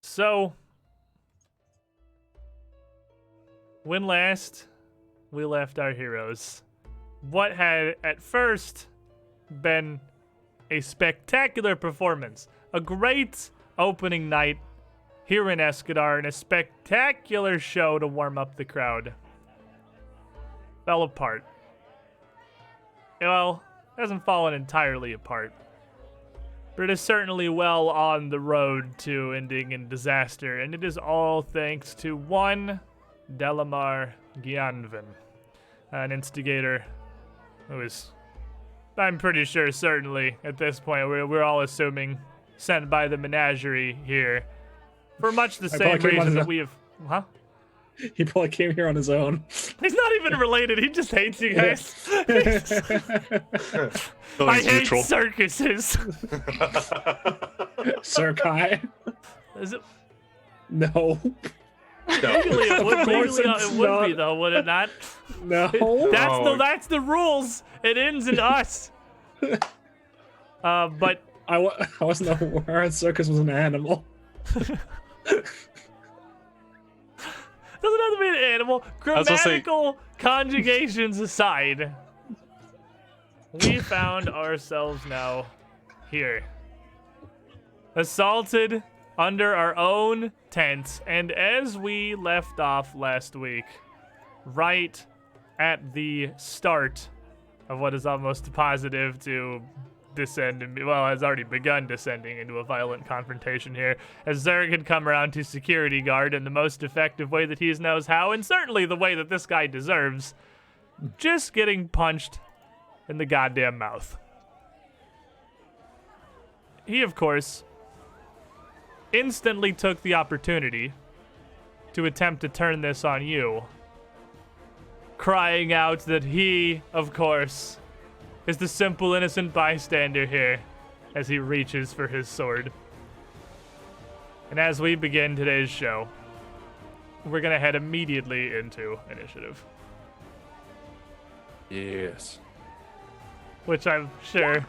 So, when last we left our heroes, what had at first been a spectacular performance, a great opening night here in Escadar, and a spectacular show to warm up the crowd, fell apart. Well, it hasn't fallen entirely apart, but it is certainly well on the road to ending in disaster, and it is all thanks to one Delamar Gyanvin, an instigator who is, I'm pretty sure, certainly at this point, we're all assuming, sent by the menagerie here for much the same reason that we have. Huh? He probably came here on his own. He's not even related. He just hates you guys. I hate neutral. circuses. Sirkai? Is it? No. Legally, it would, course legally, it's it would be not. though, would it not? No. That's the rules. It ends in us. But I wasn't aware a circus was an animal. doesn't have to be an animal. was gonna say- Grammatical conjugations aside, we found ourselves now here, assaulted under our own tent, and as we left off last week, right at the start of what is almost positive to descend, well, has already begun descending into a violent confrontation here, as Zerg had come around to security guard in the most effective way that he knows how, and certainly the way that this guy deserves, just getting punched in the goddamn mouth. He, of course, instantly took the opportunity to attempt to turn this on you, crying out that he, of course, is the simple innocent bystander here as he reaches for his sword. And as we begin today's show, we're gonna head immediately into initiative, Yes. which I'm sure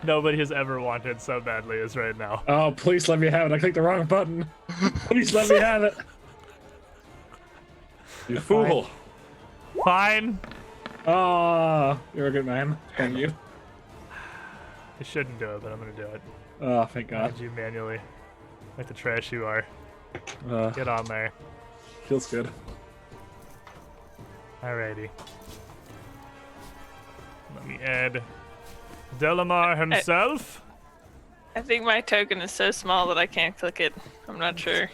nobody has ever wanted so badly as right now. Oh, please let me have it. I clicked the wrong button. Please let me have it. You fool. Fine. Oh, you're a good man. Thank you. I shouldn't do it, but I'm gonna do it. Oh, thank God. Add you manually. Like the trash you are. Uh, Get on there. feels good. Alrighty. Let me add Delamar himself. I think my token is so small that I can't click it. I'm not sure.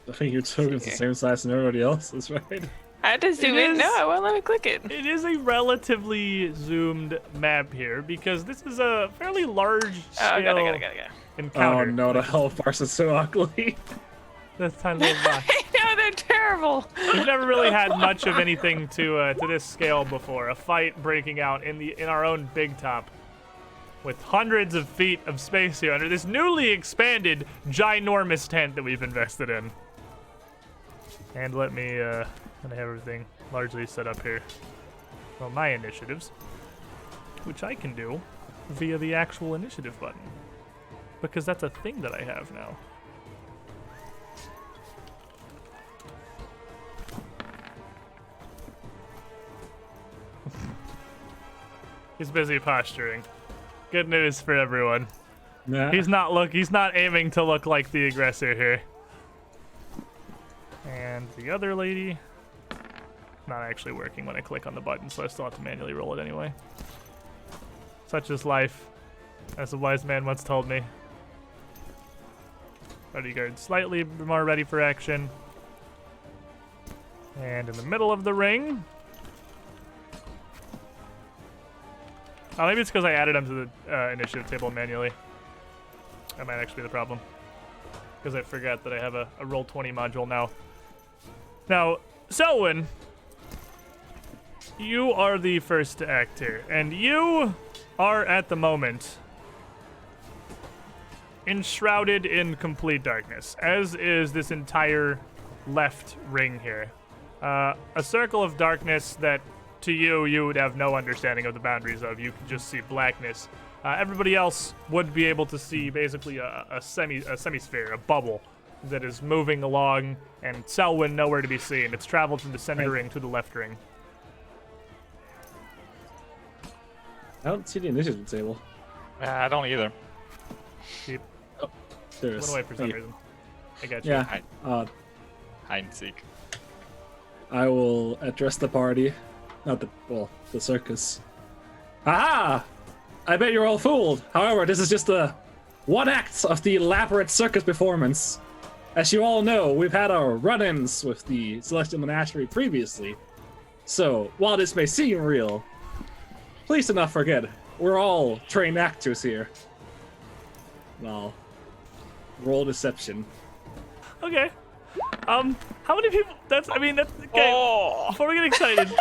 I think your token's the same size as everybody else's, right? I had to zoom in. No, it won't let me click it. It is a relatively zoomed map here because this is a fairly large scale Oh, got it. encounter. Oh no, the hell farce is so ugly. This tiny little box. I know, they're terrible. We've never really had much of anything to this scale before. A fight breaking out in our own big top, with hundreds of feet of space here under this newly expanded, ginormous tent that we've invested in. And let me kind of have everything largely set up here. Well, my initiatives, which I can do via the actual initiative button, because that's a thing that I have now. He's busy posturing. Good news for everyone. Nah. He's not aiming to look like the aggressor here. And the other lady, not actually working when I click on the button, so I still have to manually roll it anyway. Such is life, as a wise man once told me. Bodyguard slightly more ready for action. And in the middle of the ring. Oh, maybe it's because I added them to the initiative table manually. That might actually be the problem. Because I forgot that I have a Roll20 module now. Now, Selwyn, you are the first to act here. And you are, at the moment, enshrouded in complete darkness, as is this entire left ring here. A circle of darkness that, to you would have no understanding of the boundaries of. You can just see blackness. Everybody else would be able to see basically a semisphere, a bubble that is moving along, and Selwyn nowhere to be seen. It's traveled from the center ring to the left ring. I don't see the initiative table. I don't either. Keep There went is. away for some reason. I got you. Yeah. Hide and seek. I will address the party. Not the circus. Aha! I bet you're all fooled. However, this is just one act of the elaborate circus performance. As you all know, we've had our run-ins with the Celestial Menagerie previously. So, while this may seem real, please do not forget, we're all trained actors here. Well, roll deception. Okay. How many people? That's okay. Oh. Before we get excited,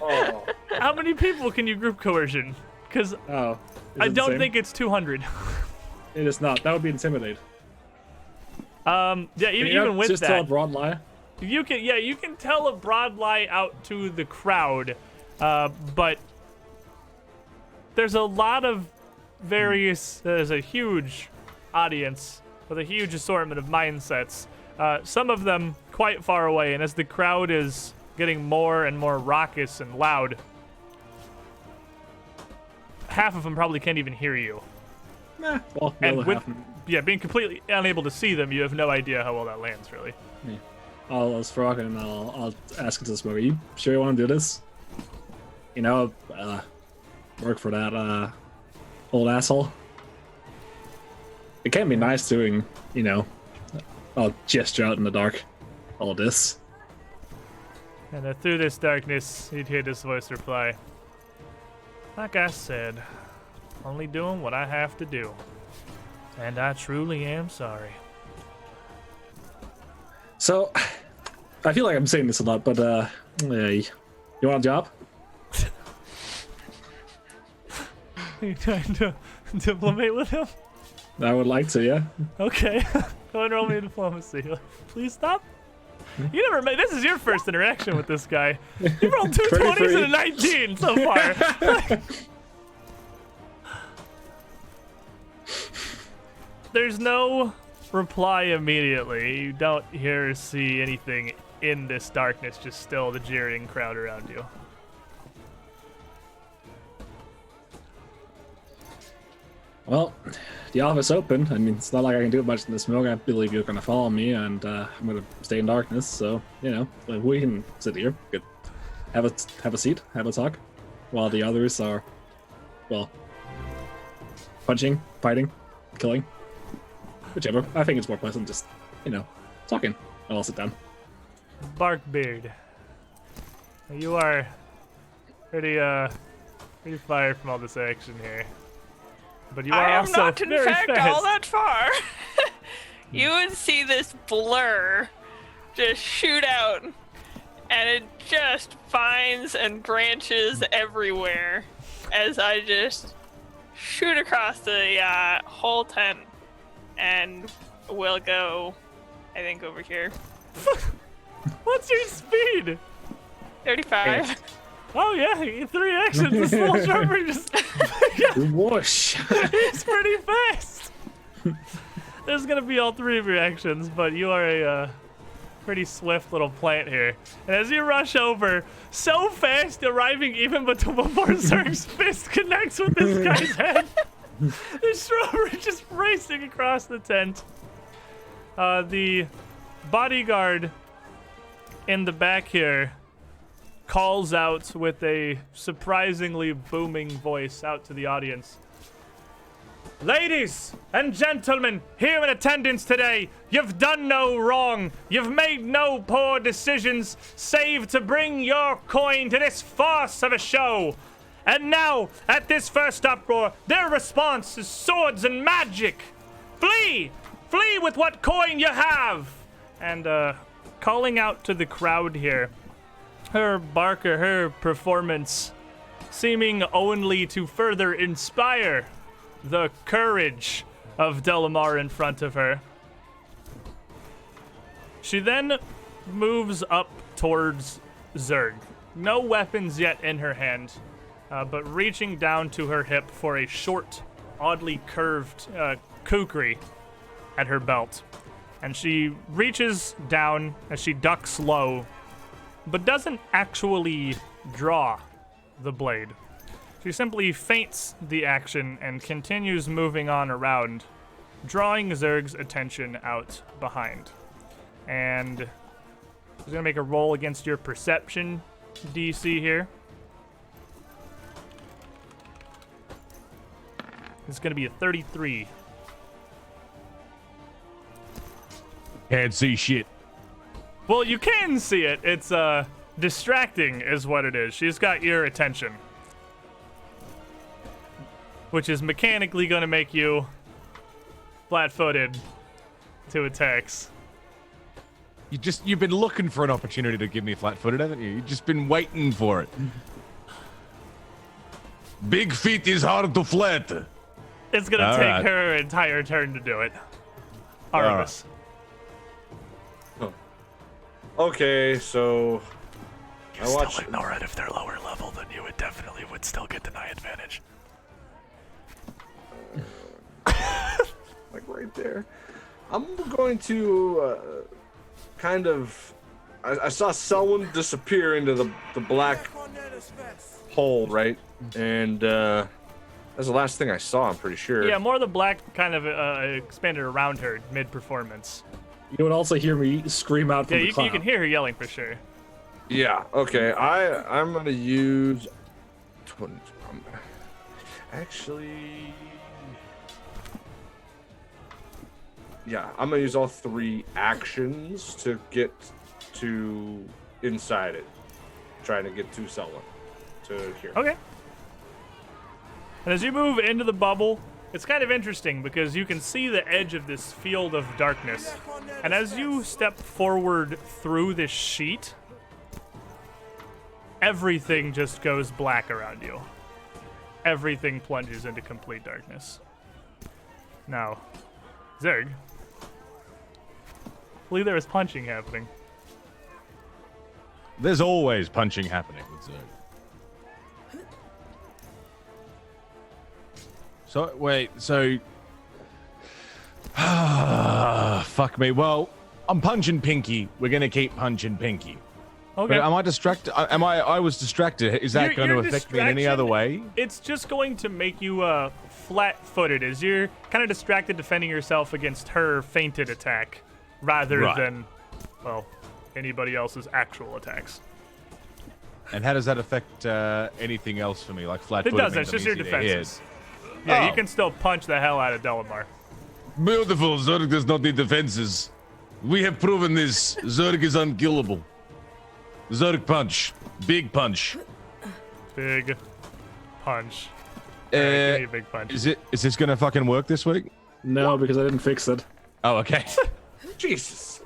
Oh. how many people can you group coercion? Because Oh. I don't think it's 200. it is not. That would be intimidate. Yeah, even with just tell a that, broad lie. you can tell a broad lie out to the crowd, but there's a lot of there's a huge audience with a huge assortment of mindsets. Some of them quite far away, and as the crowd is getting more and more raucous and loud, half of them probably can't even hear you. Well, the And other with half. being completely unable to see them, you have no idea how well that lands, really. I'll frog and I'll ask into the smoke. Are you sure you want to do this? You know, work for that old asshole. It can be nice doing, I'll gesture out in the dark. All this. And through this darkness, you'd hear this voice reply, "Like I said, only doing what I have to do. And I truly am sorry." So, I feel like I'm saying this a lot, but you want a job? Are you trying to diplomate with him? I would like to, yeah. Okay. Go and roll me a diplomacy. Please stop. You never made. This is your first interaction with this guy. You rolled two 20s and a 19 so far. There's no reply immediately. You don't hear or see anything in this darkness, just still the jeering crowd around you. Well, the office open. I mean, it's not like I can do much in the smoke. I believe you're gonna follow me, and I'm gonna stay in darkness. So we can sit here, have a seat, have a talk, while the others are, punching, fighting, killing, whichever. I think it's more pleasant just talking. I'll sit down. Barkbeard, you are pretty fired from all this action here. But you are I am also not, in very fact, fast. all that far. You would see this blur just shoot out, and it just vines and branches everywhere as I just shoot across the whole tent, and we'll go, I think, over here. What's your speed? 35. Oh yeah, 3 actions. This little sharper just Whoosh! he's pretty fast. There's gonna be all 3 of your actions, but you are a pretty swift little plant here. And as you rush over, so fast, arriving even before Zerg's fist connects with this guy's head, the strawberry just racing across the tent. The bodyguard in the back here calls out with a surprisingly booming voice out to the audience. Ladies and gentlemen, here in attendance today, you've done no wrong. You've made no poor decisions, save to bring your coin to this farce of a show. And now, at this first uproar, their response is swords and magic. Flee! Flee with what coin you have! And, calling out to the crowd here, her performance seeming only to further inspire the courage of Delamar in front of her. She then moves up towards Zerg. No weapons yet in her hand, but reaching down to her hip for a short, oddly curved kukri at her belt. And she reaches down as she ducks low, but doesn't actually draw the blade. She simply feints the action and continues moving on around, drawing Zerg's attention out behind. And she's going to make a roll against your perception DC here. It's going to be a 33. Can't see shit. Well, you can see it. It's distracting is what it is. She's got your attention, which is mechanically going to make you flat-footed to attacks. You've been looking for an opportunity to give me flat-footed, haven't you? You've just been waiting for it. Big feet is hard to flat. It's going to All take right. her entire turn to do it. Aramis. Okay, so You I watched still ignore it if they're lower level, then you would still get deny advantage. like right there. I'm going to kind of. I saw someone disappear into the black hole, right? And that's the last thing I saw. I'm pretty sure. Yeah, more of the black kind of expanded around her mid-performance. You would also hear me scream out from Yeah, the you cloud. can hear her yelling for sure. Yeah. Okay. I'm gonna use. Actually. Yeah, I'm gonna use all 3 actions to get to inside it. Trying to get to someone. To here. Okay. And as you move into the bubble, it's kind of interesting because you can see the edge of this field of darkness. And as you step forward through this sheet, everything just goes black around you. Everything plunges into complete darkness. Now, Zerg, I believe there was punching happening. There's always punching happening with Zerg. So, wait, so... fuck me. Well, I'm punching Pinky. We're going to keep punching Pinky. Okay. But am I distracted? I was distracted. Is that going to Your affect me in any other way? It's just going to make you flat-footed as you're kind of distracted defending yourself against her feinted attack rather Right. than, well, anybody else's actual attacks. And how does that affect anything else for me? Like It flat-footed doesn't. means It's just I'm your easy to hit. defenses. Yeah, you Oh. can still punch the hell out of Delamar. Beautiful. Zerg does not need defenses. We have proven this. Zerg is unkillable. Zerg punch. Big punch. Big punch. Give me a big punch. Is this gonna fucking work this week? No, because I didn't fix it. Oh, okay. Jesus.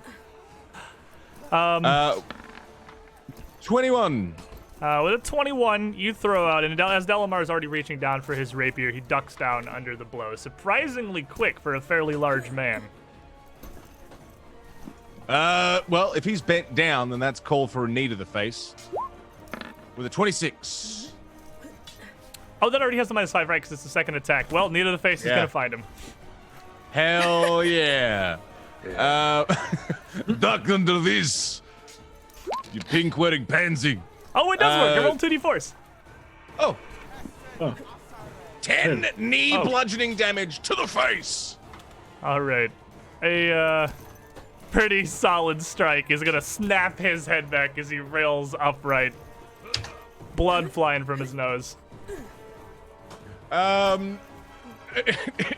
21. With a 21, you throw out, and as Delamar is already reaching down for his rapier, he ducks down under the blow. Surprisingly quick for a fairly large man. Well, if he's bent down, then that's called for a knee to the face. With a 26. Oh, that already has the -5, right? Because it's the second attack. Well, knee to the face is Yeah. going to find him. Hell yeah. Duck under this. You pink-wearing pansy. Oh, it does work. I rolled 2d4s. Oh. Oh. 10 knee Oh. bludgeoning damage to the face. All right. A pretty solid strike is going to snap his head back as he rails upright. Blood flying from his nose.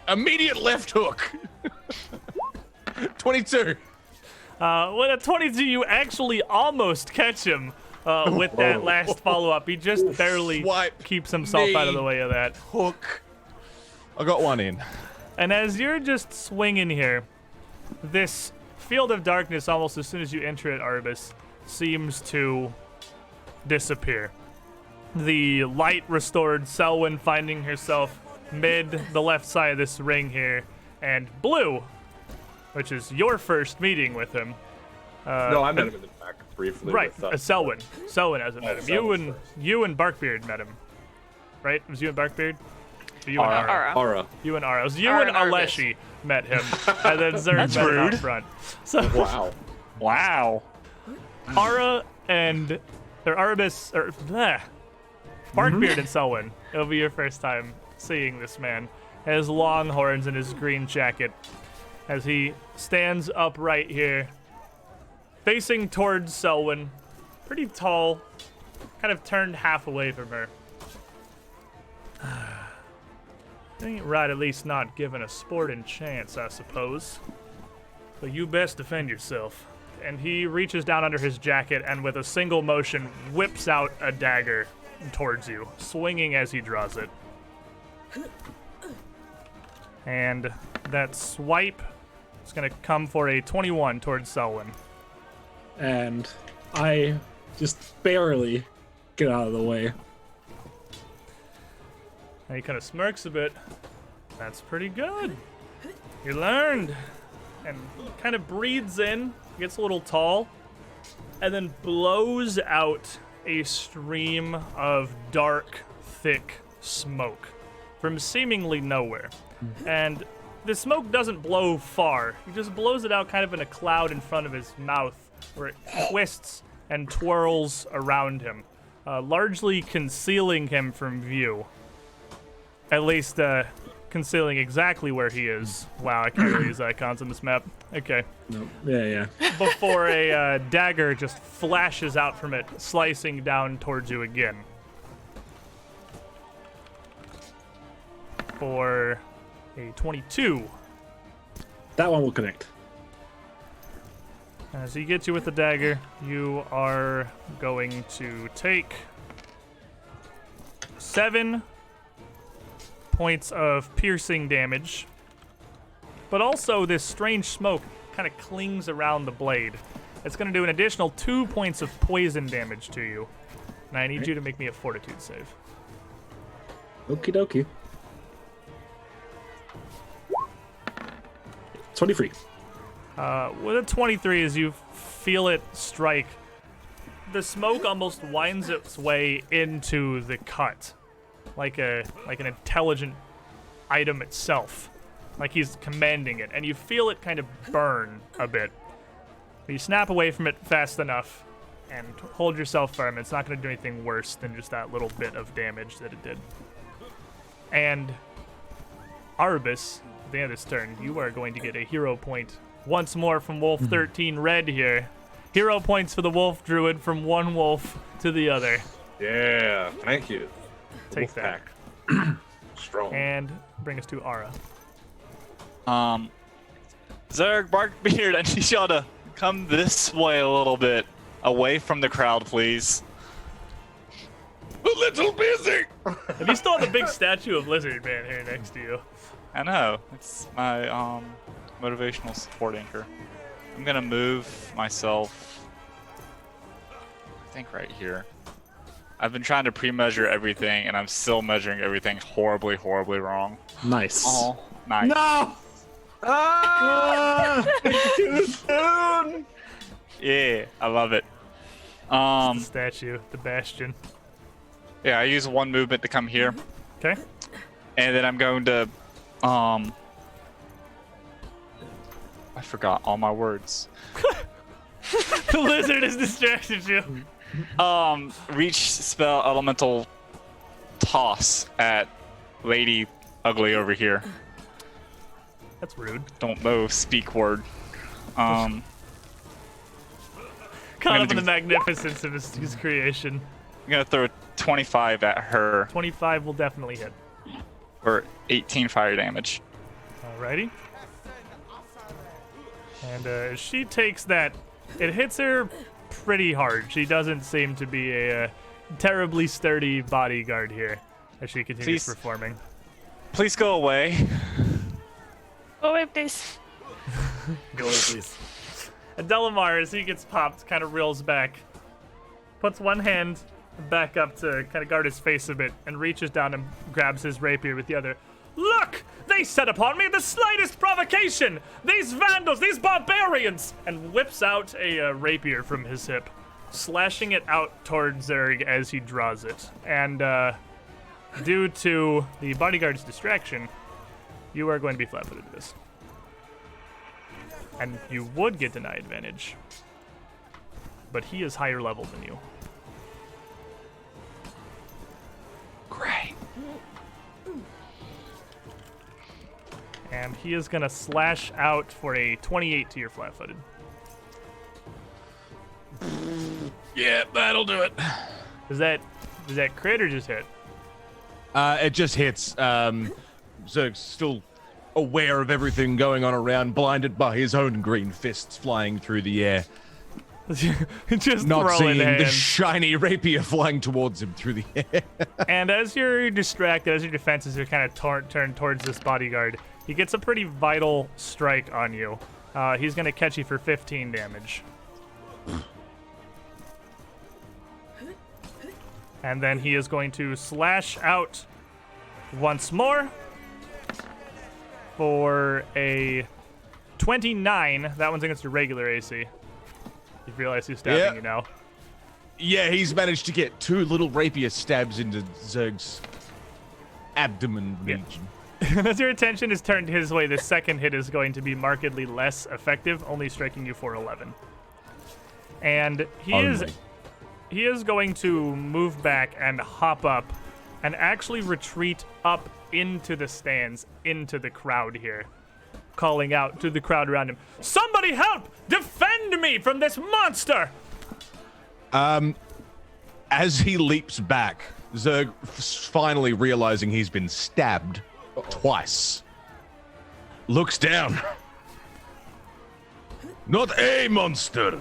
Immediate left hook. 22. With a 22, you actually almost catch him with that last follow-up. He just barely Swipe keeps himself out of the me. way of that. Hook. I got one in. And as you're just swinging here, this field of darkness, almost as soon as you enter it, Arbus, seems to disappear. The light restored Selwyn finding herself mid the left side of this ring here, and Blue, which is your first meeting with him. No, I met him in the back briefly. Right, With, Selwyn. Selwyn hasn't met him. Selwyn You and Barkbeard met him, right? It was you and Barkbeard? Or you and Ara? Ara. Aura. You and Ara. It was you Ara and and Arbus. Leshy met him, and then Zerg That's met him out rude. front. So Wow. Wow. Ara and Arbus, or bleh, Barkbeard and Selwyn. It'll be your first time seeing this man. His long horns and his green jacket, as he stands upright here, facing towards Selwyn, pretty tall, kind of turned half away from her. Ain't right, at least not given a sporting chance, I suppose. But you best defend yourself. And he reaches down under his jacket and with a single motion whips out a dagger towards you, swinging as he draws it. And that swipe is going to come for a 21 towards Selwyn. And I just barely get out of the way. And he kind of smirks a bit. That's pretty good. You learned. And kind of breathes in, gets a little tall, and then blows out a stream of dark, thick smoke from seemingly nowhere. And the smoke doesn't blow far. He just blows it out kind of in a cloud in front of his mouth where it twists and twirls around him, largely concealing him from view. At least concealing exactly where he is. Wow, I can't really use icons on this map. Okay. No. Yeah. Before a dagger just flashes out from it, slicing down towards you again. For a 22. That one will connect. As he gets you with the dagger, you are going to take 7 points of piercing damage. But also this strange smoke kind of clings around the blade. It's going to do an additional 2 points of poison damage to you. And I need you to make me a fortitude save. Okie dokie. 23. With a 23, as you feel it strike, the smoke almost winds its way into the cut, like an intelligent item itself, like he's commanding it, and you feel it kind of burn a bit. But you snap away from it fast enough and hold yourself firm. It's not going to do anything worse than just that little bit of damage that it did. And Arbus, at the end of this turn, you are going to get a hero point once more from Wolf 13 Red here. Hero points for the Wolf Druid from one wolf to the other. Yeah, thank you. Take Wolf that. pack. Strong. And bring us to Ara. Zerg, Barkbeard, I need y'all to come this way a little bit, away from the crowd, please. A little busy. And you still have the big statue of Lizard Man here next to you. I know, it's my motivational support anchor. I'm gonna move myself, I think right here. I've been trying to pre-measure everything, and I'm still measuring everything horribly, horribly wrong. Nice. Oh, nice. No! Too soon. Yeah, I love it. The statue, the Bastion. Yeah, I use one movement to come here, Okay. and then I'm going to, I forgot all my words. The lizard has distracted you. Reach spell elemental toss at Lady Ugly over here. That's rude. Don't know speak word. Caught gonna up in do- the magnificence of his creation. I'm gonna throw a 25 at her. 25 will definitely hit. for 18 fire damage. Alrighty. And as she takes that, it hits her pretty hard. She doesn't seem to be a terribly sturdy bodyguard here as she continues Please. performing. Please go away. Go away, please. Go away, please. And Delamar, as he gets popped, kind of reels back, puts one hand back up to kind of guard his face a bit, and reaches down and grabs his rapier with the other. Look! They set upon me the slightest provocation! These vandals, these barbarians! And whips out a rapier from his hip, slashing it out towards Zerg as he draws it. And due to the bodyguard's distraction, you are going to be flat-footed to this. And you would get deny advantage, but he is higher level than you. Great. And he is going to slash out for a 28 to your flat-footed. Yeah, that'll do it. Does that crit or just hit? It just hits. Zerg's still aware of everything going on around, blinded by his own green fists flying through the air. Just Not throw seeing in the hand. shiny rapier flying towards him through the air. And as you're distracted, as your defenses are kind of turned towards this bodyguard, he gets a pretty vital strike on you. He's going to catch you for 15 damage. And then he is going to slash out once more for a 29. That one's against your regular AC. You realize who's stabbing Yeah. you now. Yeah, he's managed to get 2 little rapier stabs into Zerg's abdomen Yeah. region. As your attention is turned his way, the second hit is going to be markedly less effective, only striking you for 11. And he is going to move back and hop up and actually retreat up into the stands, into the crowd here, calling out to the crowd around him, "Somebody help! Defend me from this monster!" As he leaps back, Zerg finally realizing he's been stabbed twice, looks down. Not a monster,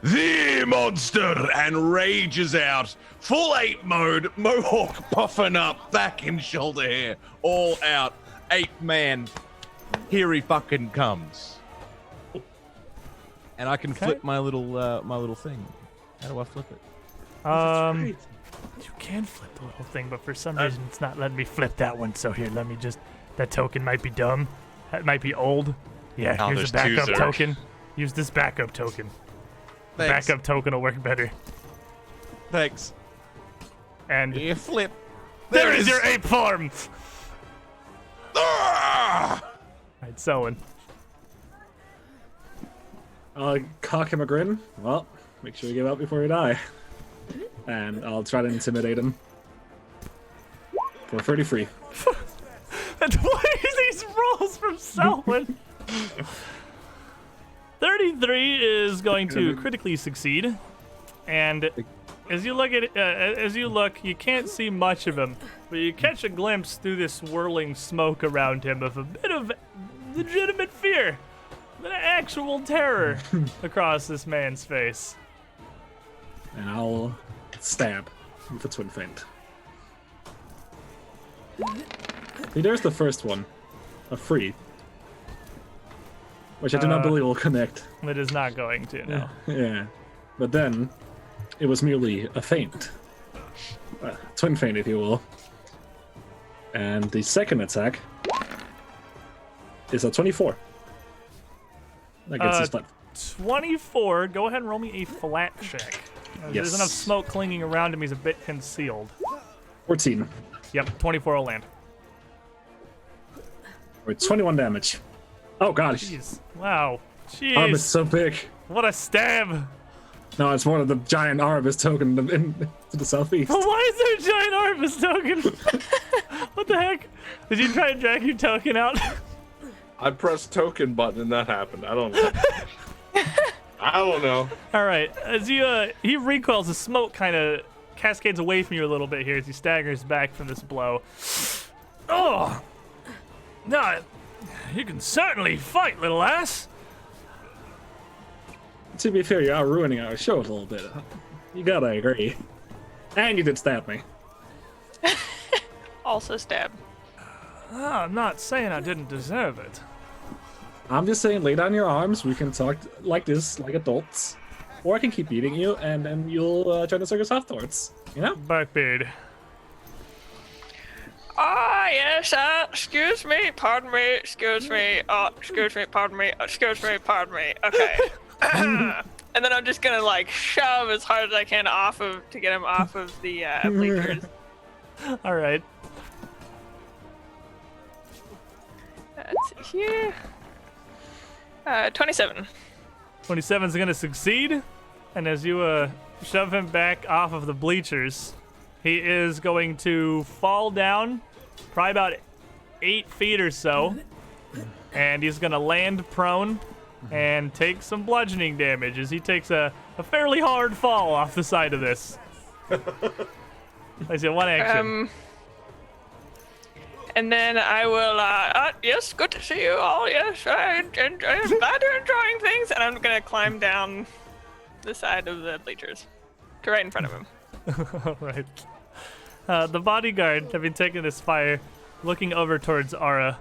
the monster, and rages out. Full ape mode, mohawk puffing up, back and shoulder hair, all out. Ape man, here he fucking comes. And I can flip my little thing. How do I flip it? You can flip the little thing, but for some reason it's not letting me flip that one. So here, let me just. That token might be dumb. That might be old. Yeah, Oh, here's a there's two backup Zerg. token. Use this backup token. The Thanks. backup token will work better. Thanks. And You flip. there it is your ape form. Ah! Alright, Selwyn. I'll cock him a grin. Well, make sure you give up before you die. And I'll try to intimidate him. For 33. And what are these rolls from Selwyn? 33 is going to critically succeed, and as you look at it, you can't see much of him, but you catch a glimpse through this swirling smoke around him of a bit of legitimate fear, an actual terror across this man's face. And I'll stab with a twin feint. See, there's the first one. A free. Which I do not believe will connect. It is not going to, no. Yeah. But then, it was merely a feint. Twin feint, if you will. And the second attack is a 24. That gets his flat. 24, go ahead and roll me a flat check. There's Yes. enough smoke clinging around him, he's a bit concealed. 14. Yep, 24 will land. Or 21 damage. Oh god. Jeez. Wow. Arm is Jeez. so big. What a stab. No, it's more of the giant Arabis token to the southeast. Why is there a giant Arvis token? What the heck? Did you try to drag your token out? I pressed token button and that happened. I don't know. I don't know. All right. As you he recoils, the smoke kind of cascades away from you a little bit here as he staggers back from this blow. Oh! No, you can certainly fight, little ass. To be fair, you are ruining our show a little bit. You gotta agree. And you did stab me. Also stab. I'm not saying I didn't deserve it. I'm just saying, lay down your arms. We can talk like this, like adults. Or I can keep beating you, and then you'll join the circus afterwards. You know? Barkbeard. Ah, yes, excuse me, pardon me, excuse me, excuse me, pardon me, excuse me, pardon me, okay. And then I'm just gonna, like, shove as hard as I can to get him off of the, bleachers. All right. That's here. 27. 27's gonna succeed, and as you shove him back off of the bleachers, he is going to fall down, probably about 8 feet or so, and he's gonna land prone and take some bludgeoning damage as he takes a fairly hard fall off the side of this. I see 1 action. And then I will, yes, good to see you all, yes, I'm glad you're enjoying things, and I'm gonna climb down the side of the bleachers to right in front of him. All right. The bodyguard, having taken this fire, looking over towards Ara,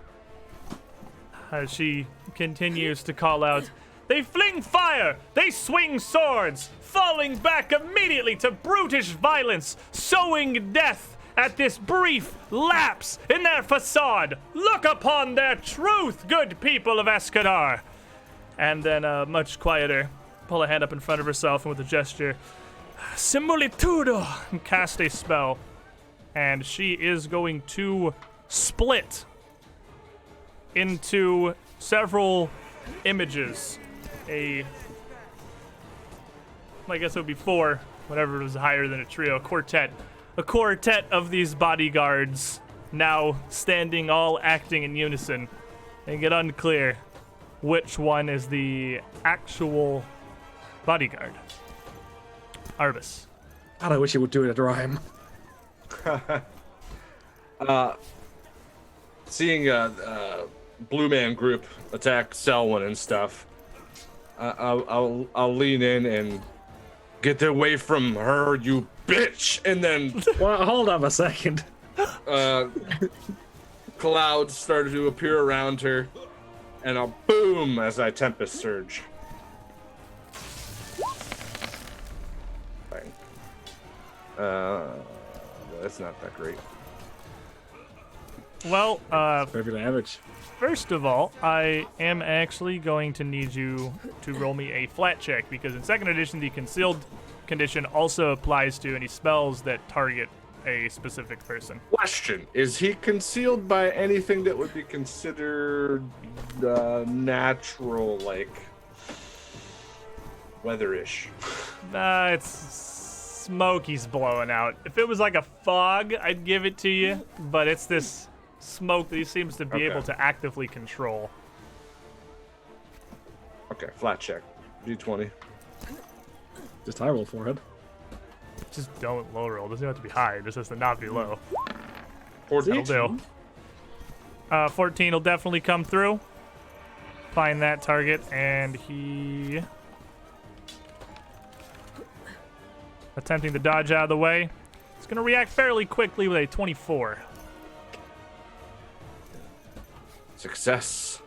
as she continues to call out, "They fling fire! They swing swords! Falling back immediately to brutish violence, sowing death at this brief lapse in their facade! Look upon their truth, good people of Escadar!" And then, much quieter, pull a hand up in front of herself and with a gesture, "Similitudo!" and cast a spell. And she is going to split into several images. I guess it would be 4, whatever was higher than a trio, a quartet of these bodyguards now standing, all acting in unison. And get unclear which one is the actual bodyguard. Arbus. God, I wish you would do it at rhyme. Seeing a blue man group attack Selwyn and stuff, I'll lean in and get away from her, you bitch, and then Well, hold on a second. clouds started to appear around her, and I'll boom as I Tempest Surge. Bang. That's not that great. Well, Perfect damage. first of all, I am actually going to need you to roll me a flat check, because in 2nd edition, the concealed condition also applies to any spells that target a specific person. Question: is he concealed by anything that would be considered natural, like weatherish? It's smoke he's blowing out. If it was like a fog, I'd give it to you, but it's this smoke that he seems to be able to actively control. Okay, flat check. D20. Just high roll forehead. Just don't low roll. Doesn't have to be high. It just has to not be low. 14. That'll do. 14 will definitely come through. Find that target, and he... attempting to dodge out of the way. It's going to react fairly quickly with a 24. Success.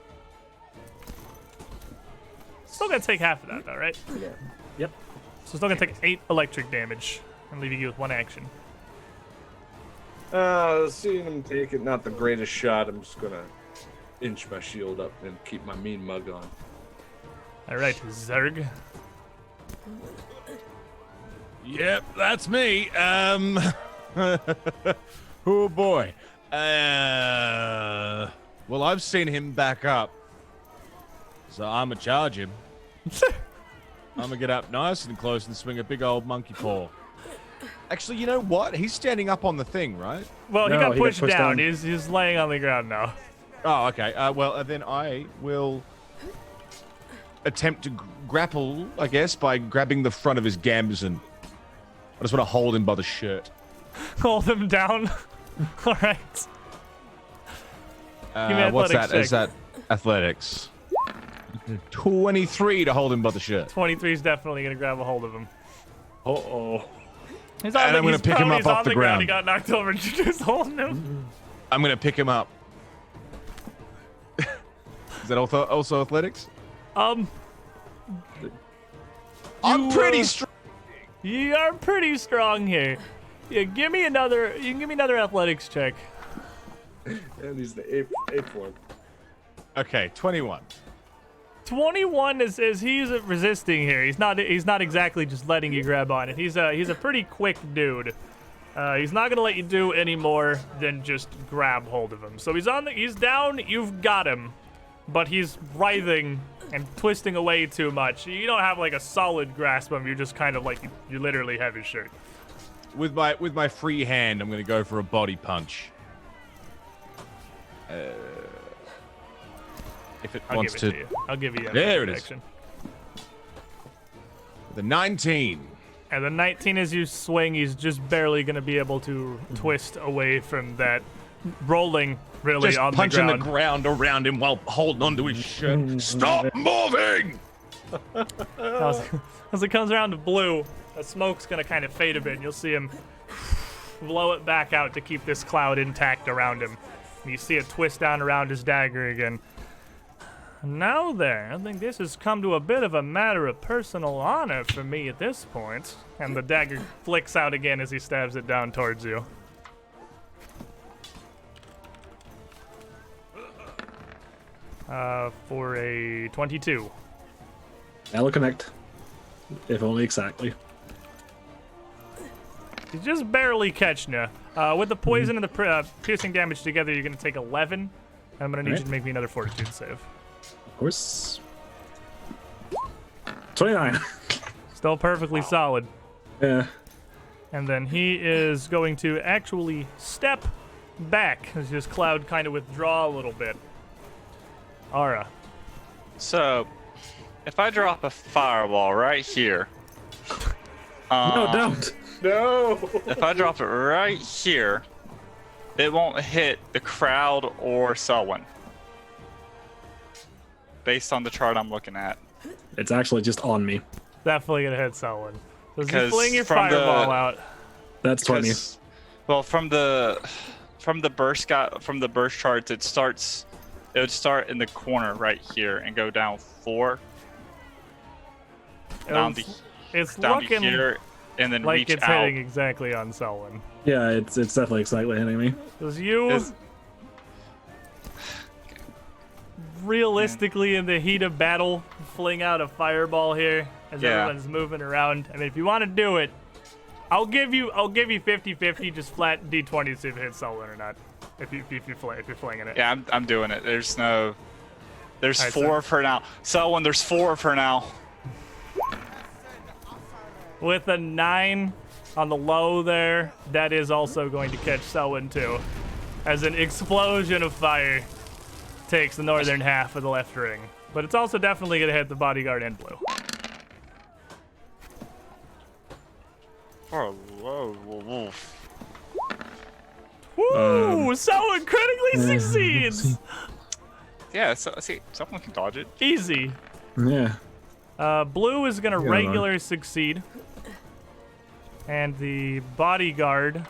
Still going to take half of that, though, right? Yeah. Yep. So still going to take 8 electric damage and leaving you with 1 action. Seeing him take it, not the greatest shot. I'm just gonna inch my shield up and keep my mean mug on. All right, Zerg. Yep, that's me. Oh boy. Well, I've seen him back up, so I'ma charge him. I'ma get up nice and close and swing a big old monkey paw. Actually, you know what? He's standing up on the thing, right? Well, No, he got he got pushed pushed down. down. He's laying on the ground now. Oh, okay. Well, then I will attempt to grapple, I guess, by grabbing the front of his gambeson. I just want to hold him by the shirt. Hold him down. All right. What's that? athletics Is that athletics? 23 to hold him by the shirt. 23 is definitely gonna grab a hold of him. Uh-oh. He's on And I'm gonna pick him up he's off on the He ground. got knocked over and you're just holding him. I'm gonna pick him up. Is that also athletics? Um, I'm pretty strong. you are pretty strong here. Yeah, give me another. You can give me another athletics check. And he's the ape form. Okay, 21. 21 is he's resisting here. He's not exactly just letting you grab on it. He's a pretty quick dude. He's not gonna let you do any more than just grab hold of him. So he's down. You've got him, but he's writhing and twisting away too much. You don't have like a solid grasp of him. You're just kind of like you literally have his shirt. With my free hand, I'm gonna go for a body punch. If it I'll wants give it to. you. I'll give you. There it is. action. The 19. And the 19 as you swing, he's just barely going to be able to twist away from that, rolling really Just on the punching ground. the ground around him while holding onto his shirt. Stop moving! As it comes around to blue, the smoke's going to kind of fade a bit, and you'll see him blow it back out to keep this cloud intact around him. And you see it twist down around his dagger again. Now there, I think this has come to a bit of a matter of personal honor for me at this point. And the dagger flicks out again as he stabs it down towards you. For a 22. That'll connect. If only exactly. He's just barely catching you. With the poison and the piercing damage together, you're going to take 11. And I'm going to need you to make me another fortitude save. Of course. 29. Still perfectly solid. Yeah. And then he is going to actually step back as his cloud kind of withdraw a little bit. Aura. So, if I drop a fireball right here. No, don't. No. If I drop it right here, it won't hit the crowd or Selwyn. Based on the chart I'm looking at. It's actually just on me. Definitely going to hit someone. So as you 'Cause fling your from the- fireball out. That's 20. 'Cause- Well, from the burst charts, it would start in the corner right here and go down 4, down to It's down to looking here, and then like reach it's out. hitting exactly on Selwyn. Yeah, it's definitely exactly hitting me. As you Is- realistically in the heat of battle fling out a fireball here as Yeah. everyone's moving around. I mean, if you want to do it, I'll give you 50-50 just flat D20 to see if it hits Selwyn or not. If you're flinging it. Yeah, I'm doing it. There's Alright, 4 of her now. Selwyn, there's 4 of her now. With a 9 on the low there, that is also going to catch Selwyn too. As an explosion of fire takes the northern half of the left ring. But it's also definitely going to hit the bodyguard and blue. Oh, whoa. Woo! Selwyn critically succeeds! Yeah, so see, someone can dodge it. Easy. Yeah. Blue is going to Yeah, regular succeed. And the bodyguard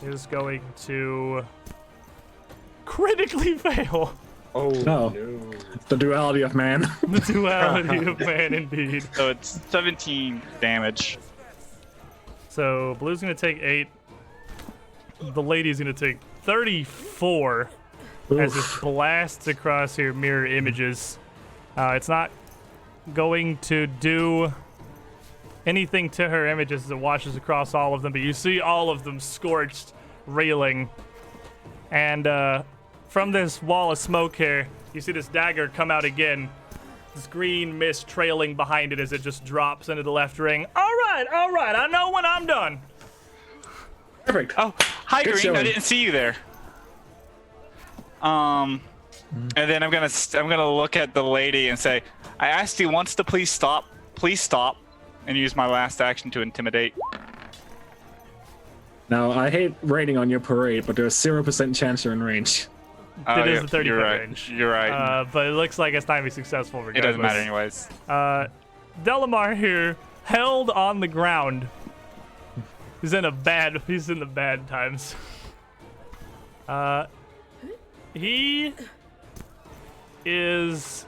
is going to critically fail. Oh, No. no. The duality of man. The duality of man, indeed. So it's 17 damage. So Blue's going to take 8. The lady's going to take 34 as this blasts across here mirror images. It's not going to do anything to her images as it washes across all of them, but you see all of them scorched, reeling. And from this wall of smoke here, you see this dagger come out again. This green mist trailing behind it as it just drops into the left ring. All right, I know when I'm done. Perfect. Oh, hi Good Green, showing. I didn't see you there. And then I'm gonna look at the lady and say, I asked you once to please stop, and use my last action to intimidate. Now, I hate raiding on your parade, but there's 0% chance you're in range. It is yeah, the 30 you're foot right. range. You're right. But it looks like it's not be successful It regardless. doesn't matter anyways. Delamar here, held on the ground. He's in the bad times. He is,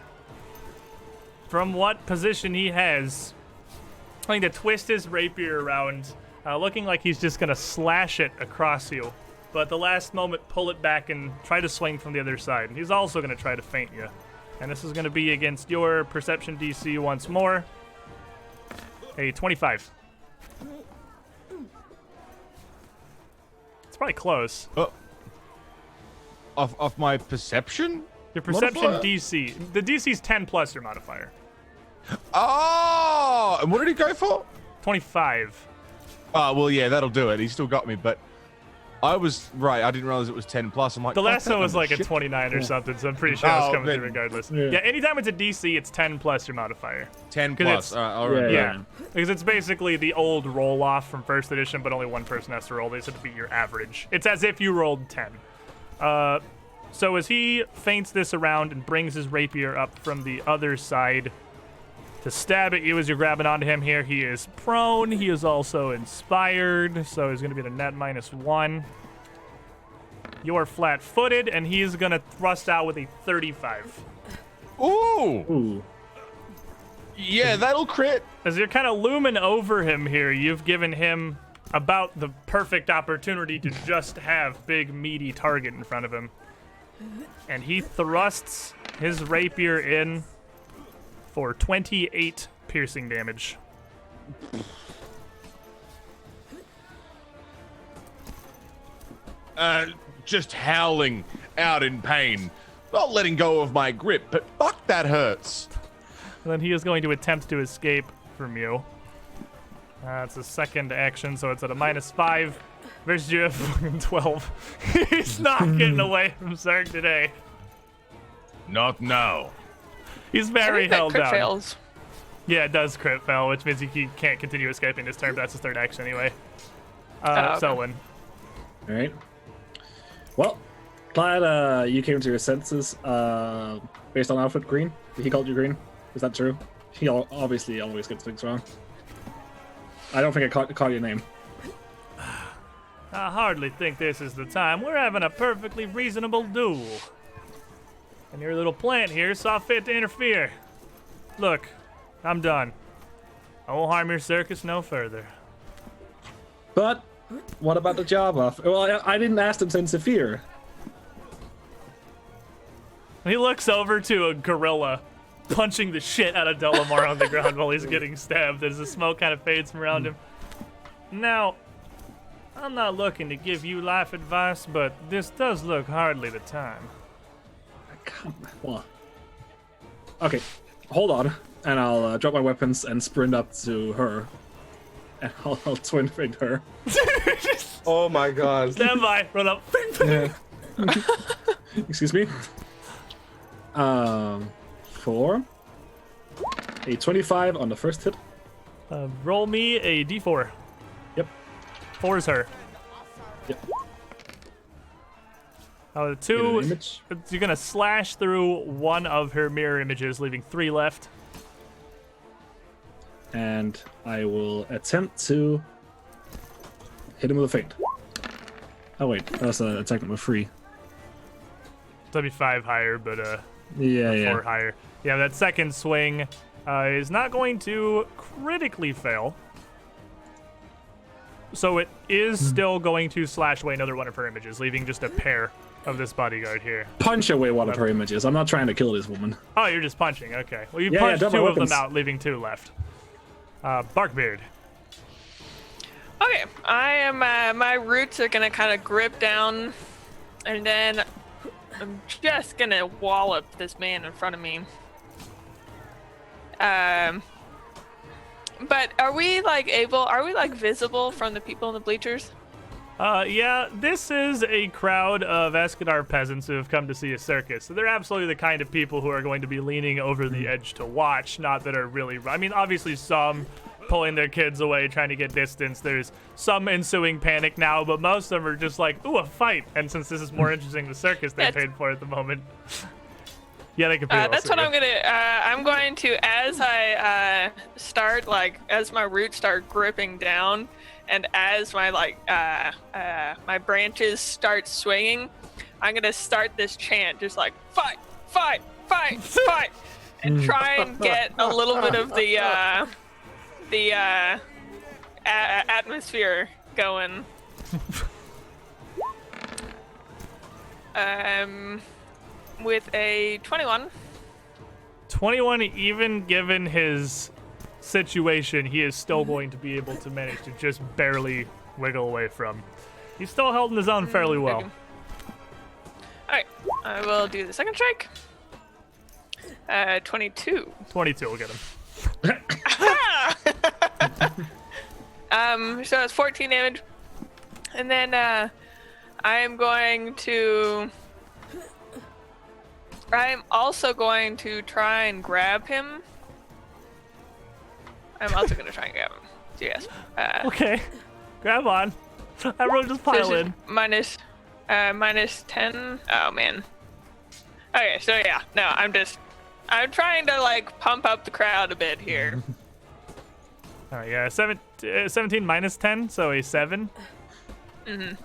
from what position he has, trying to twist his rapier around, looking like he's just gonna slash it across you. But at the last moment, pull it back and try to swing from the other side. He's also gonna try to feint you. And this is gonna be against your perception DC once more. A 25. It's probably close. Of my perception? Your perception Modifier? DC. The DC's 10 plus your modifier. Oh! And what did he go for? 25. Well, yeah, that'll do it. He still got me, but I was right. I didn't realize it was 10 plus. I'm like, The last "Fuck, one was that like a shit." 29 or something, so I'm pretty sure it's Oh, coming through then- regardless. Yeah. Yeah, anytime it's a DC, it's 10 plus your modifier. 10 'Cause plus. it's- All right, I'll remember Yeah, that. because it's basically the old roll off from first edition, but only one person has to roll. They said to be your average. It's as if you rolled 10. So as he feints this around and brings his rapier up from the other side to stab at you as you're grabbing onto him here, he is prone. He is also inspired, so he's going to be at a net -1. You're flat-footed, and he's going to thrust out with a 35. Ooh! Ooh. Yeah, that'll crit. As you're kind of looming over him here, you've given him about the perfect opportunity to just have big, meaty target in front of him. And he thrusts his rapier in for 28 piercing damage. Just howling out in pain. Not letting go of my grip, but fuck, that hurts. And then he is going to attempt to escape from you. It's a second action, so it's at a -5. Versus you at fucking 12. He's not getting away from Zerg today. Not now. He's I very think that held crit down. fails. Yeah, it does crit fail, which means he can't continue escaping this turn, but that's his third action anyway. okay. Selwyn. All right. Well, glad you came to your senses based on Alfred Green. He called you Green. Is that true? He obviously always gets things wrong. I don't think I caught your name. I hardly think this is the time. We're having a perfectly reasonable duel. And your little plant here saw fit to interfere. Look, I'm done. I won't harm your circus no further. But what about the job off? Well, I didn't ask them to interfere. He looks over to a gorilla punching the shit out of Delamar on the ground while he's getting stabbed as the smoke kind of fades from around him. Now, I'm not looking to give you life advice, but this does look hardly the time. Come on. Okay, hold on, and I'll drop my weapons and sprint up to her, and I'll twin fade her. Oh my god. Stand by, run up. Excuse me. For a 25 on the first hit. Roll me a d4. Yep. 4 is her. Yep. The Get an two, image. you're gonna slash through one of her mirror images, leaving 3 left. And I will attempt to hit him with a feint. Oh wait, that's an attack number 3. That'd be 5 higher, but Yeah, 4 higher. Yeah, that second swing is not going to critically fail. So it is still going to slash away another one of her images, leaving just a pair of this bodyguard here. Punch away one of her images. I'm not trying to kill this woman. Oh, you're just punching. Okay. Well, you Yeah, punched drop my 2 of them weapons. out, leaving 2 left. Barkbeard. Okay, I am. My roots are gonna kind of grip down, and then I'm just gonna wallop this man in front of me. But are we like visible from the people in the bleachers? Yeah, this is a crowd of Escadar peasants who have come to see a circus. So they're absolutely the kind of people who are going to be leaning over the edge to watch, not that are really... I mean, obviously some pulling their kids away, trying to get distance. There's some ensuing panic now, but most of them are just like, ooh, a fight. And since this is more interesting, the circus they paid for at the moment. Yeah, they can pay. That's what I'm going to, as I start, like, as my roots start gripping down, and as my, like, my branches start swinging, I'm gonna start this chant, just like, fight, fight, fight, fight, and try and get a little bit of the atmosphere going. With a 21. 21, even given his situation, he is still going to be able to manage to just barely wiggle away from. He's still holding his own fairly well. Okay. Alright, I will do the second strike. 22. 22 will get him. So it's 14 damage. And then I'm also going to try and grab him. I'm also going to try and grab him. So yes. Okay. Grab on. Everyone just pile This is in. minus 10. Oh man. Okay, so yeah, no, I'm trying to like pump up the crowd a bit here. All right, yeah, 17 minus 10, so a 7. Mm-hmm.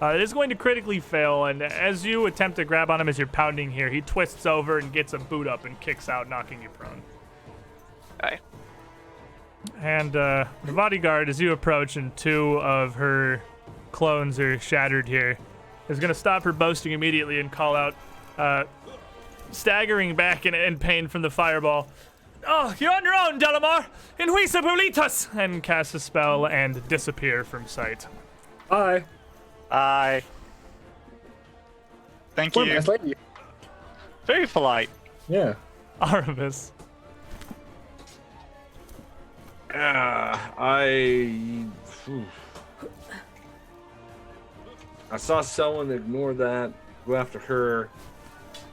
It is going to critically fail, and as you attempt to grab on him as you're pounding here, he twists over and gets a boot up and kicks out, knocking you prone. Okay. And the bodyguard, as you approach and 2 of her clones are shattered here, is going to stop her boasting immediately and call out, staggering back in pain from the fireball, "Oh, you're on your own, Delamar! In Huisa Pulitas!" and cast a spell and disappear from sight. Bye. Thank What a you. nice lady. Very polite. Yeah. Aravis. I saw someone ignore that, go after her,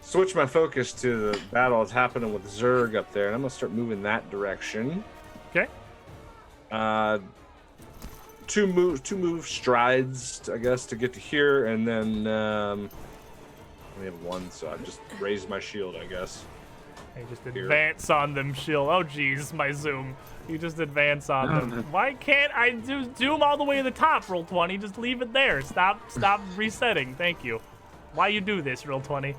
switch my focus to the battle that's happening with Zerg up there, and I'm gonna start moving that direction. Okay. Two move strides, I guess, to get to here, and then we have 1, so I just raised my shield, I guess. You just advance on them, shield. Oh, jeez, my zoom. You just advance on them. Why can't I zoom all the way to the top, Roll20? Just leave it there. Stop resetting. Thank you. Why you do this, Roll20?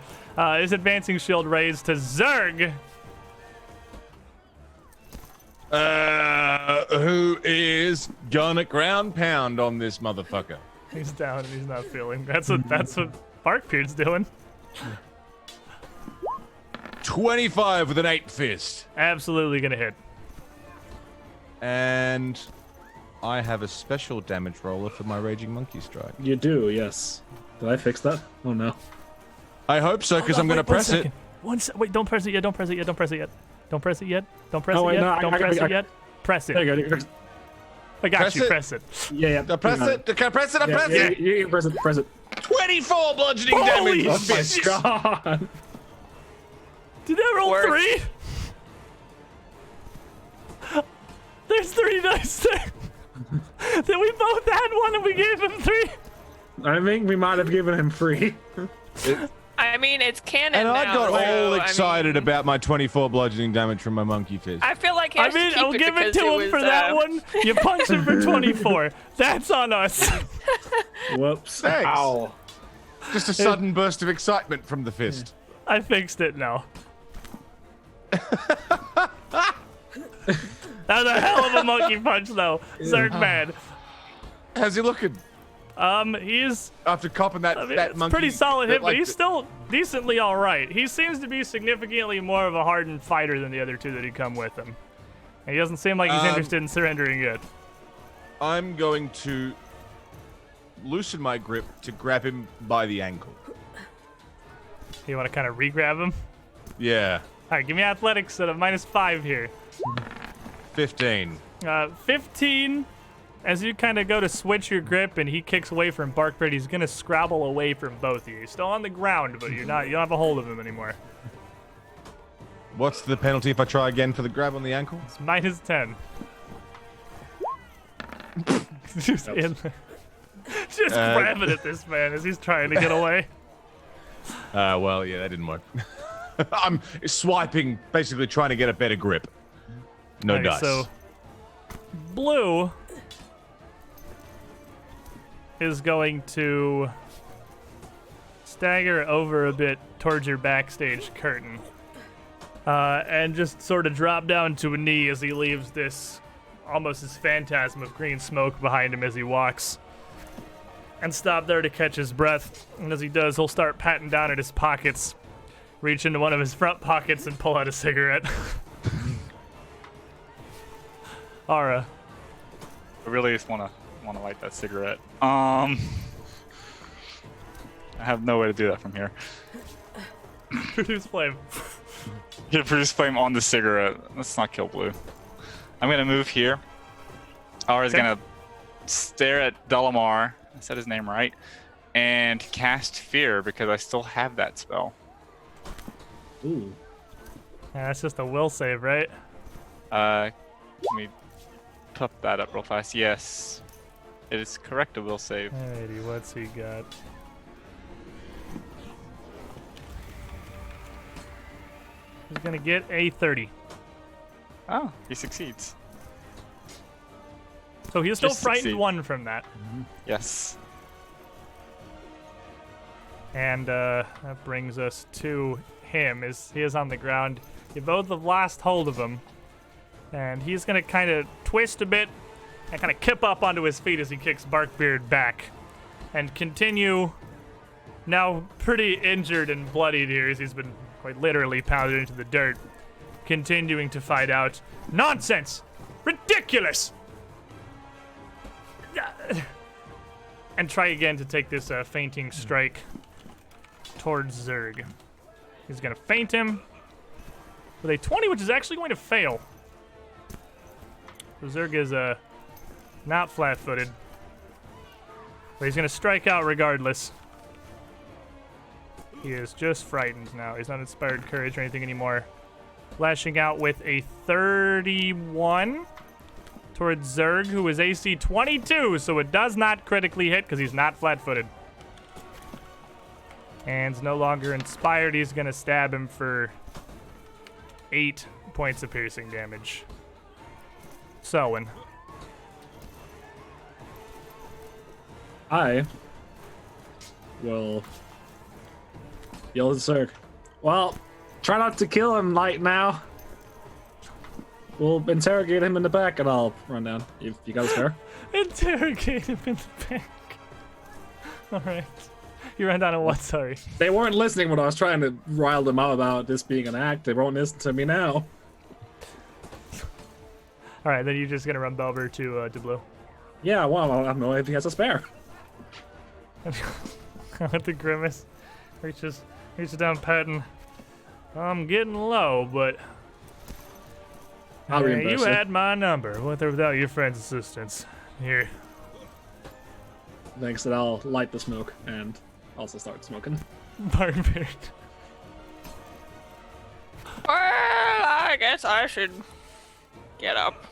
His advancing shield raised to Zerg. Who is gonna ground pound on this motherfucker? He's down and he's not feeling. That's what Barkbeard's doing. 25 with an 8 fist. Absolutely gonna hit. And I have a special damage roller for my Raging Monkey Strike. You do, yes. Did I fix that? Oh no. I hope so, because I'm going to press it. Wait, don't press it yet. Don't press it yet. Don't press it yet. Don't press it yet. Don't press Oh, it wait, yet. no, Don't press it yet. Press it. There you go. I got Press you. it. Press it. Yeah. I press it. Can I press it? I press Yeah, it. you press it. Press it. 24 bludgeoning Holy damage. Oh my god. Did that roll Work. 3? There's 3 dice there. Then we both had 1 and we gave him 3. I think we might have given him 3. I mean, it's canon And now. I got all so, excited I mean, about my 24 bludgeoning damage from my monkey fist. I feel like he has to keep I'll it give it because to him was, for that one. You punched him for 24. That's on us. Whoops. Thanks. Ow. Just a sudden burst of excitement from the fist. I fixed it now. That was a hell of a monkey punch, though. Zerg man. How's he looking He's after copping that, I mean, that it's monkey? pretty solid hit, but like he's still decently all right. He seems to be significantly more of a hardened fighter than the other 2 that he come with him. And he doesn't seem like he's interested in surrendering yet. I'm going to loosen my grip to grab him by the ankle. You want to kind of re-grab him? Yeah. All right, give me athletics at a -5 here. 15. 15. As you kind of go to switch your grip and he kicks away from Barkbeard, he's going to scrabble away from both of you. He's still on the ground, but you don't have a hold of him anymore. What's the penalty if I try again for the grab on the ankle? It's -10. Just grabbing at this man as he's trying to get away. Well, yeah, that didn't work. I'm swiping, basically trying to get a better grip. No Alright, dice. So, Blue is going to stagger over a bit towards your backstage curtain and just sort of drop down to a knee as he leaves this almost this phantasm of green smoke behind him as he walks, and stop there to catch his breath. And as he does, he'll start patting down at his pockets, reach into one of his front pockets and pull out a cigarette. Aura. I really just want to light that cigarette. I have no way to do that from here. Produce flame. Get a produce flame on the cigarette. Let's not kill Blue. I'm gonna move here. Aura's gonna stare at Delamar. I said his name right. And cast Fear because I still have that spell. Ooh. Yeah, that's just a will save, right? Let me pop that up real fast. Yes, it is correct. A will save. Alrighty, what's he got? He's gonna get a 30. Oh, he succeeds. So he's still Just frightened succeed. 1 from that. Yes. And that brings us to him. He is on the ground. You both have lost hold of him. And he's going to kind of twist a bit and kind of kip up onto his feet as he kicks Barkbeard back. And continue, now pretty injured and bloodied here as he's been quite literally pounded into the dirt, continuing to fight out. Nonsense! Ridiculous! And try again to take this fainting strike towards Zerg. He's going to feint him with a 20, which is actually going to fail. So Zerg is not flat-footed, but he's going to strike out regardless. He is just frightened now. He's not inspired courage or anything anymore. Lashing out with a 31 towards Zerg, who is AC 22, so it does not critically hit because he's not flat-footed. And is no longer inspired. He's going to stab him for 8 points of piercing damage. Selwyn. I will yell at Zerg. Well, try not to kill him right now. We'll interrogate him in the back and I'll run down. You got a spare? Interrogate him in the back. Alright. You ran down a what, sorry? They weren't listening when I was trying to rile them up about this being an act. They won't listen to me now. Alright, then you're just gonna run Belver to Blue. Yeah, well, I have no idea if he has a spare. With the grimace. Reaches down patting. I'm getting low, but I'll reimburse you you. had my number, with or without your friend's assistance. Here. Thanks, that I'll light the smoke and also start smoking. Barkbeard. Well, I guess I should get up.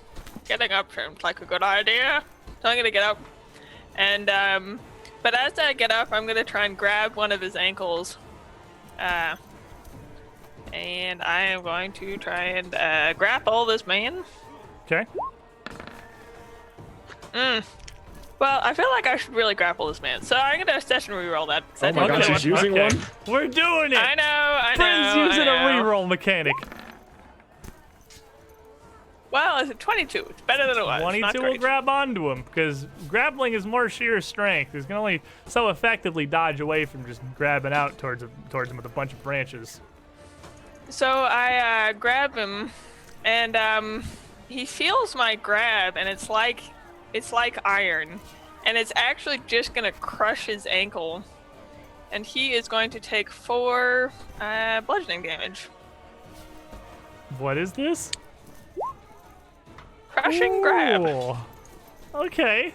Getting up seems like a good idea. So I'm gonna get up. And, but as I get up, I'm gonna try and grab one of his ankles. And I am going to try and grapple this man. Okay. Well, I feel like I should really grapple this man. So I'm gonna session reroll that. 'cause I Oh my didn't gosh, really she's using Okay. one? We're doing it! I know. Bryn's using I a know. reroll mechanic. Well, it's a 22. It's better than it was. 22 Not will great. grab onto him, because grappling is more sheer strength. He's going to only so effectively dodge away from just grabbing out towards him with a bunch of branches. So I grab him, and he feels my grab, and it's like iron, and it's actually just gonna crush his ankle, and he is going to take 4 bludgeoning damage. What is this? Crushing grab. Ooh. Okay.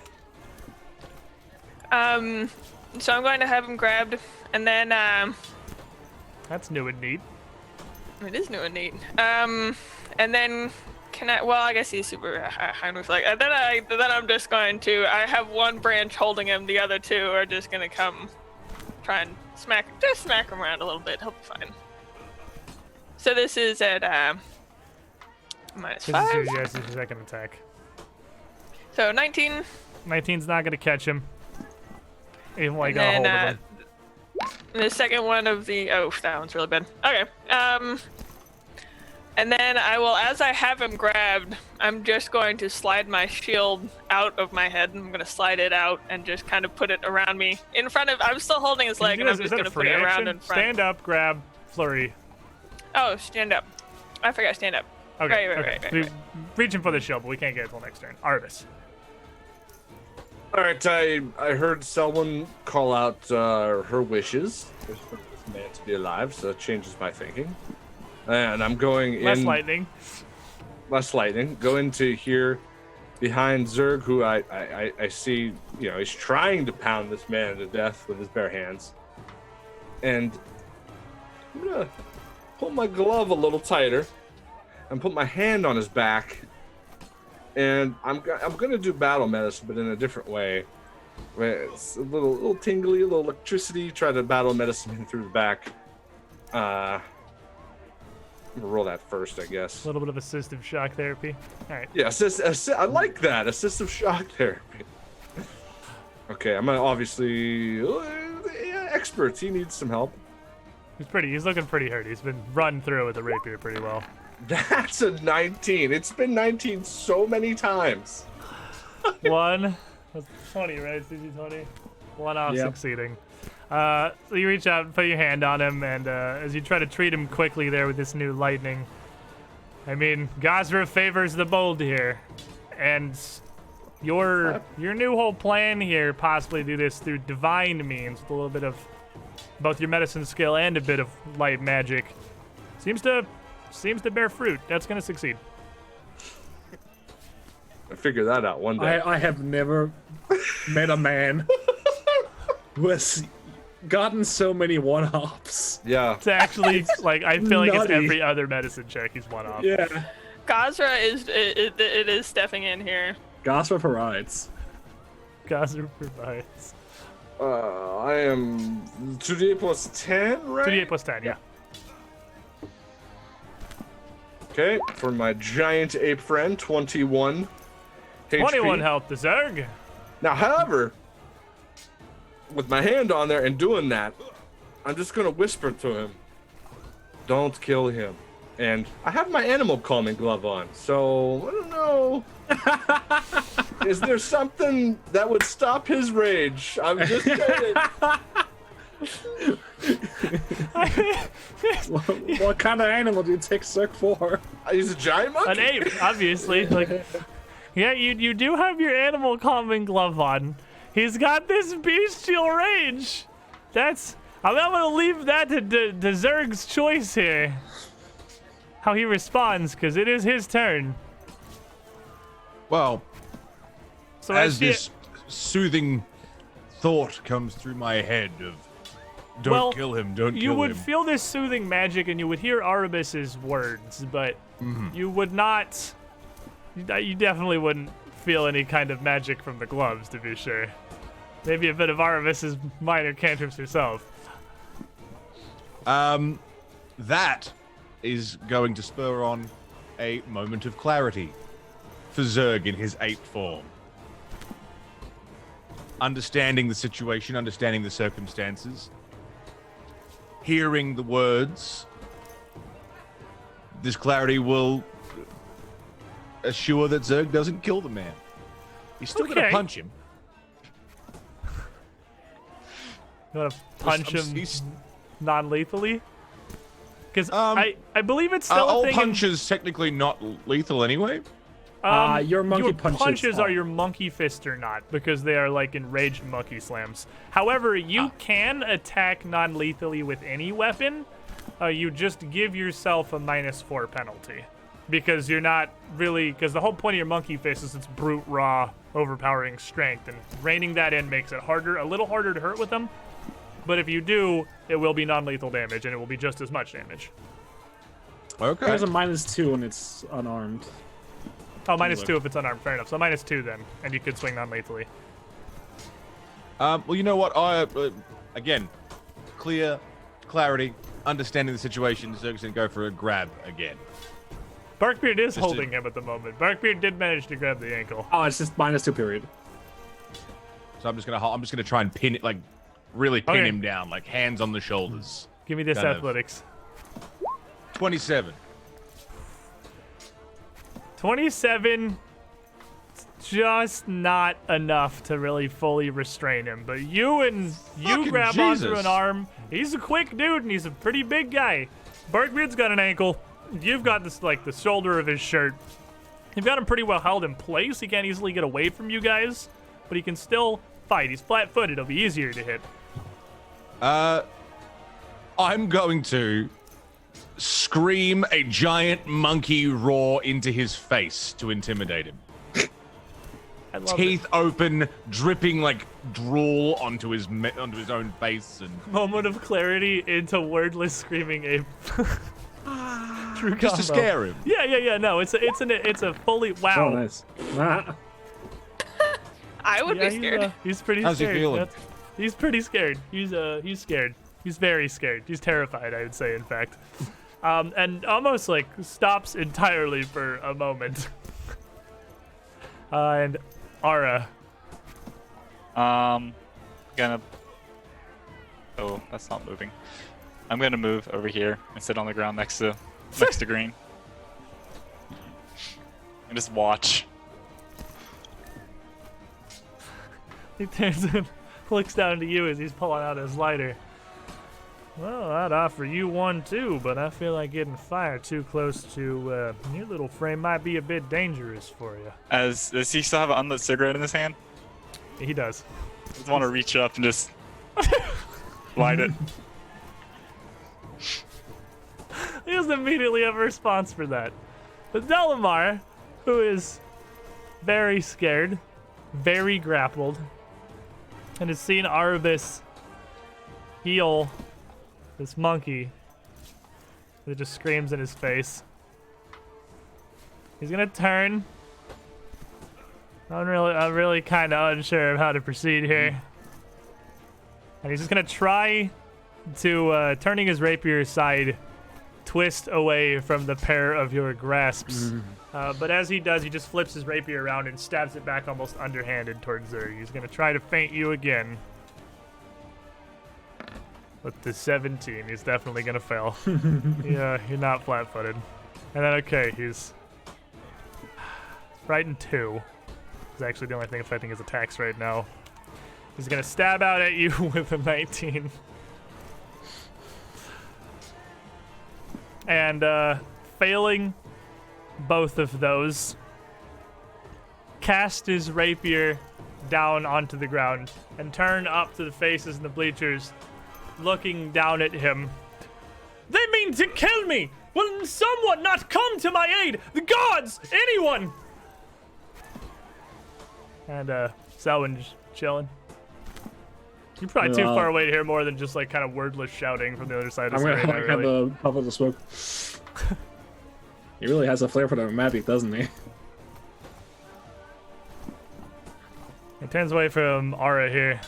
So I'm going to have him grabbed, and then That's new and neat. it is new and neat. And then Can I? Well, I guess he's super high reflex. And then I'm just going to. I have one branch holding him. The other two are just gonna come, try and smack him around a little bit. He'll be fine. So this is at This is -5. your second attack. So 19. 19's not gonna catch him. Even while you got a And hold of then him. the second one of the that one's really bad. Okay. And then I will, as I have him grabbed, I'm just going to slide my shield out of my head. I'm going to slide it out and just kind of put it around me in front of. I'm still holding his leg, and I'm just going to put it around in front. Stand up, grab, flurry. Oh, stand up. I forgot stand up. Okay. Right. Reaching for the shield, but we can't get it till next turn. Arvis. All right, I heard someone call out her wishes for this man to be alive, so that changes my thinking. And I'm going Less in. lightning. Less lightning. Go into here behind Zerg, who I see, he's trying to pound this man to death with his bare hands. And I'm going to pull my glove a little tighter and put my hand on his back. And I'm going to do battle medicine, but in a different way. Where it's a little tingly, a little electricity. Try to battle medicine him through the back. I'm gonna roll that first, I guess. A little bit of assistive shock therapy. All right. Yeah, I like that. Assistive shock therapy. Okay, I'm gonna obviously expert. He needs some help. He's looking pretty hurt. He's been run through with a rapier pretty well. That's a 19. It's been 19 so many times. One. That's 20, right? CG 20. One off succeeding. So you reach out and put your hand on him, and as you try to treat him quickly there with this new lightning, I mean, Gosra favors the bold here, and your new whole plan here, possibly do this through divine means, with a little bit of both your medicine skill and a bit of light magic, seems to bear fruit. That's gonna succeed. I figured that out one day. I have never met a man who has gotten so many one-offs. Yeah. It's actually like I feel like it's nutty. every other medicine check he's one off. Yeah. Gosra is stepping in here. Gosra for rides. Gosra provides. I am 2d8 plus 10, right? 2d8 plus 10, yeah. Okay, for my giant ape friend, 21 HP. 21 health to Zerg. Now, however, with my hand on there and doing that, I'm just gonna whisper to him, "Don't kill him." And I have my animal calming glove on, so I don't know. Is there something that would stop his rage? I'm just saying. What kind of animal do you take Cirque for? He's a giant monkey. An ape, obviously. Like, yeah, you do have your animal calming glove on. He's got this bestial rage. I'm not gonna leave that to Zerg's choice here. How he responds, because it is his turn. Well, So as she- this soothing thought comes through my head of don't Well, kill him, don't kill him. you would feel this soothing magic, and you would hear Arabis's words, but you would not. You definitely wouldn't feel any kind of magic from the gloves, to be sure. Maybe a bit of Arabis's minor cantrips herself. That is going to spur on a moment of clarity for Zerg in his ape form. Understanding the situation, understanding the circumstances, hearing the words, this clarity will assure that Zerg doesn't kill the man. He's still going Okay. to punch him. You want to punch him He's- non-lethally? Because Um, I believe it's still a all thing. punches technically not lethal anyway. Your monkey punches are are. your monkey fist or not, because they are like enraged monkey slams. However, you can attack non-lethally with any weapon. You just give yourself a -4 penalty, because you're not really. Because the whole point of your monkey fist is its brute, raw, overpowering strength, and reining that in makes it a little harder to hurt with them. But if you do, it will be non-lethal damage, and it will be just as much damage. Okay. There's a -2 when it's unarmed. Oh, -2 if it's unarmed. Fair enough. So -2 then, and you could swing non-lethally. Well, you know what? Again, clarity, understanding the situation. Zerg's gonna go for a grab again. Barkbeard is holding him at the moment. Barkbeard did manage to grab the ankle. Oh, it's just -2 period. So I'm just gonna try and pin it, like really pin Okay. him down, like hands on the shoulders. Give me this Kind of. athletics. 27. 27, just not enough to really fully restrain him. But you Fucking grab onto Jesus. an arm. He's a quick dude and he's a pretty big guy. Barkbeard's got an ankle. You've got this like the shoulder of his shirt. You've got him pretty well held in place. He can't easily get away from you guys, but he can still fight. He's flat-footed. It'll be easier to hit. I'm going to scream a giant monkey roar into his face to intimidate him. I love Teeth open, dripping like drool onto his own face, and it. Moment of clarity into wordless screaming ape. True just to combo. scare him. Yeah. No, it's a fully wow. Oh, nice. Ah. I would Yeah, be scared. he's pretty How's he scared. feeling? He's pretty scared. He's scared. He's very scared. He's terrified, I would say, in fact. And almost like stops entirely for a moment. And Ara. Gonna. Oh, that's not moving. I'm gonna move over here and sit on the ground next to Green. And just watch. He turns and looks down to you as he's pulling out his lighter. Well, I'd offer you one too, but I feel like getting fire too close to your little frame might be a bit dangerous for you. Does he still have an unlit cigarette in his hand? He does. I just want to reach up and just light it. He doesn't immediately have a response for that. But Delamar, who is very scared, very grappled, and has seen Arubis heal this monkey that just screams in his face. He's gonna turn. I'm really kind of unsure of how to proceed here. And he's just gonna try to, turning his rapier aside, twist away from the pair of your grasps. But as he does, he just flips his rapier around and stabs it back almost underhanded towards Zerg. He's gonna try to feint you again. With the 17, he's definitely gonna fail. Yeah, you're not flat-footed. And then, okay, he's frightened 2. It's actually the only thing affecting his attacks right now. He's gonna stab out at you with a 19. And failing both of those, cast his rapier down onto the ground and turn up to the faces in the bleachers, looking down at him. They mean to kill me! Will someone not come to my aid? The gods! Anyone! And Selwyn's chilling. You're probably too far away to hear more than just like kind of wordless shouting from the other side of the I'm screen. gonna have the puff of the smoke. He really has a flair for the magic, doesn't he? He turns away from Ara here.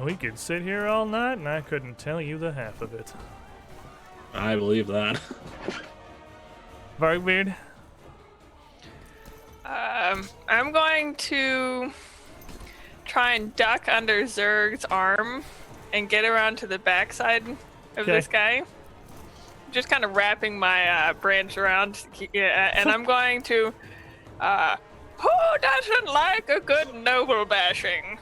We could sit here all night and I couldn't tell you the half of it. I believe that. Barkbeard? I'm going to try and duck under Zerg's arm and get around to the backside of this guy. Just kind of wrapping my branch around, and I'm going to, who doesn't like a good noble bashing?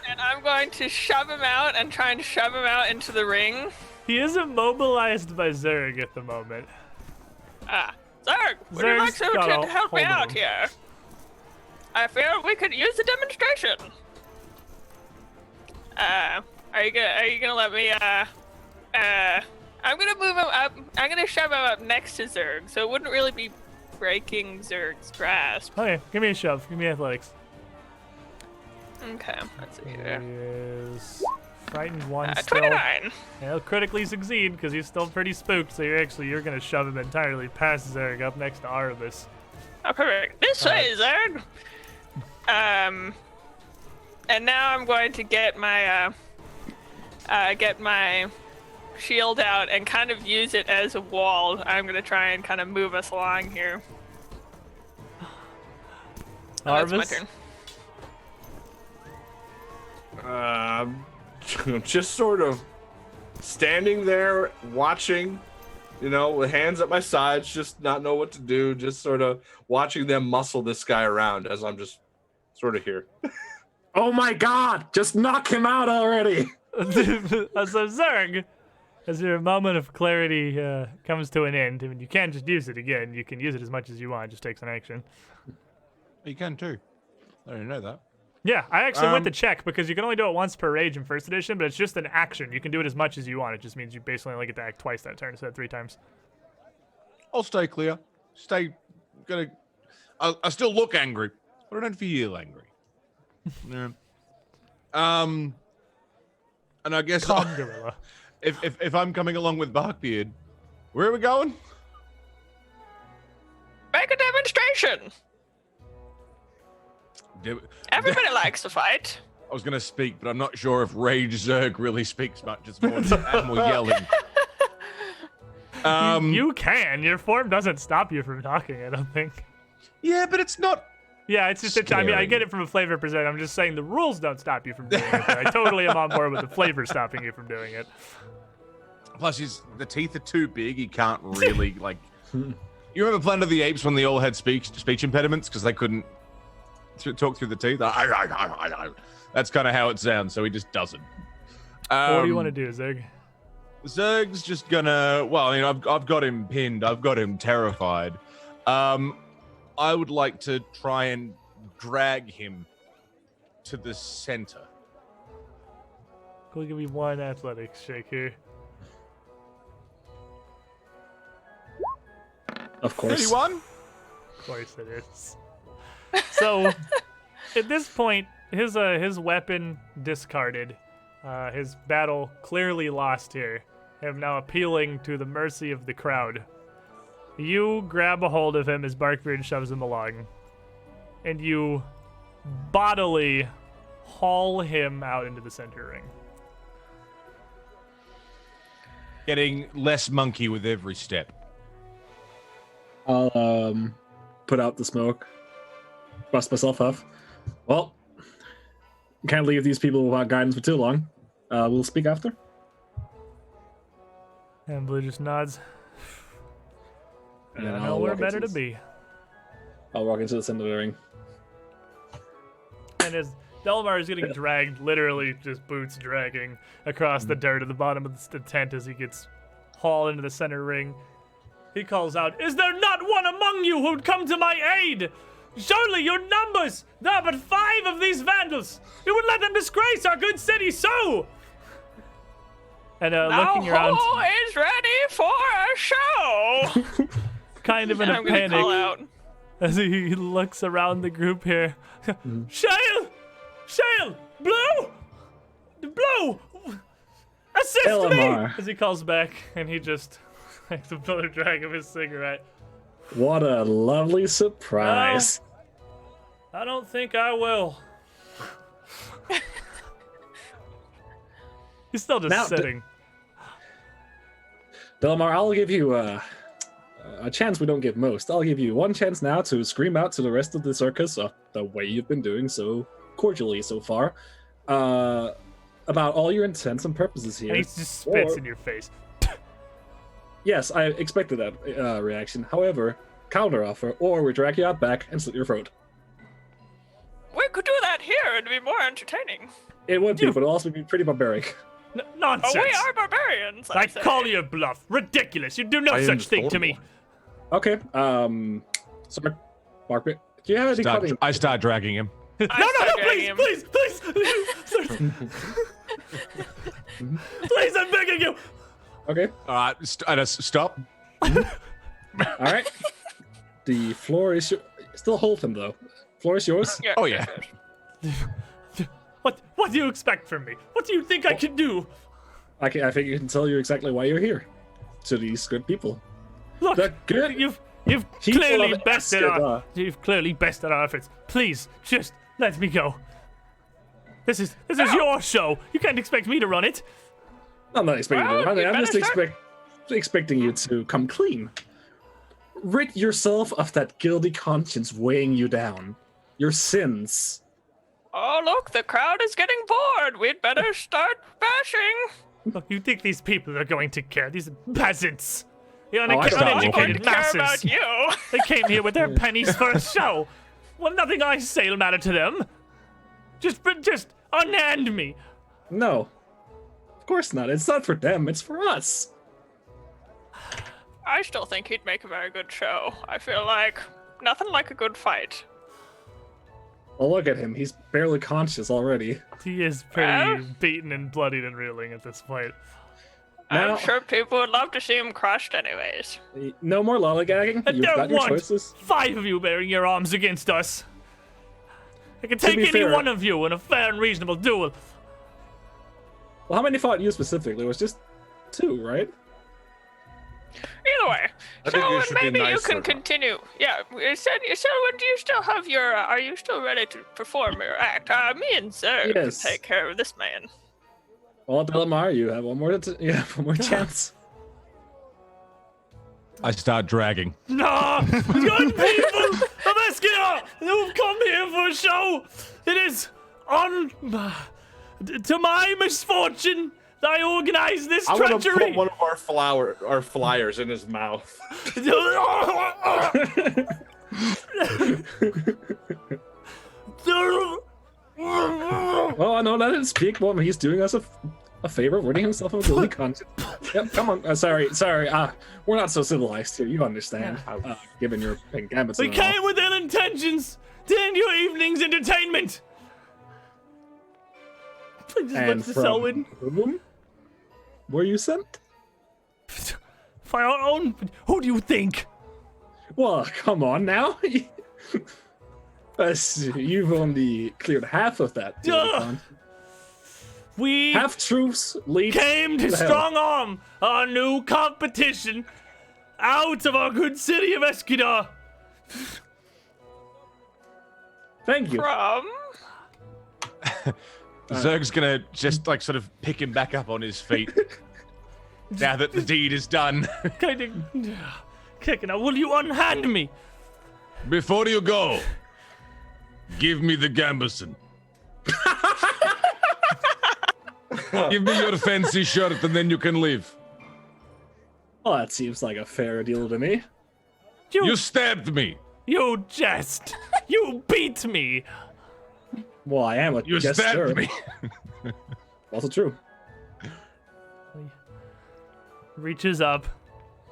And I'm going to shove him out and try and shove him out into the ring. He is immobilized by Zerg at the moment. Zerg, would you like Zerg's got to a help me hold of out him. here? I feel we could use a demonstration. Are you gonna let me, I'm gonna move him up, I'm gonna shove him up next to Zerg, so it wouldn't really be breaking Zerg's grasp. Okay, give me a shove. Give me athletics. Okay, let's see here. Is Frightened 1 still. 29. He'll critically succeed because he's still pretty spooked, so you're gonna shove him entirely past Zerg up next to Arvis. Oh, perfect. This way, Zerg. And now I'm going to get my shield out and kind of use it as a wall. I'm gonna try and kind of move us along here. That's my Arvis? turn. Just sort of standing there watching, with hands at my sides, just not know what to do, just sort of watching them muscle this guy around as I'm just sort of here. Oh my god! Just knock him out already! So Zerg, as your moment of clarity comes to an end, I mean, you can't just use it again. You can use it as much as you want. It just takes an action. You can too. I didn't know that. Yeah, I actually went to check because you can only do it once per rage in first edition, but it's just an action. You can do it as much as you want. It just means you basically only get to act twice that turn instead of 3 times. I'll stay clear. I still look angry, but I don't feel angry. Yeah. And I guess Calm, gorilla. if I'm coming along with Barkbeard, where are we going? Make a demonstration. Everybody likes to fight. I was going to speak, but I'm not sure if Rage Zerg really speaks much. It's more animal yelling. You can. Your form doesn't stop you from talking, I don't think. Yeah, but it's not. Yeah, it's just, I mean, I get it from a flavor perspective. I'm just saying the rules don't stop you from doing it. But I totally am on board with the flavor stopping you from doing it. Plus, the teeth are too big. He can't really, like... You remember Planet of the Apes when they all had speech impediments because they couldn't talk through the teeth? That's kind of how it sounds, so he just doesn't. What do you want to do, Zerg? Zerg's just gonna... Well, I've got him pinned. I've got him terrified. I would like to try and drag him to the center. We'll give me one athletics shake here. Of course. 31? Of course it is. So, at this point, his weapon discarded. His battle clearly lost here. Him now appealing to the mercy of the crowd. You grab a hold of him as Barkbeard shoves him along, and you bodily haul him out into the center ring. Getting less monkey with every step. I'll put out the smoke, bust myself off. Well, can't leave these people without guidance for too long. We'll speak after. And Blue just nods. And I I'll know where walk better into to be. I'll walk into the center of the ring. And as Delmar is getting dragged, literally just boots dragging across the dirt at the bottom of the tent as he gets hauled into the center ring, he calls out, "Is there not one among you who would come to my aid? Surely your numbers! There are but 5 of these vandals! You would let them disgrace our good city so!" And looking around, Who is ready for a show? kind of in a I'm gonna call panic, out. as he looks around the group here. Shale! Blue! Assist Elamar. me! As he calls back, and he just takes another drag of his cigarette. What a lovely surprise. I don't think I will. He's still just Now, sitting. Belmar, I'll give you a chance we don't give most. I'll give you one chance now to scream out to the rest of the circus, the way you've been doing so cordially so far, about all your intents and purposes here. And he just spits Or- in your face. Yes, I expected that reaction. However, counteroffer, or we drag you out back and slit your throat. We could do that here. It'd be more entertaining. It would be, but it'll also be pretty barbaric. Nonsense! Oh, we are barbarians. I say. call you bluff. Ridiculous. You do no I am such thing to me. Okay, sorry, Barkbeard, do you have any cutting? I start dragging him. No, dragging him. please! Please, I'm begging you! Okay, All right, stop. all right. The floor is still hold him though. Floor is yours. Yeah, Oh, yeah. What do you expect from me? What do you think I can do? I think you can tell you exactly why you're here. To these good people. Look, The good you've people clearly of bested our efforts. Please, just let me go. This is your show. You can't expect me to run it. I'm not expecting you to run it. you I'm better just start- expecting you to come clean. Rid yourself of that guilty conscience weighing you down. Your sins. Oh, look, the crowd is getting bored. We'd better start bashing. Look, you think these people are going to care? These peasants. The I stopped uneducated walking. Care about masses. you. They came here with their pennies for a show. Well, nothing I say will matter to them. Just unhand me. No. Of course not. It's not for them. It's for us. I still think he'd make a very good show. I feel like nothing like a good fight. Well, look at him. He's barely conscious already. He is pretty Well? beaten and bloodied and reeling at this point. Now- I'm sure people would love to see him crushed anyways. No more lollygagging. I You've don't got your want choices. 5 of you bearing your arms against us. I can take be any fair- one of you in a fair and reasonable duel. Well, how many fought you specifically? It was just 2, right? Either way, I think you so should be maybe you nicer. can continue. Yeah, you said. So, do you still have your? Are you still ready to perform your act? Me and Zerg Yes. can take care of this man. Well, Delamar, you have one more. One more chance. I start dragging. No! Good people of Eskimo who've come here for a show! It is to my misfortune that I organized this I want to treachery! put one of our flyers in his mouth. Well, no, let him speak. Well, he's doing us a favor, ridding himself of a guilty conscience. Yep, come on. Sorry. We're not so civilized here. You understand? Given your pink gambits. We and all. came with ill intentions to end your evening's entertainment! Please just let And the from Selwyn. whom were you sent? For our own. Who do you think? Well, come on now. You've only cleared half of that. guilty Ugh. conscience. We Half truths lead came to the hell. strong arm our new competition out of our good city of Eskidar. Thank you. From Zerg's gonna just like sort of pick him back up on his feet. Now that the deed is done. Kind of kicking out. Will you unhand me? Before you go, give me the gambeson. Give me your fancy shirt and then you can leave. Well, that seems like a fair deal to me. You stabbed me. You jest. You beat me. Well, I am a You guest stabbed sir. me. Also true. Reaches up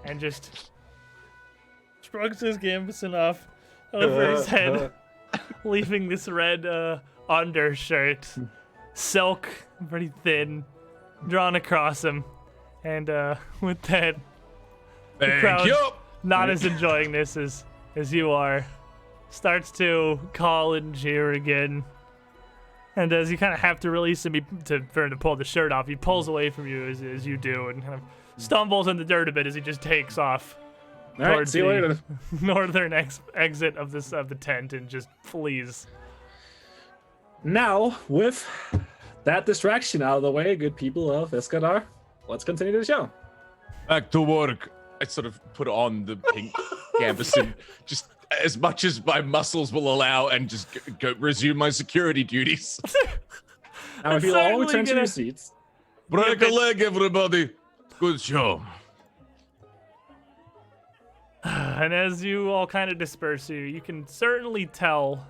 and just shrugs his gambeson off over his head, leaving this red undershirt, silk, pretty thin, drawn across him. And with that, Thank crowd- you. not as enjoying this as you are, starts to call and cheer again. And as you kind of have to release him for him to pull the shirt off, he pulls away from you as you do and kind of stumbles in the dirt a bit as he just takes off All right, towards see you the later. northern exit of the tent and just flees. Now, with that distraction out of the way, good people of Eskadar, let's continue the show. Back to work. I sort of put on the pink gambeson just as much as my muscles will allow and just go resume my security duties. Now, if you'll all certainly return to gonna- your seats. Break a leg, everybody. Good show. And as you all kind of disperse here, you can certainly tell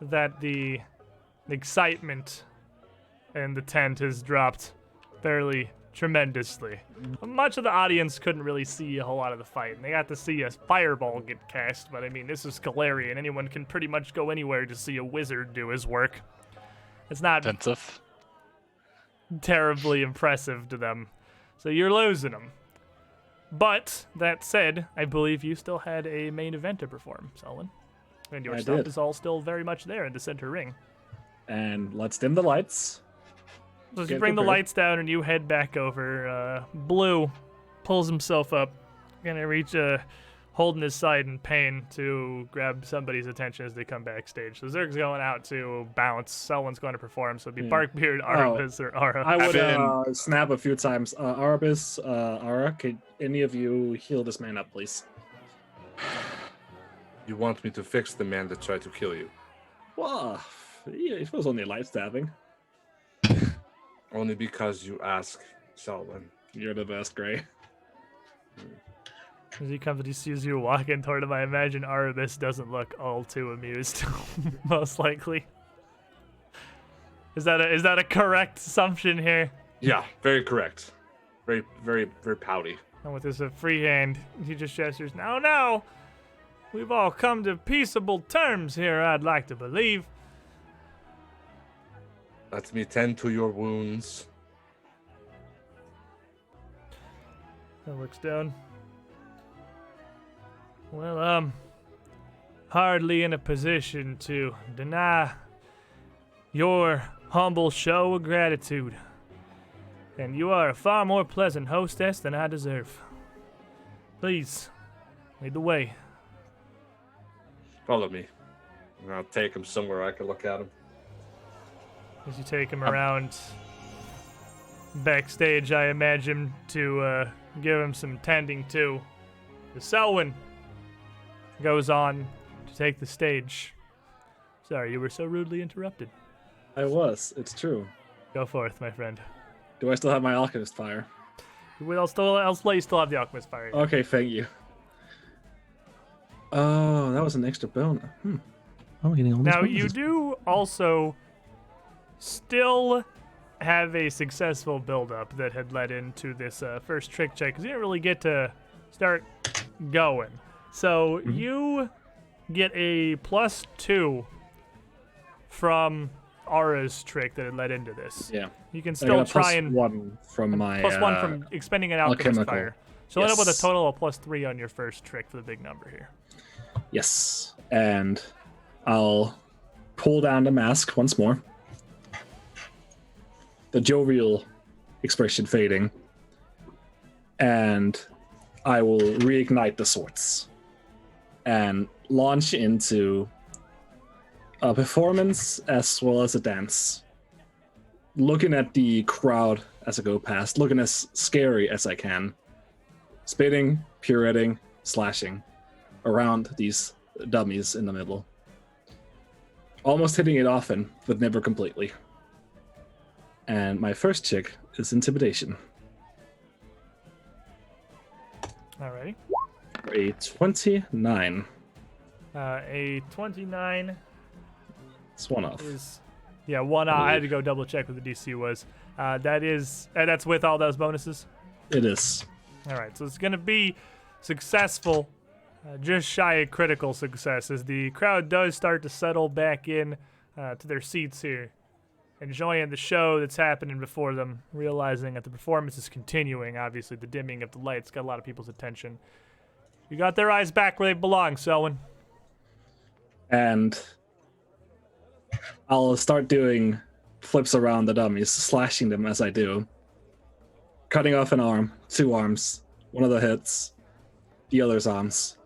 that the excitement in the tent has dropped fairly tremendously. Much of the audience couldn't really see a whole lot of the fight, and they got to see a fireball get cast, but I mean, this is Galarian. Anyone can pretty much go anywhere to see a wizard do his work. It's not Offensive. terribly impressive to them. So you're losing them. But, that said, I believe you still had a main event to perform, Selwyn. And your I stuff did. is all still very much there in the center ring. And let's dim the lights. So as you Get bring the prepared. lights down and you head back over, Blue pulls himself up, gonna reach holding his side in pain to grab somebody's attention as they come backstage. So Zerg's going out to bounce. Selwyn's going to perform. So it'd be Barkbeard, Arabis, or Ara. I would been- snap a few times. Arabis, Ara, could any of you heal this man up, please? You want me to fix the man that tried to kill you? Well, yeah, it was only light stabbing. Only because you ask, Selwyn. You're the best, Gray. As he comes and he sees you walking toward him, I imagine Arabis doesn't look all too amused, most likely. Is that a correct assumption here? Yeah, very correct. Very, very, very pouty. And with his free hand, he just gestures, No, we've all come to peaceable terms here, I'd like to believe. Let me tend to your wounds. He looks down. Well, hardly in a position to deny your humble show of gratitude. And you are a far more pleasant hostess than I deserve. Please, lead the way. Follow me. And I'll take him somewhere I can look at him. As you take him around backstage, I imagine, to give him some tending to. The Selwyn goes on to take the stage. Sorry, you were so rudely interrupted. I was. It's true. Go forth, my friend. Do I still have my alchemist fire? I'll let you still have the alchemist fire. Okay, thank you. Oh, that was an extra bonus. I'm getting all these Now, you bonuses. do also still have a successful build-up that had led into this first trick check, because you didn't really get to start going. So you get a +2 from Ara's trick that had led into this. Yeah. You can I still got a try and +1 from my +1 from expending an alchemist alchemical. fire. So end up with a Yes. total of +3 on your first trick for the big number here. Yes, and I'll pull down the mask once more. The jovial expression fading, and I will reignite the swords and launch into a performance as well as a dance. Looking at the crowd as I go past, looking as scary as I can, spitting, pirouetting, slashing around these dummies in the middle. Almost hitting it often, but never completely. And my first check is intimidation. Alrighty. A 29. A 29 It's one off. is, yeah, one. I had to go double check what the DC was. That's with all those bonuses. It is. All right, so it's gonna be successful, just shy of critical success, as the crowd does start to settle back in to their seats here, enjoying the show that's happening before them, realizing that the performance is continuing. Obviously, the dimming of the lights got a lot of people's attention. You got their eyes back where they belong, Selwyn. And I'll start doing flips around the dummies, slashing them as I do. Cutting off an arm, 2 arms, one of the hits, the other's arms.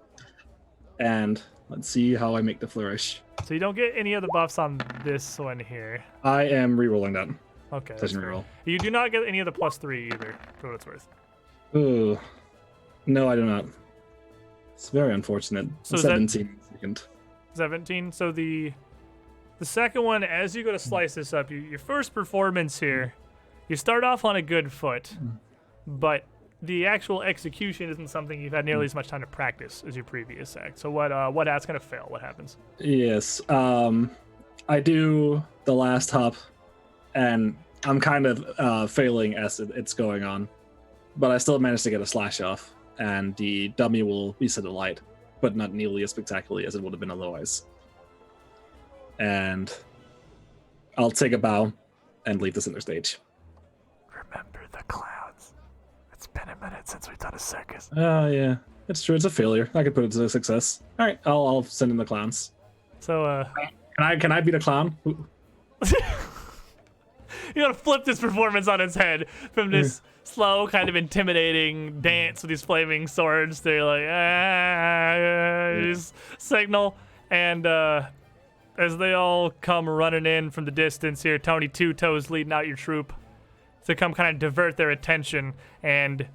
And let's see how I make the flourish. So you don't get any of the buffs on this one here. I am re-rolling that. Okay. that's Session fair. reroll. You do not get any of the +3 either, for what it's worth. Ooh. No, I do not. It's very unfortunate. So is that- 17 second. 17. So the second one, as you go to slice this up, your first performance here, you start off on a good foot, but the actual execution isn't something you've had nearly as much time to practice as your previous act. So what act's gonna fail? What happens? Yes. I do the last hop, and I'm kind of failing as it's going on, but I still managed to get a slash off, and the dummy will be set alight, but not nearly as spectacularly as it would have been otherwise. And I'll take a bow and leave the center stage. Remember the clowns. It's been a minute since we've done a circus. Yeah, it's true. It's a failure. I could put it to a success. All right, I'll send in the clowns. So Can I be the clown? You gotta flip this performance on its head from this slow, kind of intimidating dance with these flaming swords. They're like, you just signal, and as they all come running in from the distance here, Tony Two Toes leading out your troop to come kind of divert their attention and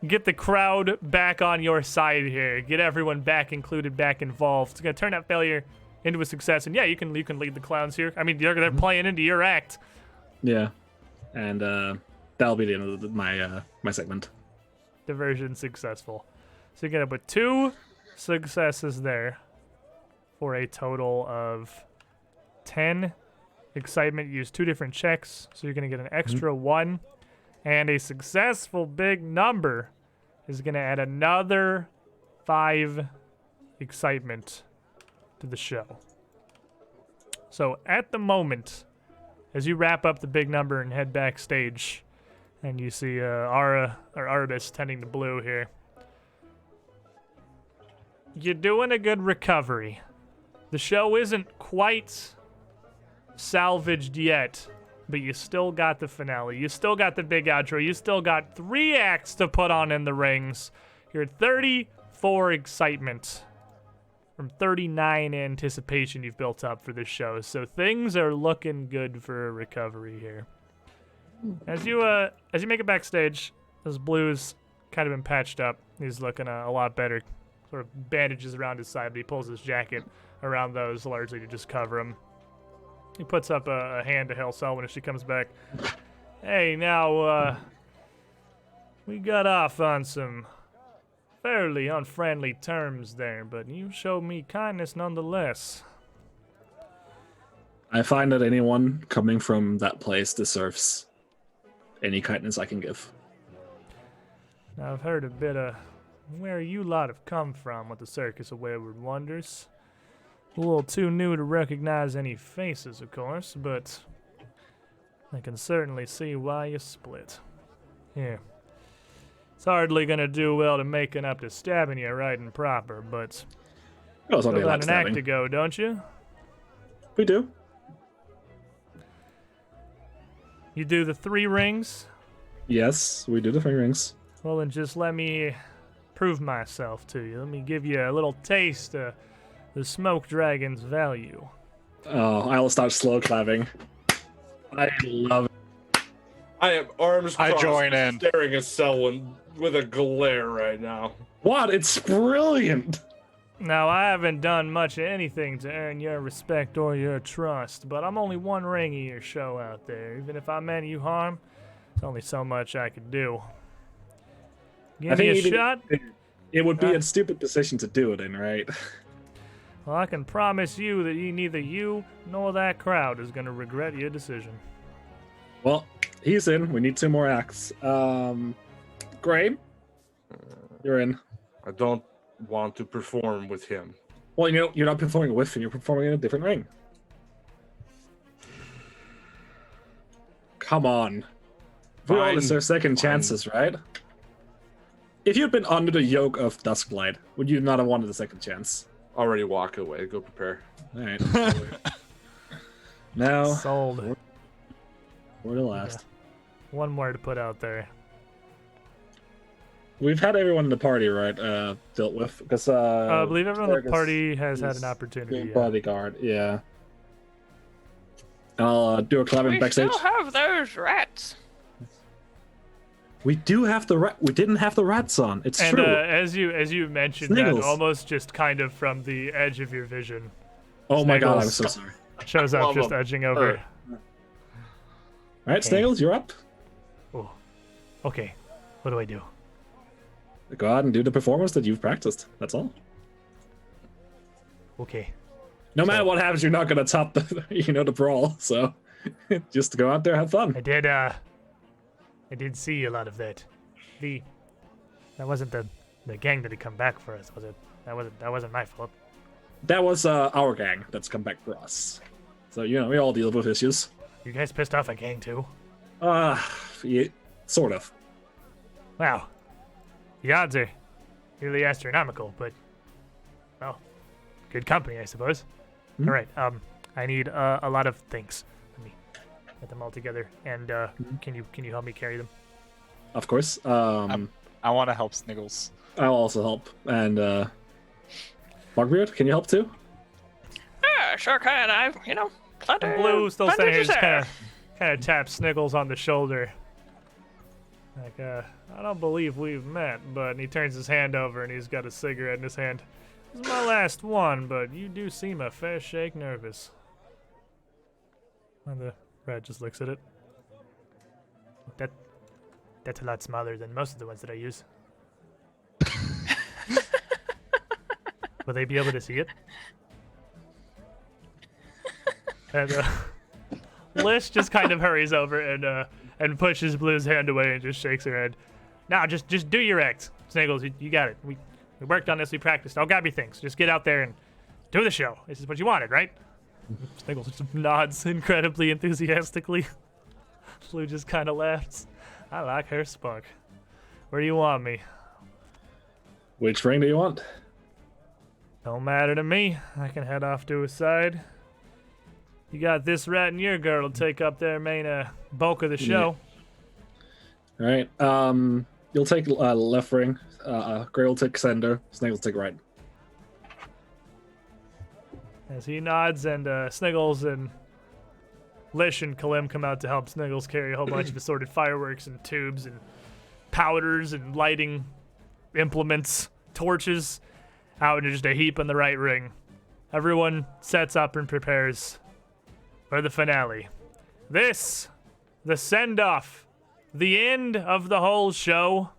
get the crowd back on your side here. Get everyone back included, back involved. It's gonna turn that failure into a success, and yeah, you can lead the clowns here. I mean, they're playing into your act. Yeah, and that'll be the end of my segment. Diversion successful. So you get up with 2 successes there for a total of 10 excitement. You use 2 different checks, so you're going to get an extra 1. And a successful big number is going to add another 5 excitement to the show. So at the moment, as you wrap up the big number and head backstage, and you see Arabis tending to Blue here, you're doing a good recovery. The show isn't quite salvaged yet, but you still got the finale. You still got the big outro. You still got 3 acts to put on in the rings. You're at 34 excitement from 39 anticipation you've built up for this show. So things are looking good for a recovery here. As you make it backstage, as Blue's kind of been patched up, he's looking a lot better. Sort of bandages around his side, but he pulls his jacket around those largely to just cover him. He puts up a hand to hail Selwyn as she comes back. Hey, now, we got off on some fairly unfriendly terms there, but you showed me kindness nonetheless. I find that anyone coming from that place deserves any kindness I can give. Now, I've heard a bit of where you lot have come from with the Circus of Wayward Wonders. A little too new to recognize any faces, of course, but I can certainly see why you split. Here. It's hardly gonna do well to making up to stabbing you right and proper, but Oh, it's still only got like an stabbing. act to go, don't you? We do. You do the 3 rings? Yes, we do the 3 rings. Well, then just let me prove myself to you. Let me give you a little taste of the Smoke Dragon's value. Oh, I'll start slow clapping. I love it. I am arms I crossed, join in. staring at Selwyn with a glare right now. What? It's brilliant. Now, I haven't done much of anything to earn your respect or your trust, but I'm only one ring of your show out there. Even if I meant you harm, there's only so much I could do. Give me a even shot? it would be a stupid position to do it in, right? Well, I can promise you that neither you nor that crowd is going to regret your decision. Well, he's in. We need 2 more acts. Graham, you're in. I don't want to perform with him. Well, you know, you're not performing with him. You're performing in a different ring. Come on. We all Fine. deserve second Fine. chances, right? If you'd been under the yoke of Duskblight, would you not have wanted a second chance? Already walk away. Go prepare. All right. Now, Sold. we're the last. One more to put out there. We've had everyone in the party, right, dealt with, because I believe everyone in the Fergus party has had is an opportunity. good Yeah. bodyguard, yeah. I'll do a clapping We backstage. still have those rats. We do have the we didn't have the rats on. It's And true. as you mentioned Sniggles. that, almost just kind of from the edge of your vision, Oh my god, I'm Sniggles. so sorry. shows up Love just him. edging over. All right, Snails, you're up. Oh, okay. What do I do? Go out and do the performance that you've practiced. That's all. Okay. No matter what happens, you're not gonna top the the brawl. So just go out there, have fun. I did see a lot of that. That wasn't the gang that had come back for us, was it? That wasn't my fault. That was our gang that's come back for us. So we all deal with issues. You guys pissed off a gang too? Yeah, sort of. Wow. The odds are really astronomical, but well, good company, I suppose. All right. I need a lot of things. Get them all together. And can you help me carry them? Of course. I want to help Sniggles. I'll also help. And Barkbeard, can you help too? Yeah, sure can. Plenty. Blue still plenty standing here, to just share. kind of taps Sniggles on the shoulder. Like, I don't believe we've met, but he turns his hand over and he's got a cigarette in his hand. This is my last one, but you do seem a fair shake nervous. And the rat just looks at it. That's a lot smaller than most of the ones that I use. Will they be able to see it? And Lish just kind of hurries over and pushes Blue's hand away and just shakes her head. Nah, just do your act, Sniggles. You got it. We worked on this. We practiced. I'll grab your things. Just get out there and do the show. This is what you wanted, right? Sniggles just nods incredibly enthusiastically. Blue just kind of laughs. I like her spunk. Where do you want me? Which ring do you want? Don't matter to me. I can head off to a side. You got this rat and your girl to take up their main bulk of the show. All right. You'll take left ring. Gray will take center. Snake will take right. As he nods and Sniggles and Lish and Kalim come out to help Sniggles carry a whole bunch of assorted fireworks and tubes and powders and lighting implements, torches, out in just a heap in the right ring. Everyone sets up and prepares for the finale. This, the send-off, the end of the whole show.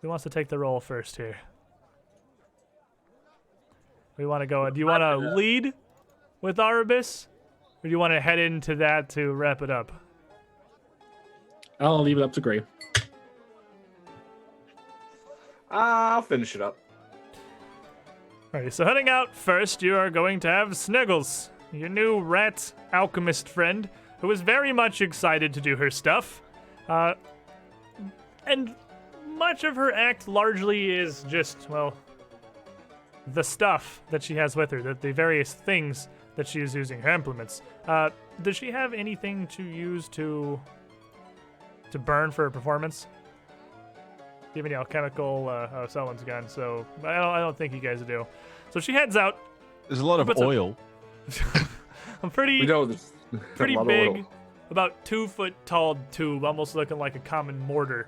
Who wants to take the role first here? We want to go. Do you want to lead with Arabis? Or do you want to head into that to wrap it up? I'll leave it up to Gray. I'll finish it up. Alright, so heading out first, you are going to have Sniggles, your new rat alchemist friend, who is very much excited to do her stuff. And much of her act largely is just, well, the stuff that she has with her, the various things that she is using, her implements. Does she have anything to use to burn for her performance? Give me alchemical, someone's gone, so I don't think you guys do. So she heads out. There's a lot of oil. I'm pretty We know this. pretty a lot of big, oil. about 2 foot tall tube, almost looking like a common mortar,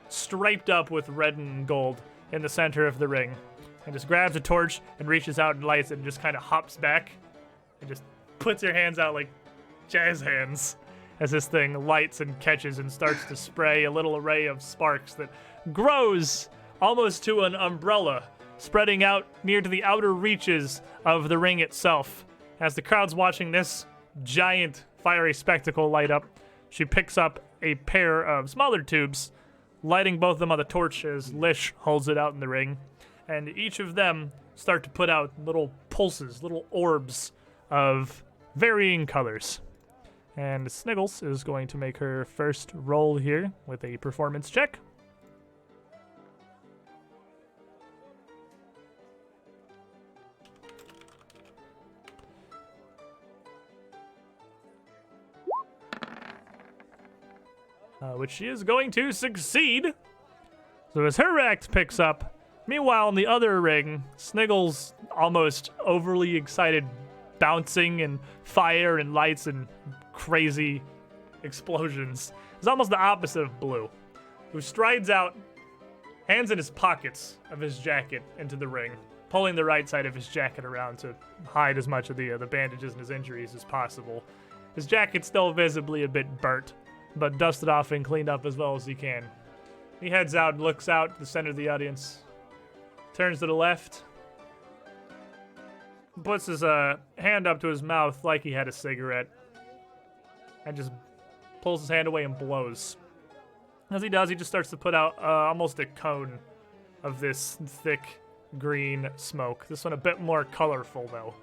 striped up with red and gold in the center of the ring. And just grabs a torch and reaches out and lights it and just kind of hops back and just puts her hands out like jazz hands as this thing lights and catches and starts to spray a little array of sparks that grows almost to an umbrella, spreading out near to the outer reaches of the ring itself. As the crowd's watching this giant fiery spectacle light up, she picks up a pair of smaller tubes, lighting both of them on the torch as Lish holds it out in the ring. And each of them start to put out little pulses, little orbs of varying colors. And Sniggles is going to make her first roll here with a performance check. Which she is going to succeed. So as her act picks up, meanwhile in the other ring, Sniggles, almost overly excited, bouncing and fire and lights and crazy explosions, is almost the opposite of Blue, who strides out, hands in his pockets of his jacket into the ring, pulling the right side of his jacket around to hide as much of the bandages and his injuries as possible. His jacket's still visibly a bit burnt, but dusted off and cleaned up as well as he can. He heads out and looks out to the center of the audience, turns to the left, puts his hand up to his mouth like he had a cigarette, and just pulls his hand away and blows. As he does, he just starts to put out almost a cone of this thick green smoke. This one a bit more colorful, though,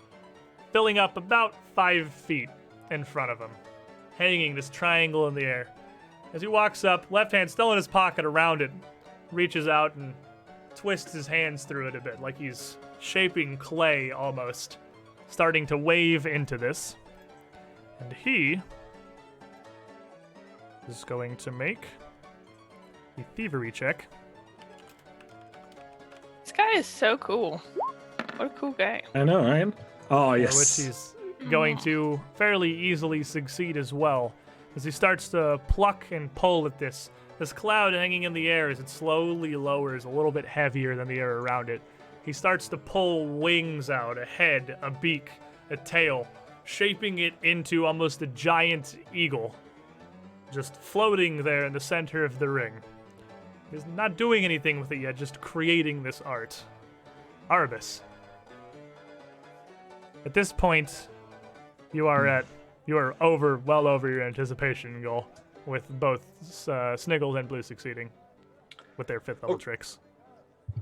filling up about 5 feet in front of him, hanging this triangle in the air. As he walks up, left hand still in his pocket around it, reaches out and twists his hands through it a bit, like he's shaping clay almost, starting to wave into this. And he is going to make a thievery check. This guy is so cool. What a cool guy. I know, right? Oh, Which yes. he's going to fairly easily succeed as well, as he starts to pluck and pull at this cloud hanging in the air as it slowly lowers, a little bit heavier than the air around it. He starts to pull wings out, a head, a beak, a tail, shaping it into almost a giant eagle, just floating there in the center of the ring. He's not doing anything with it yet, just creating this art. Arbus. At this point, you are well over your anticipation goal, with both Sniggles and Blue succeeding with their 5th level tricks.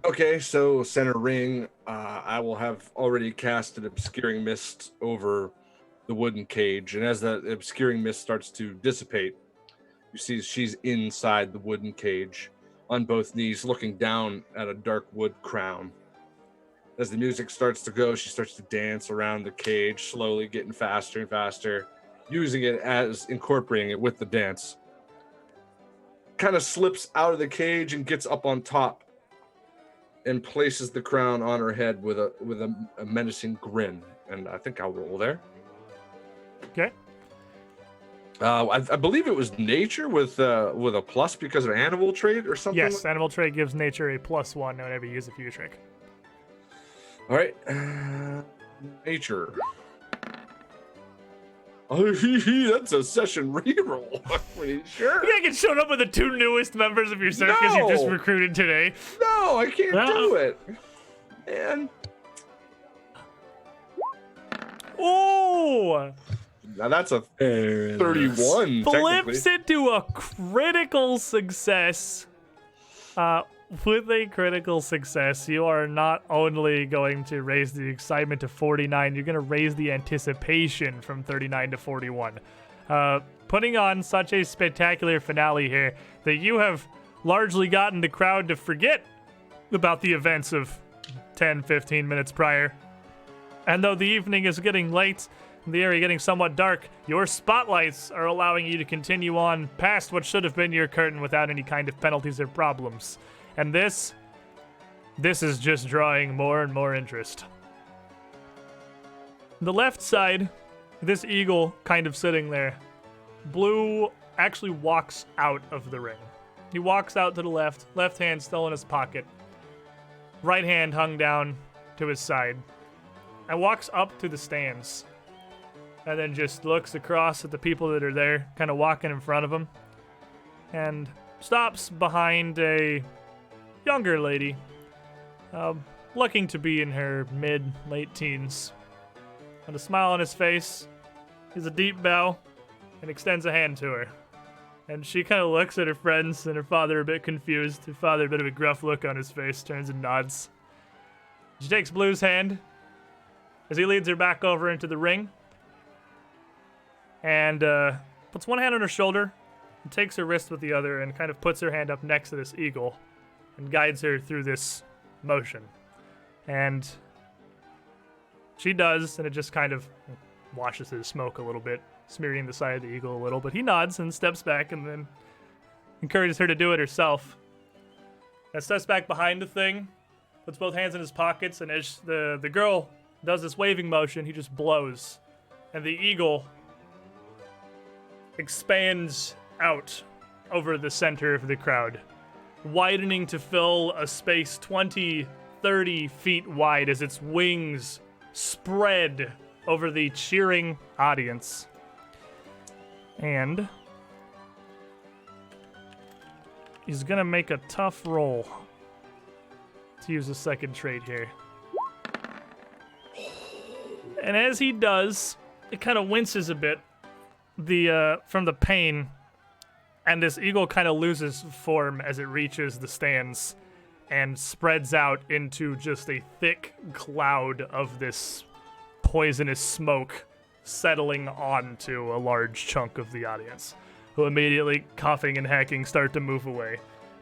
Okay, so center ring, I will have already cast an obscuring mist over the wooden cage, and as that obscuring mist starts to dissipate, you see she's inside the wooden cage, on both knees, looking down at a dark wood crown. As the music starts to go, she starts to dance around the cage, slowly getting faster and faster, using it as incorporating it with the dance. Kind of slips out of the cage and gets up on top and places the crown on her head with a menacing grin. And I think I'll roll there. Okay. I believe it was nature with a plus because of animal trait or something. Yes, animal trait gives nature a +1 whenever you use a few trick. All right, nature. Oh, that's a session reroll. I'm pretty sure. You gotta get shown up with the 2 newest members of your circus you just No. recruited today. No, I can't do it, man. Ooh! Now that's a Very 31. technically. Flips it to a critical success. With a critical success, you are not only going to raise the excitement to 49, you're going to raise the anticipation from 39 to 41. Putting on such a spectacular finale here that you have largely gotten the crowd to forget about the events of 10, 15 minutes prior. And though the evening is getting late, the area getting somewhat dark, your spotlights are allowing you to continue on past what should have been your curtain without any kind of penalties or problems. And this is just drawing more and more interest. The left side, this eagle kind of sitting there. Blue actually walks out of the ring. He walks out to the left hand still in his pocket, right hand hung down to his side, and walks up to the stands. And then just looks across at the people that are there, kind of walking in front of him, and stops behind a younger lady, looking to be in her late teens. With a smile on his face, gives a deep bow, and extends a hand to her. And she kind of looks at her friends and her father a bit confused. Her father a bit of a gruff look on his face, turns and nods. She takes Blue's hand as he leads her back over into the ring, and puts one hand on her shoulder, and takes her wrist with the other, and kind of puts her hand up next to this eagle, and guides her through this motion. And she does, and it just kind of washes his smoke a little bit, smearing the side of the eagle a little, but he nods and steps back and then encourages her to do it herself. And steps back behind the thing, puts both hands in his pockets, and as the girl does this waving motion, he just blows. And the eagle expands out over the center of the crowd, widening to fill a space 20, 30 feet wide as its wings spread over the cheering audience. And he's gonna make a tough roll to use a second trait here. And as he does, it kind of winces a bit from the pain, and this eagle kind of loses form as it reaches the stands and spreads out into just a thick cloud of this poisonous smoke settling onto a large chunk of the audience, who immediately, coughing and hacking, start to move away.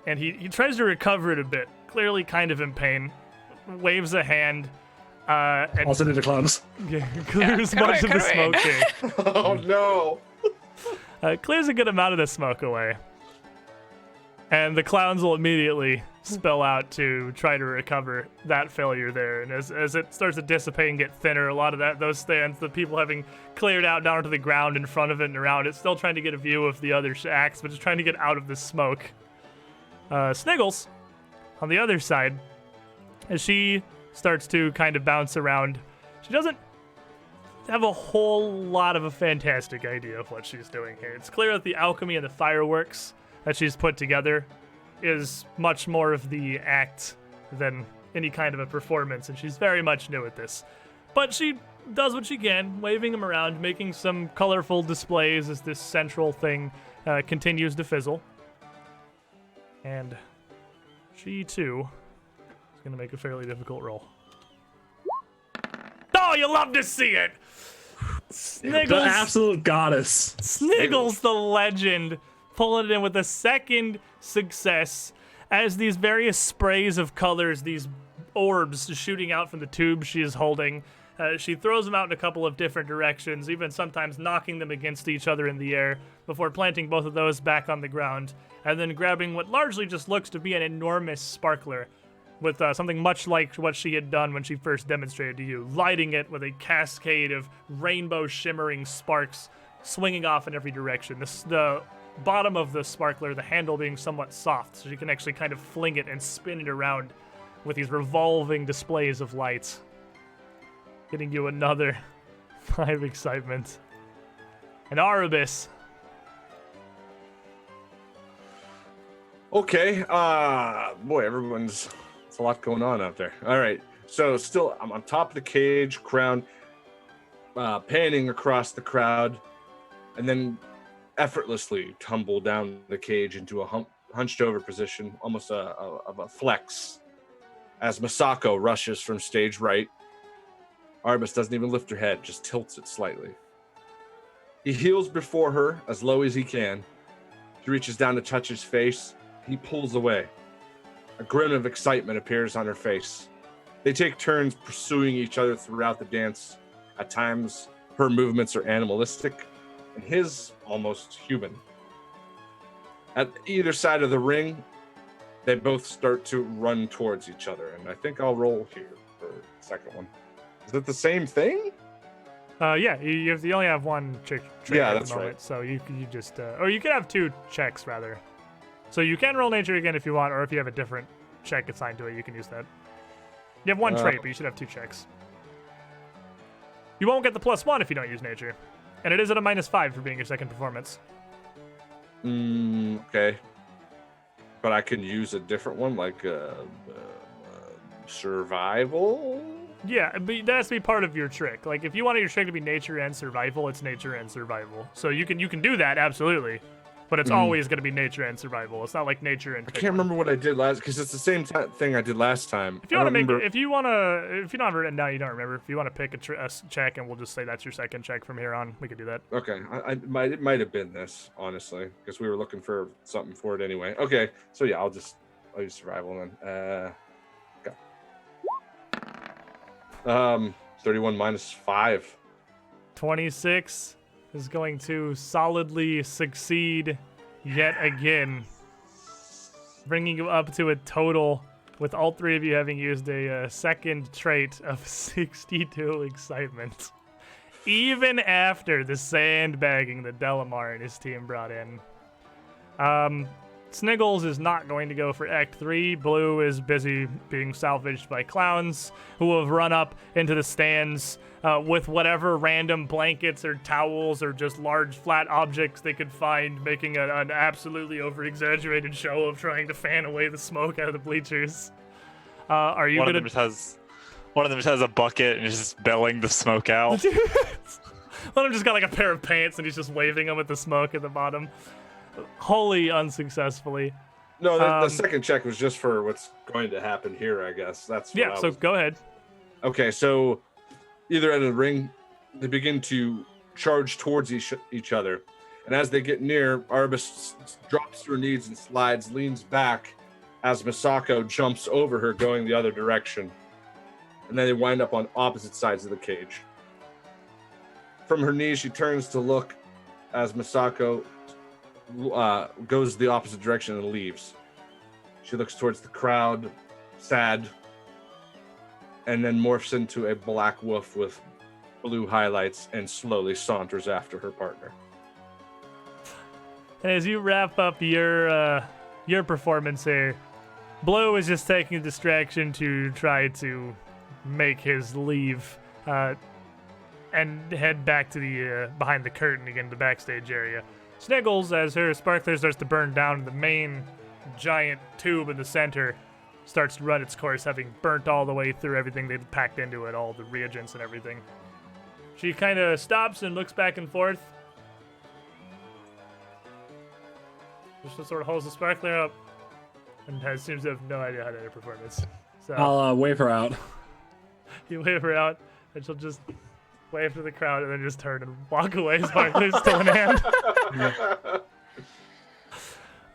And he tries to recover it a bit, clearly kind of in pain, waves a hand, and Also into clowns. clears much of the smoke here. Oh no! clears a good amount of the smoke away. And the clowns will immediately spill out to try to recover that failure there. And as it starts to dissipate and get thinner, a lot of those stands, the people having cleared out down to the ground in front of it and around it, still trying to get a view of the other acts, but just trying to get out of the smoke. Sniggles, on the other side, as she starts to kind of bounce around, she doesn't have a whole lot of a fantastic idea of what she's doing here. It's clear that the alchemy and the fireworks that she's put together is much more of the act than any kind of a performance, and she's very much new at this. But she does what she can, waving them around, making some colorful displays as this central thing continues to fizzle. And she, too, is going to make a fairly difficult roll. Oh, you love to see it! Sniggles, The absolute goddess. Sniggles the legend, pulling it in with a second success as these various sprays of colors, these orbs shooting out from the tube she is holding. She throws them out in a couple of different directions, even sometimes knocking them against each other in the air before planting both of those back on the ground, and then grabbing what largely just looks to be an enormous sparkler with something much like what she had done when she first demonstrated to you, lighting it with a cascade of rainbow shimmering sparks swinging off in every direction. The bottom of the sparkler, the handle being somewhat soft, so you can actually kind of fling it and spin it around with these revolving displays of lights, getting you another 5 excitement. And Arubis. Okay, boy, it's a lot going on out there. All right, so still, I'm on top of the cage, crown, panning across the crowd, and then effortlessly tumble down the cage into a hunched over position, almost of a flex, as Masako rushes from stage right. Arbus doesn't even lift her head, just tilts it slightly. He heels before her as low as he can. She reaches down to touch his face. He pulls away. A grin of excitement appears on her face. They take turns pursuing each other throughout the dance. At times, her movements are animalistic, and his almost human. At either side of the ring, they both start to run towards each other, and I think I'll roll here for the second one. Is it the same thing? Yeah, you only have one trick Yeah, at that's the moment, right. so you just, or you could have 2 checks rather. So you can roll nature again if you want, or if you have a different check assigned to it, you can use that. You have 1 trait, but you should have 2 checks. You won't get the +1 if you don't use nature, and it is at a -5 for being your second performance. Okay. But I can use a different one, like survival? Yeah, but that has to be part of your trick. Like, if you wanted your trick to be nature and survival, it's nature and survival. So you can do that, absolutely. But it's always going to be nature and survival. It's not like nature and. I can't remember what I did last, because it's the same thing I did last time. If you want to make, if you don't have it written down, you don't remember. If you want to pick a check, and we'll just say that's your second check from here on, we could do that. Okay, it might have been this, honestly, because we were looking for something for it anyway. Okay, so yeah, I'll use survival then. Go. 31 -5. 26 is going to solidly succeed yet again, bringing you up to a total, with all 3 of you having used a second trait, of 62 excitement. Even after the sandbagging that Delamar and his team brought in. Sniggles is not going to go for Act 3. Blue is busy being salvaged by clowns who have run up into the stands with whatever random blankets or towels or just large flat objects they could find, making an absolutely over-exaggerated show of trying to fan away the smoke out of the bleachers. Are you One gonna? of them just has a bucket and is just belling the smoke out. One of them just got like a pair of pants and he's just waving them at the smoke at the bottom. Wholly unsuccessfully. No, the second check was just for what's going to happen here, I guess. That's what so go ahead. Okay, so either end of the ring, they begin to charge towards each other. And as they get near, Arbus drops to her knees and slides, leans back as Masako jumps over her, going the other direction. And then they wind up on opposite sides of the cage. From her knees, she turns to look as Misako goes the opposite direction and leaves. She looks towards the crowd, sad, and then morphs into a black wolf with blue highlights and slowly saunters after her partner. And as you wrap up your performance here, Blue is just taking a distraction to try to make his leave and head back to the behind the curtain again, the backstage area. Sniggles, as her sparkler starts to burn down, the main giant tube in the center starts to run its course, having burnt all the way through everything they'd packed into it, all the reagents and everything. She kind of stops and looks back and forth. Just sort of holds the sparkler up and seems to have no idea how to end her performance. So I'll wave her out. you wave her out, and she'll just wave to the crowd and then just turn and walk away, sparkler still in hand.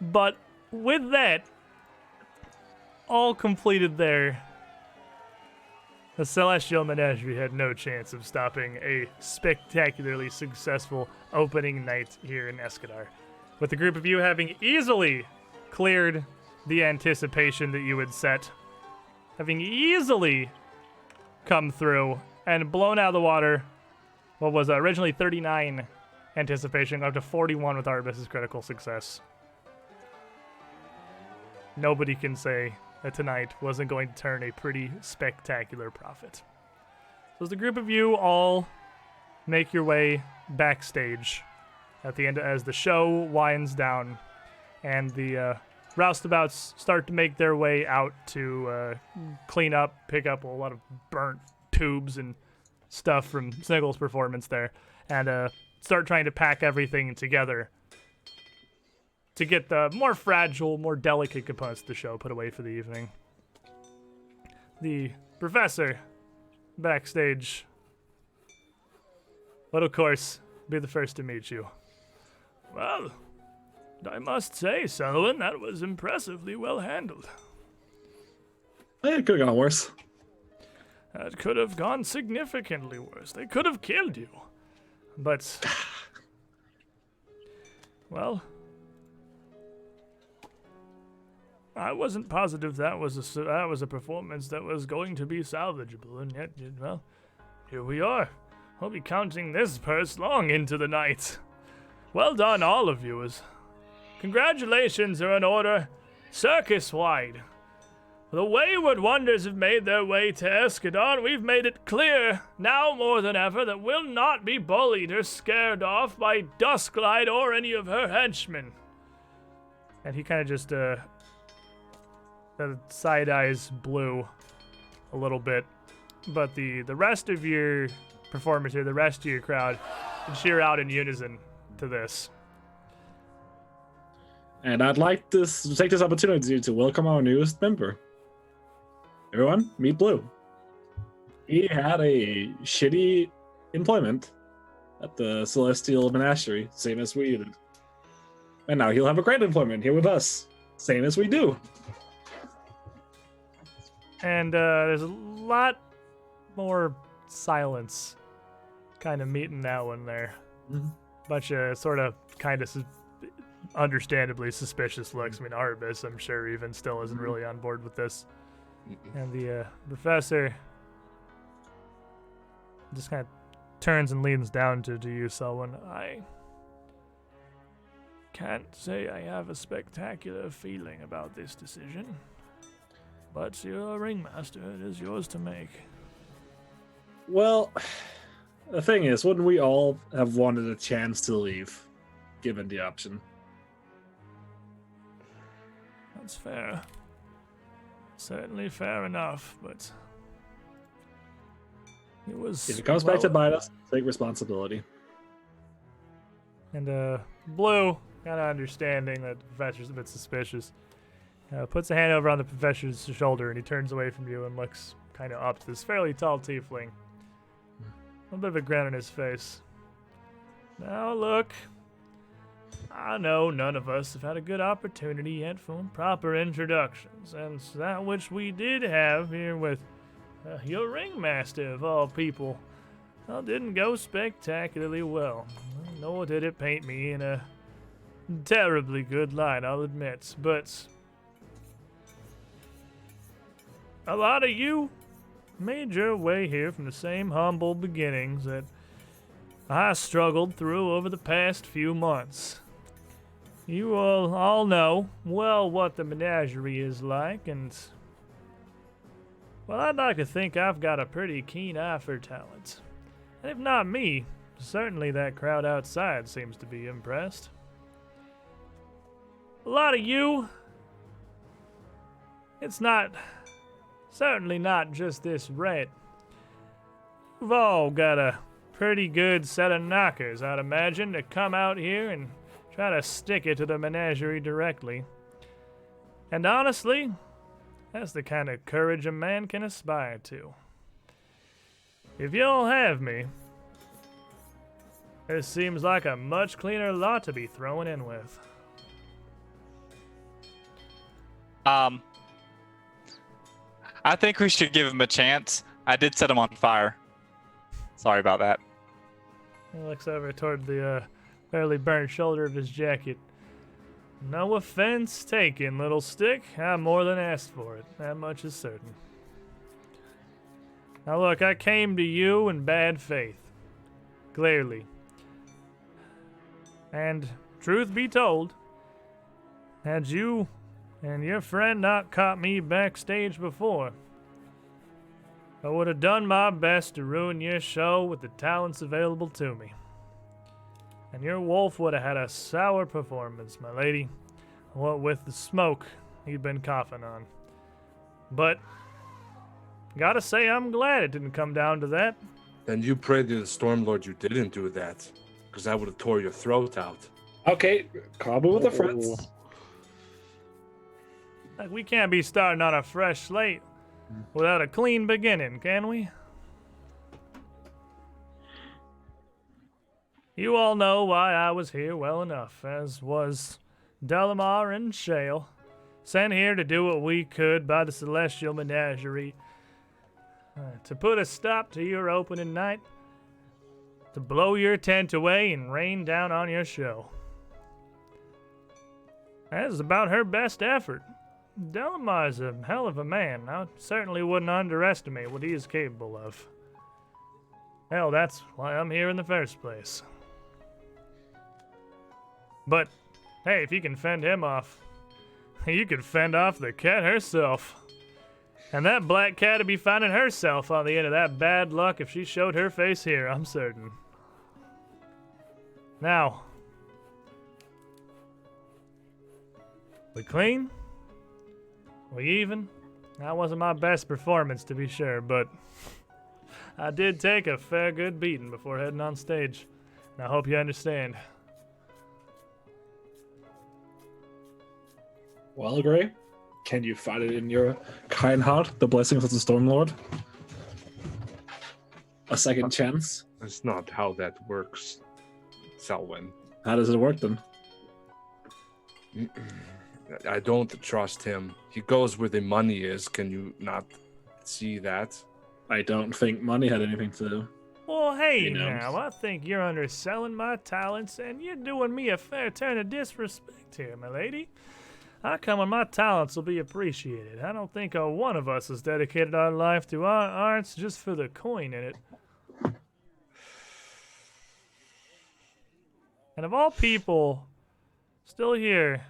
But with that all completed there, the Celestial Menagerie had no chance of stopping a spectacularly successful opening night here in Escadar, with the group of you having easily cleared the anticipation that you had set, having easily come through and blown out of the water what was originally 39 anticipation, up to 41 with Arbus's critical success. Nobody can say that tonight wasn't going to turn a pretty spectacular profit. So as the group of you all make your way backstage at the end, as the show winds down and the roustabouts start to make their way out to clean up, pick up a lot of burnt tubes and stuff from Sniggles' performance there, and start trying to pack everything together to get the more fragile, more delicate components of the show put away for the evening. The professor backstage would, of course, be the first to meet you. Well, I must say, Sullivan, that was impressively well handled. It could have gone worse. That could have gone significantly worse. They could have killed you. But, well, I wasn't positive that was a performance that was going to be salvageable, and yet, well, here we are. We'll be counting this purse long into the night. Well done, all of you. Congratulations are in order, circus-wide. The wayward wonders have made their way to Escadar. We've made it clear, now more than ever, that we'll not be bullied or scared off by Dusklight or any of her henchmen. And he kind of just, the side eyes Blue a little bit. But the rest of your performers here, the rest of your crowd, can cheer out in unison to this. And I'd like to take this opportunity to welcome our newest member. Everyone, meet Blue. He had a shitty employment at the Celestial Menagerie, same as we did. And now he'll have a great employment here with us, same as we do. And there's a lot more silence kind of meeting that one there. Mm-hmm. Bunch of sort of kind of understandably suspicious looks. I mean, Arbus, I'm sure, even still isn't really on board with this. And the professor just kind of turns and leans down to you, Selwyn. I can't say I have a spectacular feeling about this decision, but you're a ringmaster. It is yours to make. Well, the thing is, wouldn't we all have wanted a chance to leave, given the option? That's fair. Certainly fair enough, but it was... If it comes back to bite us, take responsibility. And Blue, kind of understanding that the professor's a bit suspicious, puts a hand over on the professor's shoulder, and he turns away from you and looks kind of up to this fairly tall tiefling. A bit of a grin on his face. Now look, I know none of us have had a good opportunity yet for proper introductions, and that which we did have here with your ringmaster of all people, well, didn't go spectacularly well. nor did it paint me in a terribly good light, I'll admit. But a lot of you made your way here from the same humble beginnings that I struggled through over the past few months. You all know well what the menagerie is like, and well, I'd like to think I've got a pretty keen eye for talent. And if not me, certainly that crowd outside seems to be impressed. A lot of you, it's certainly not just this rat. You've all got a pretty good set of knockers, I'd imagine, to come out here and try to stick it to the menagerie directly. And honestly, that's the kind of courage a man can aspire to. If you'll have me, this seems like a much cleaner lot to be throwing in with. I think we should give him a chance. I did set him on fire. Sorry about that. He looks over toward the barely burnt shoulder of his jacket. No offense taken, little stick. I more than asked for it. That much is certain. Now look, I came to you in bad faith. Clearly. And truth be told, had you and your friend not caught me backstage before, I would have done my best to ruin your show with the talents available to me. And your wolf would have had a sour performance, my lady, what with the smoke he'd been coughing on. But, gotta say I'm glad it didn't come down to that. Then you pray to the Stormlord you didn't do that, because I would have tore your throat out. Okay, calm with the friends. Like, we can't be starting on a fresh slate without a clean beginning, can we? You all know why I was here well enough, as was Delamar and Shale, sent here to do what we could by the Celestial Menagerie, to put a stop to your opening night, to blow your tent away and rain down on your show. That is about her best effort. Delamar's a hell of a man. I certainly wouldn't underestimate what he is capable of. Hell, that's why I'm here in the first place. But, hey, if you can fend him off, you could fend off the cat herself. And that black cat'd be finding herself on the end of that bad luck if she showed her face here, I'm certain. Now, we clean? We even? That wasn't my best performance, to be sure, but I did take a fair good beating before heading on stage, and I hope you understand. Well, Gray, can you find it in your kind heart, the blessings of the Stormlord? A second chance? That's not how that works, Selwyn. How does it work then? I don't trust him. He goes where the money is. Can you not see that? I don't think money had anything to do. Well, hey You know. now, I think you're underselling my talents, and you're doing me a fair turn of disrespect here, my lady. I come when my talents will be appreciated. I don't think one of us has dedicated our life to our arts just for the coin in it. And of all people, still here,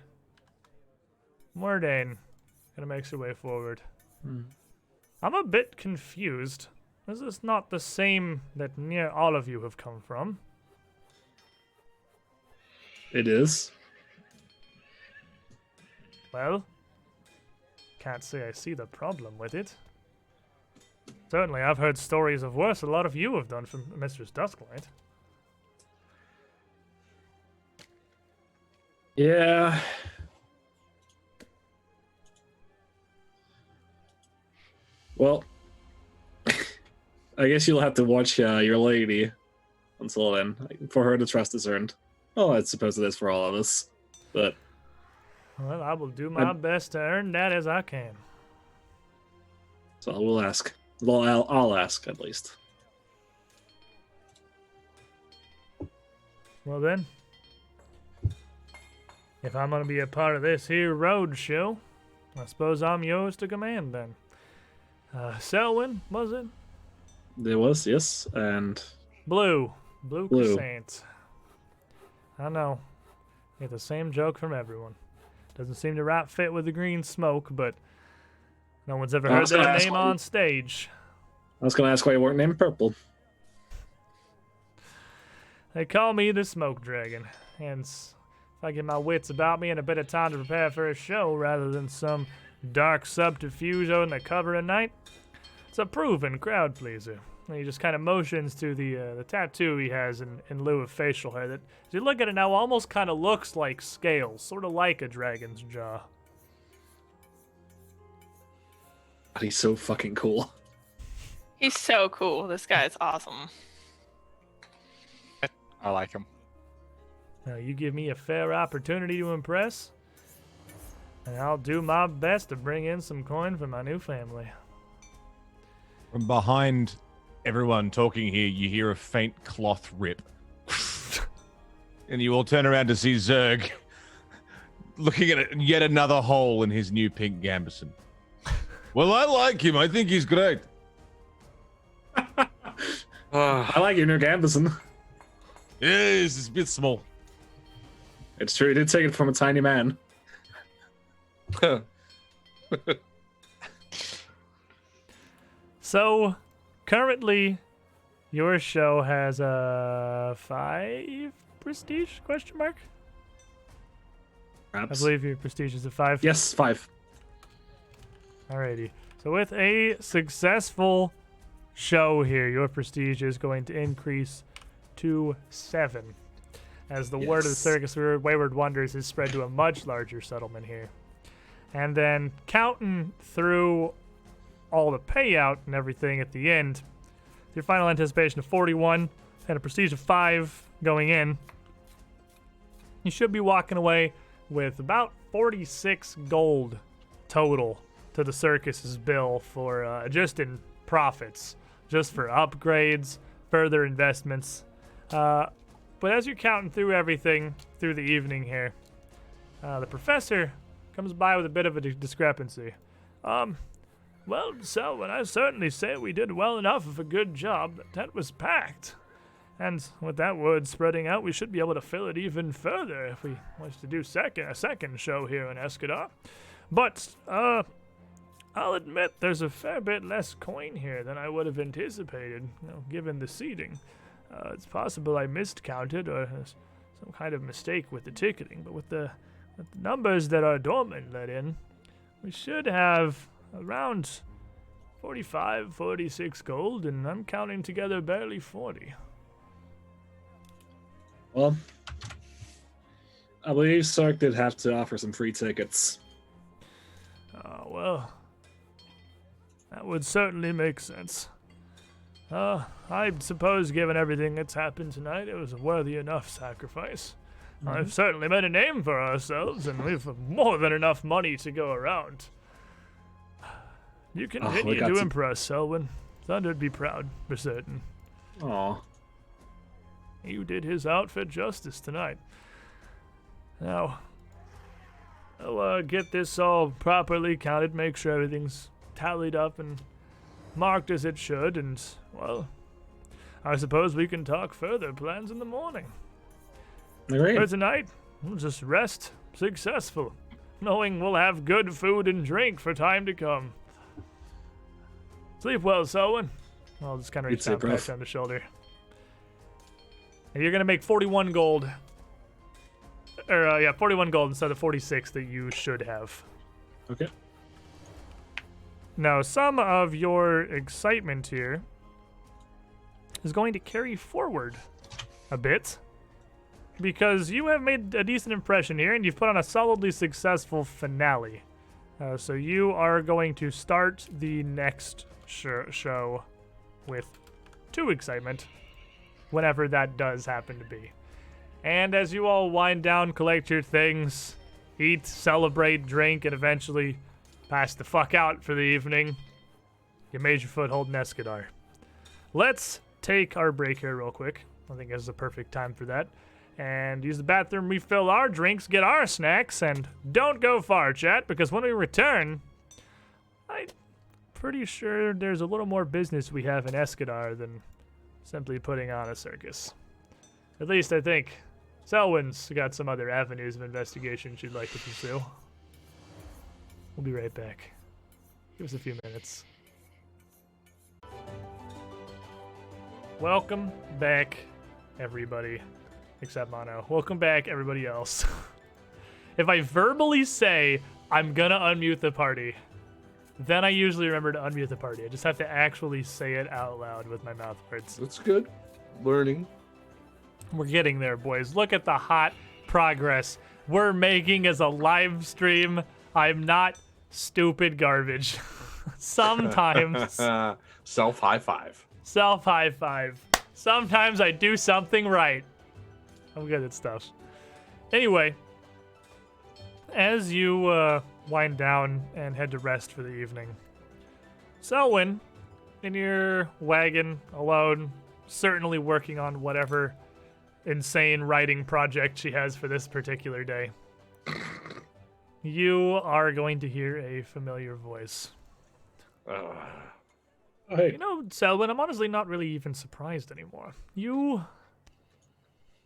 Mordane gonna make her way forward. I'm a bit confused. This is not the same that near all of you have come from. It is. Well, can't say I see the problem with it. Certainly, I've heard stories of worse a lot of you have done from Mistress Dusklight. Yeah. Well, I guess you'll have to watch your lady until then. For her, the trust is earned. Well, I suppose it is for all of us. But Well, I will do my best to earn that as I can. so we'll ask. Well, I'll ask at least. Well then, if I'm gonna be a part of this here road show, I suppose I'm yours to command then. Selwyn, was it? There was, yes, and Blue Blue. Croissant. I know. Get the same joke from everyone. Doesn't seem to right fit with the green smoke, but no one's ever I heard was gonna that ask name why- on stage. I was gonna ask why you weren't named Purple. They call me the Smoke Dragon, hence if I get my wits about me and a bit of time to prepare for a show rather than some dark subterfuge on the cover at night, it's a proven crowd pleaser. And he just kind of motions to the tattoo he has in lieu of facial hair that, as you look at it now, almost kind of looks like scales, sort of like a dragon's jaw. But he's so fucking cool. He's so cool. This guy's awesome. I like him. Now, you give me a fair opportunity to impress, and I'll do my best to bring in some coin for my new family. From behind everyone talking here, you hear a faint cloth rip. And you all turn around to see Zerg looking at yet another hole in his new pink gambeson. Well, I like him. I think he's great. I like your new Gambison. Yes, it's a bit small. It's true, he did take it from a tiny man. So, currently, your show has a 5 prestige? Question mark. I Perhaps. believe your prestige is a 5. Yes, 5. Alrighty. So with a successful show here, your prestige is going to increase to 7. As the word of the Yes. Circus of Wayward Wonders is spread to a much larger settlement here. And then counting through all the payout and everything at the end, your final anticipation of 41 and a prestige of 5 going in, you should be walking away with about 46 gold total to the circus's bill for just in profits, just for upgrades, further investments. But as you're counting through everything through the evening here, the professor comes by with a bit of a discrepancy. Well, Selwyn, I certainly say we did well enough of a good job. The tent was packed. And with that word spreading out, we should be able to fill it even further if we wish to do a second show here in Escadar. But, I'll admit there's a fair bit less coin here than I would have anticipated, given the seating. It's possible I miscounted or some kind of mistake with the ticketing, but with the numbers that our doorman let in, we should have around 45, 46 gold, and I'm counting together barely 40. Well, I believe Sark did have to offer some free tickets. Well, that would certainly make sense. I suppose given everything that's happened tonight, it was a worthy enough sacrifice. I've certainly made a name for ourselves, and we've more than enough money to go around. You continue to impress, Selwyn. Thunder'd be proud, for certain. Aw. You did his outfit justice tonight. Now, I'll get this all properly counted, make sure everything's tallied up and marked as it should, and, well, I suppose we can talk further plans in the morning. Great. For tonight, we'll just rest successful, knowing we'll have good food and drink for time to come. Sleep well, Selwyn. I'll just kind of reach too, down, bruv. pat you on the shoulder. And you're going to make 41 gold. 41 gold instead of 46 that you should have. Okay. Now, some of your excitement here is going to carry forward a bit, because you have made a decent impression here, and you've put on a solidly successful finale. So you are going to start the next show with 2 excitement, whenever that does happen to be. And as you all wind down, collect your things, eat, celebrate, drink, and eventually pass the fuck out for the evening, you made your foothold in Escadar. Let's take our break here real quick. I think this is a perfect time for that. and use the bathroom, refill our drinks, get our snacks, and don't go far, chat, because when we return, I'm pretty sure there's a little more business we have in Escadar than simply putting on a circus. At least I think Selwyn's got some other avenues of investigation she'd like to pursue. We'll be right back. Give us a few minutes. Welcome back, everybody. Except Mono. Welcome back, everybody else. If I verbally say I'm gonna unmute the party, then I usually remember to unmute the party. I just have to actually say it out loud with my mouth words. That's good. Learning. We're getting there, boys. Look at the hot progress we're making as a live stream. I'm not stupid garbage. Sometimes. Self high five. Self high five. Sometimes I do something right. I'm good at stuff. Anyway, as you wind down and head to rest for the evening, Selwyn, in your wagon, alone, certainly working on whatever insane writing project she has for this particular day, you are going to hear a familiar voice. Hey. You know, Selwyn, I'm honestly not really even surprised anymore. You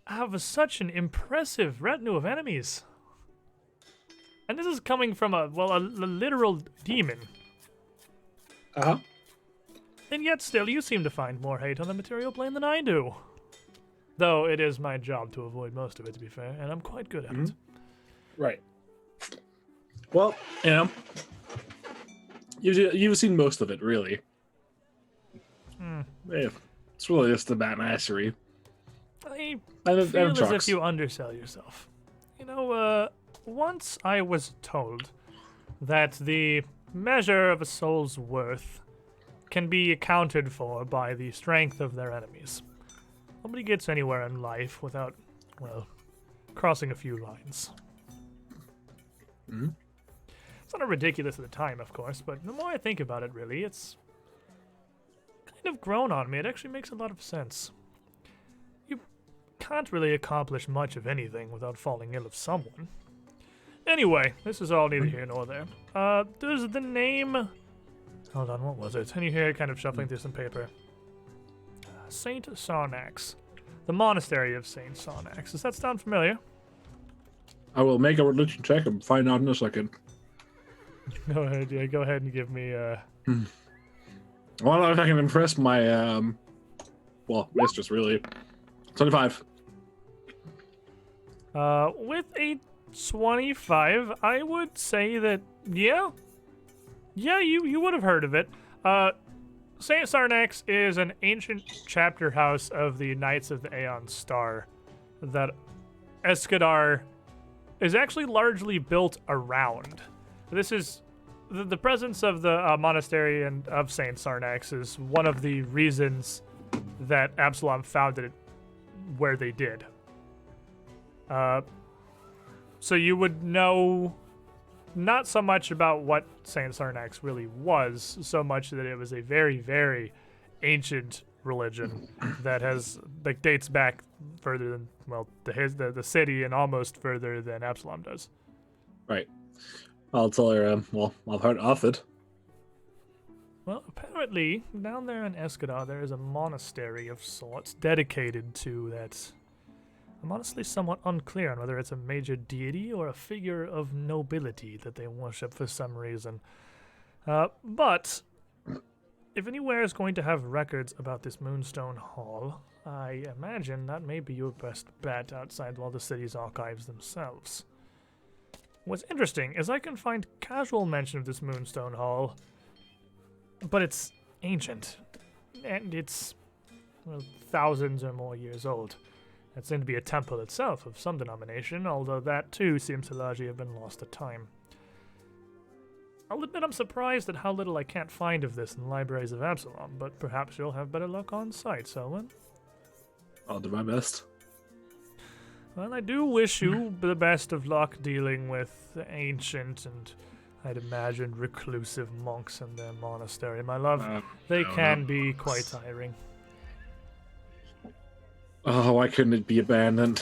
have such an impressive retinue of enemies. And this is coming from a literal demon. Uh-huh. And yet still, you seem to find more hate on the material plane than I do. Though it is my job to avoid most of it, to be fair, and I'm quite good at it. Right. Well, you know, you've seen most of it, really. Yeah, it's really just the badassery. I And feel as trucks. if you undersell yourself. You know, once I was told that the measure of a soul's worth can be accounted for by the strength of their enemies. Nobody gets anywhere in life without, well, crossing a few lines. It's not ridiculous at the time, of course, but the more I think about it, really, it's kind of grown on me. It actually makes a lot of sense. You can't really accomplish much of anything without falling ill of someone. Anyway, this is all neither here nor there. Does the name... Hold on, what was it? And you hear it kind of shuffling through some paper. Saint Sarnax. The Monastery of Saint Sarnax. Does that sound familiar? I will make a religion check and find out in a second. Go ahead, yeah, go ahead and give me, Well, if I can impress my, well, mistress, really. 25. With a 25, I would say that, yeah, you would have heard of it. Saint Sarnax is an ancient chapter house of the Knights of the Aeon Star that Escadar is actually largely built around. This is the presence of the monastery and of Saint Sarnax is one of the reasons that Absalom founded it where they did. So you would know not so much about what Saint Sarnax really was, so much that it was a very, very ancient religion that dates back further than, well, the city and almost further than Absalom does. Right. I'll tell her, well, I've heard of it. Well, apparently, down there in Escadar, there is a monastery of sorts dedicated to that. I'm honestly somewhat unclear on whether it's a major deity or a figure of nobility that they worship for some reason. But if anywhere is going to have records about this Moonstone Hall, I imagine that may be your best bet outside all the city's archives themselves. What's interesting is I can find casual mention of this Moonstone Hall, but it's ancient, and it's, well, thousands or more years old. It seemed to be a temple itself of some denomination, although that too seems to largely have been lost to time. I'll admit I'm surprised at how little I can't find of this in the libraries of Absalom, but perhaps you'll have better luck on site, Selwyn. I'll do my best. Well, I do wish you the best of luck dealing with the ancient and, I'd imagine, reclusive monks in their monastery. My love, they can be quite tiring. Oh, why couldn't it be abandoned?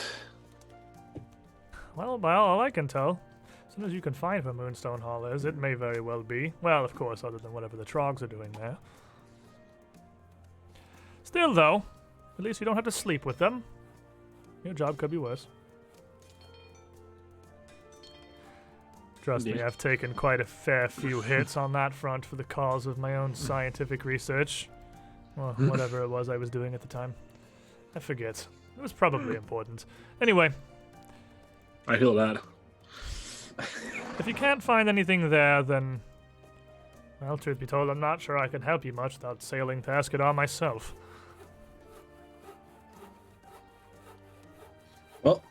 Well, by all I can tell, as soon as you can find where Moonstone Hall is, it may very well be. Well, of course, other than whatever the Trogs are doing there. Still, though, at least you don't have to sleep with them. Your job could be worse. Trust me, I've taken quite a fair few hits on that front for the cause of my own scientific research. Well, whatever it was I was doing at the time. I forget. It was probably important. Anyway. I feel that. If you can't find anything there, then... Well, truth be told, I'm not sure I can help you much without sailing to Escadar myself. Well,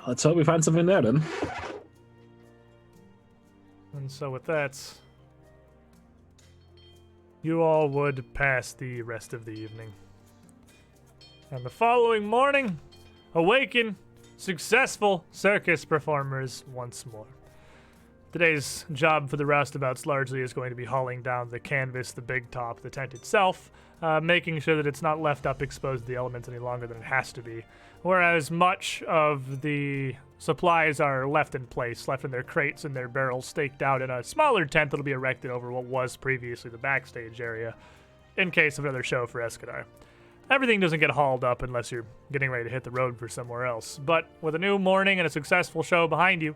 let's hope we find something there, then. And so with that... You all would pass the rest of the evening. And the following morning, awaken successful circus performers once more. Today's job for the roustabouts largely is going to be hauling down the canvas, the big top, the tent itself, making sure that it's not left up exposed to the elements any longer than it has to be. Whereas much of the supplies are left in place, left in their crates and their barrels, staked out in a smaller tent that'll be erected over what was previously the backstage area, in case of another show for Escadar. Everything doesn't get hauled up unless you're getting ready to hit the road for somewhere else. But with a new morning and a successful show behind you,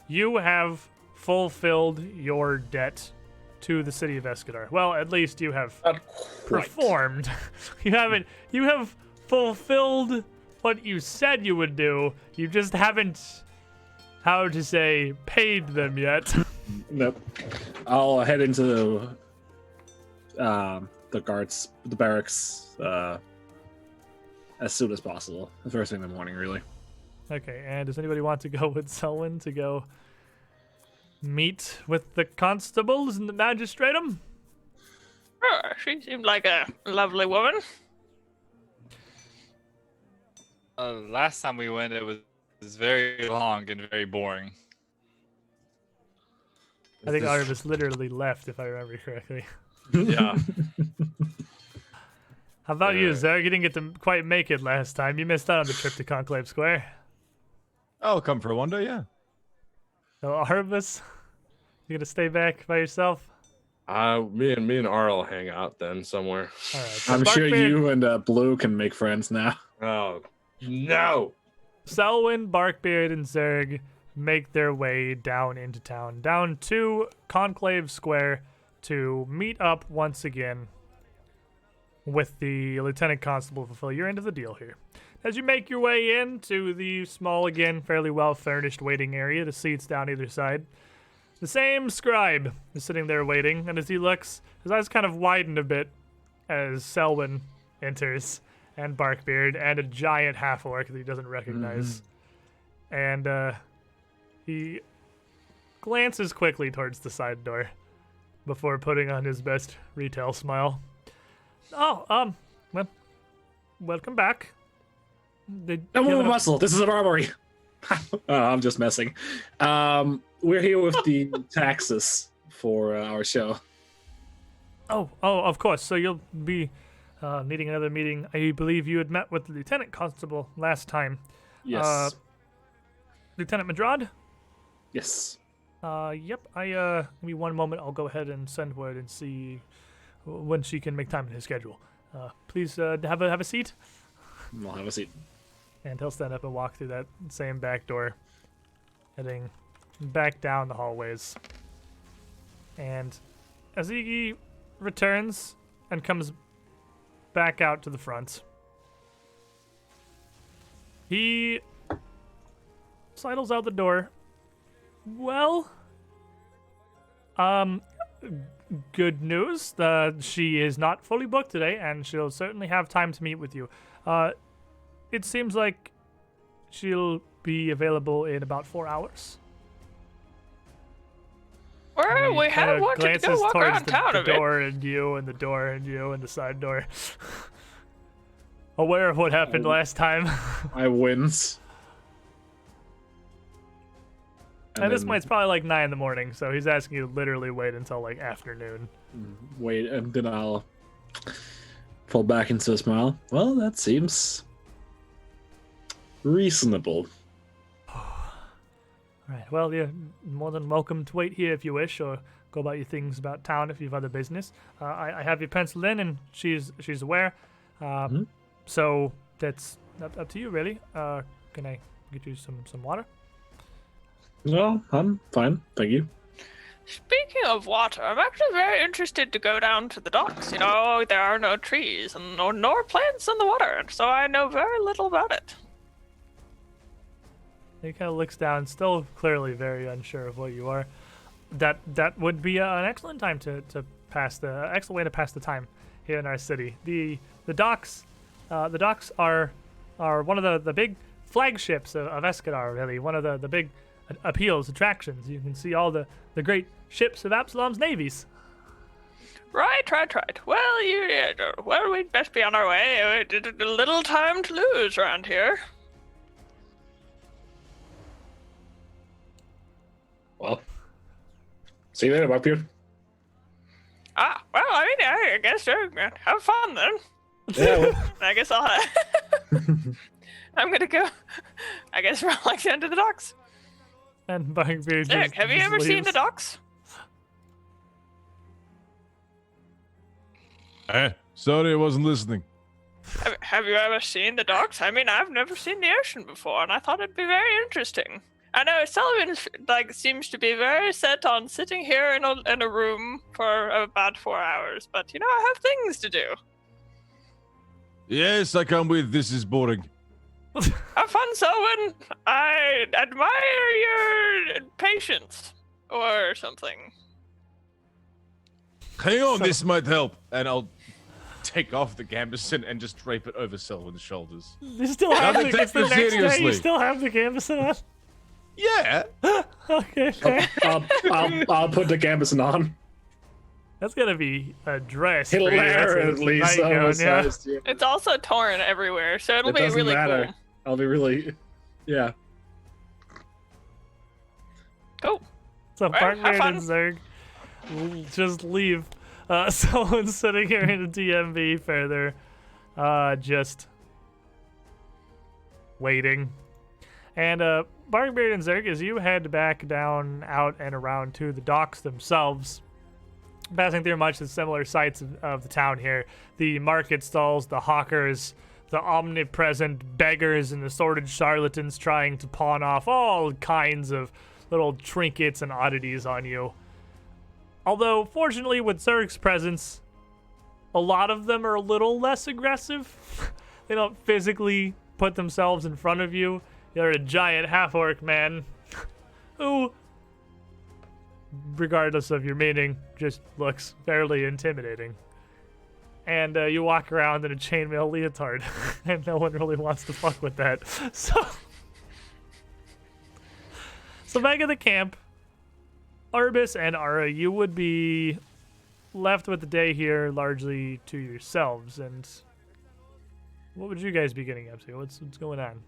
you have fulfilled your debt to the city of Escadar. Well, at least you have performed. You have fulfilled what you said you would do. You just haven't, how to say, paid them yet. Nope. I'll head into the barracks, as soon as possible. The first thing in the morning, really. Okay, and does anybody want to go with Selwyn to go meet with the constables and the magistratum? Oh, she seemed like a lovely woman. Last time we went, it was very long and very boring. I think Arvis literally left, if I remember correctly. Yeah. How about you, Zerg? You didn't get to quite make it last time. You missed out on the trip to Conclave Square. I'll come for one day, yeah. So, Arvis, you gonna stay back by yourself? Me and Arl hang out then somewhere. All right. So I'm sure Barkbeard, you and Blue can make friends now. Oh no! Selwyn, Barkbeard, and Zerg make their way down into town, down to Conclave Square to meet up once again with the Lieutenant Constable to fulfill your end of the deal here. As you make your way into the small, again, fairly well-furnished waiting area, the seats down either side, the same scribe is sitting there waiting, and as he looks, his eyes kind of widen a bit as Selwyn enters, and Barkbeard, and a giant half-orc that he doesn't recognize. And he glances quickly towards the side door before putting on his best retail smile. Oh, well, welcome back. No more muscle. This is an armory. Oh, I'm just messing. We're here with the taxes for our show. Oh, of course. So you'll be needing another meeting. I believe you had met with the Lieutenant Constable last time. Yes. Lieutenant Madrad? Yes. Yep. Give me one moment. I'll go ahead and send word and see when she can make time in his schedule. Please have a seat. I'll have a seat. And he'll stand up and walk through that same back door, heading back down the hallways. And as he returns and comes back out to the front, he sidles out the door. Well, good news. She is not fully booked today, and she'll certainly have time to meet with you. It seems like she'll be available in about 4 hours. Where we had wanted to Glances go walk towards around town the a bit. door and you and the door and you and the side door. Aware of what happened last time. I wins. And this then point's probably like 9 in the morning, so he's asking you to literally wait until like afternoon. wait, and then I'll fall back into a smile. Well, that seems reasonable. right. Well, you're more than welcome to wait here if you wish, or go about your things about town if you have other business. I have you penciled in, and she's aware. So that's up to you, really. Can I get you some water? No, I'm fine. Thank you. Speaking of water, I'm actually very interested to go down to the docks. You know, there are no trees and nor plants in the water, so I know very little about it. He kind of looks down, still clearly very unsure of what you are. That would be an excellent time to pass the excellent way to pass the time here in our city. The docks are one of the big flagships of Escadar, really. One of the big appeals, attractions. You can see all the great ships of Absalom's navies. Right. Well, we'd best be on our way. A little time to lose around here. Well, see you later, Barkbeard. Well, I mean, I guess have fun then. Yeah, well, I guess I'm gonna go. I guess we're like down to the docks. And Barkbeard Nick, have you ever seen the docks? Sorry, I wasn't listening. Have you ever seen the docks? I mean, I've never seen the ocean before, and I thought it'd be very interesting. I know Sullivan seems to be very set on sitting here in a room for about 4 hours, but you know, I have things to do. Yes, I come with. This is boring. Have fun, Selwyn. I admire your patience, or something. Hang on, this might help. And I'll take off the gambeson and just drape it over Selwyn's shoulders. You still have Nothing it's the taken next day. You seriously. still have the gambeson on. Yeah. Okay, fair. I'll put the gambeson on. That's gonna be a dress. for you. Hilariously That's a so. nightgown, yeah. Sized, yeah. It's also torn everywhere, so it'll It be doesn't really matter. cool. I'll be really, yeah. Cool. So Well, have Barkbeard fun. and Zerg will just leave. Someone's sitting here in a DMV further, just waiting. And Barkbeard and Zerg, as you head back down, out, and around to the docks themselves, passing through much the similar sights of the town here, the market stalls, the hawkers, the omnipresent beggars, and assorted charlatans trying to pawn off all kinds of little trinkets and oddities on you. Although, fortunately, with Zerg's presence, a lot of them are a little less aggressive. They don't physically put themselves in front of you. You're a giant half-orc man who, regardless of your meaning, just looks fairly intimidating. And you walk around in a chainmail leotard, and no one really wants to fuck with that. So back at the camp, Arbus and Ara, you would be left with the day here largely to yourselves. And what would you guys be getting up to? What's going on?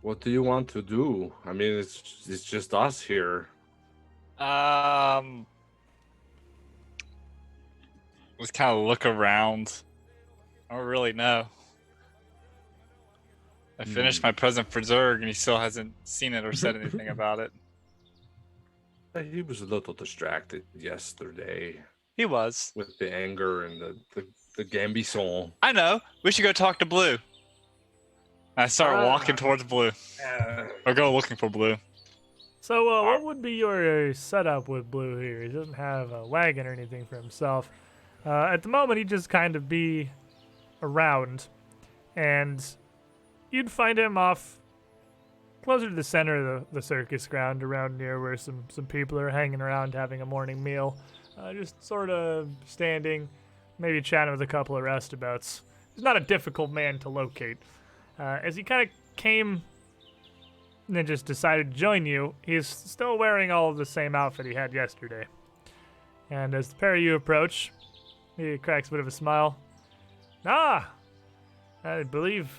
What do you want to do? I mean, it's just us here. Let's kind of look around. I don't really know. I finished my present for Zerg, and he still hasn't seen it or said anything about it. He was a little distracted yesterday He was. with the anger and the Gambison. I know. We should go talk to Blue. I start walking towards Blue. Or go looking for Blue. So what would be your setup with Blue here? He doesn't have a wagon or anything for himself. At the moment, he'd just kind of be around. And you'd find him off closer to the center of the circus ground, around near where some people are hanging around having a morning meal. Just sort of standing, maybe chatting with a couple of roustabouts. He's not a difficult man to locate. As he kind of came and then just decided to join you, he's still wearing all of the same outfit he had yesterday. And as the pair of you approach, he cracks a bit of a smile. I believe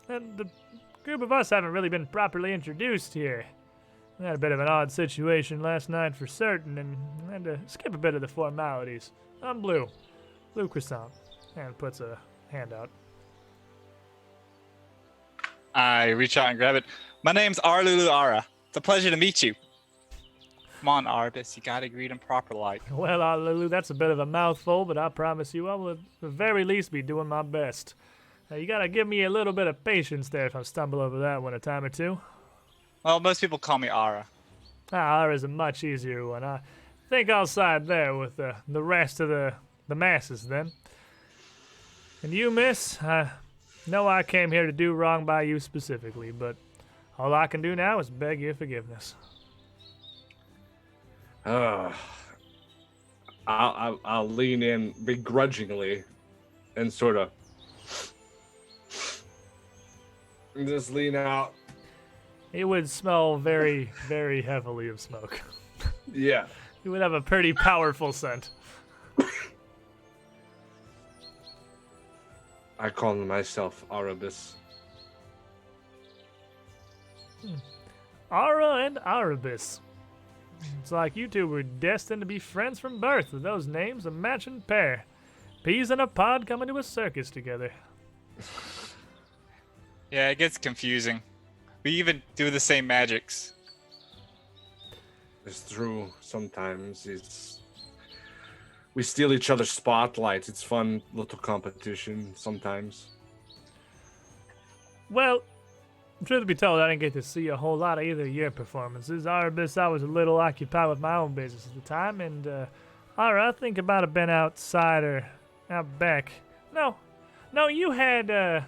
that the group of us haven't really been properly introduced here. We had a bit of an odd situation last night for certain, and had to skip a bit of the formalities. I'm Blue Croissant, and puts a hand out. I reach out and grab it. My name's Arlulu Ara. It's a pleasure to meet you. Come on, Arbus, you gotta greet him proper like. Well, Lulu, that's a bit of a mouthful, but I promise you I will at the very least be doing my best. You gotta give me a little bit of patience there if I stumble over that one a time or two. Well, most people call me Ara. Ara's a much easier one. I think I'll side there with the rest of the masses then. And you, miss, I know I came here to do wrong by you specifically, but all I can do now is beg your forgiveness. I'll lean in begrudgingly and sort of just lean out. It would smell very, very heavily of smoke. Yeah. You would have a pretty powerful scent. I call myself Arabis. Ara and Arabis. It's like you two were destined to be friends from birth, with those names a matching pair. Peas in a pod coming to a circus together. Yeah, it gets confusing. We even do the same magics. It's true. Sometimes we steal each other's spotlights. It's fun little competition sometimes. Well, truth be told, I didn't get to see a whole lot of either of your performances. Arabis, I was a little occupied with my own business at the time, and Ara, I think about have been outside or out back. No, you had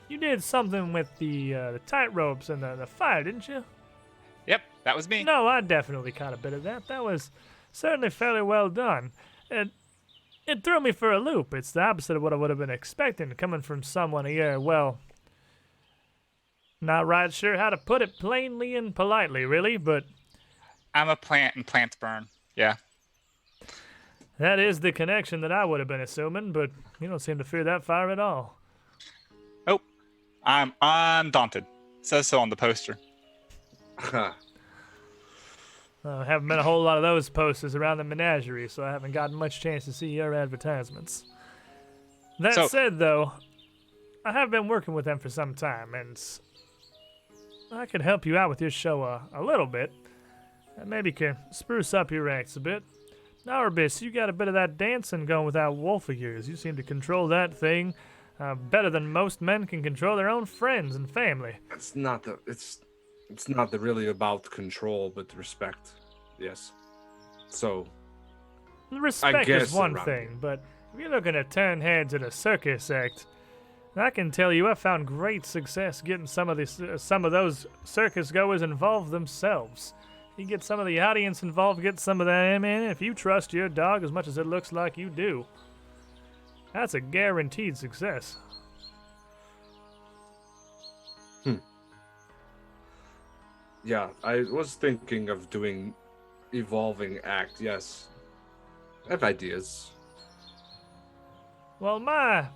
you did something with the tight ropes and the fire, didn't you? Yep, that was me. No, I definitely caught a bit of that. That was certainly fairly well done. It threw me for a loop. It's the opposite of what I would have been expecting, coming from someone here, well, not right sure how to put it plainly and politely, really, but I'm a plant and plants burn. Yeah. that is the connection that I would have been assuming, but you don't seem to fear that fire at all. Oh, I'm undaunted. Says so on the poster. Haven't been a whole lot of those posters around the menagerie, so I haven't gotten much chance to see your advertisements. That said, though, I have been working with them for some time, and I could help you out with your show a little bit. And maybe can spruce up your acts a bit. Now, Arbis, you got a bit of that dancing going with that wolf of yours. You seem to control that thing better than most men can control their own friends and family. It's not really about control, but respect. Yes. So. Respect guess is one around thing, but if you're looking to turn heads at a circus act, I can tell you I found great success getting some of those circus goers involved themselves. You get some of the audience involved, get some of them in. If you trust your dog as much as it looks like you do, that's a guaranteed success. Yeah, I was thinking of doing evolving act. Yes, I have ideas. Well, my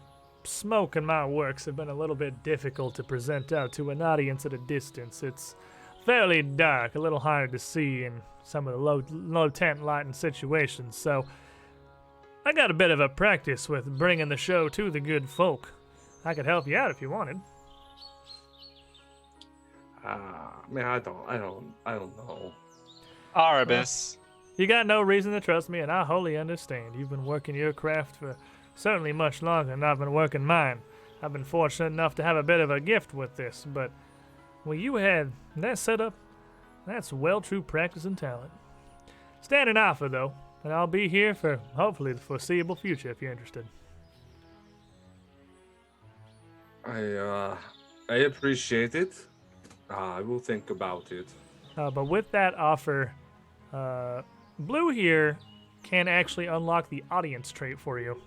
smoke and my works have been a little bit difficult to present out to an audience at a distance. It's fairly dark, a little hard to see in some of the low tent lighting situations, so I got a bit of a practice with bringing the show to the good folk. I could help you out if you wanted. Man, I don't know. Arabis. You got no reason to trust me, and I wholly understand. You've been working your craft for certainly much longer than I've been working mine. I've been fortunate enough to have a bit of a gift with this, but when you had that setup, that's well true practice and talent. Stand an offer, though, and I'll be here for hopefully the foreseeable future if you're interested. I appreciate it. I will think about it. But with that offer, Blue here can actually unlock the audience trait for you.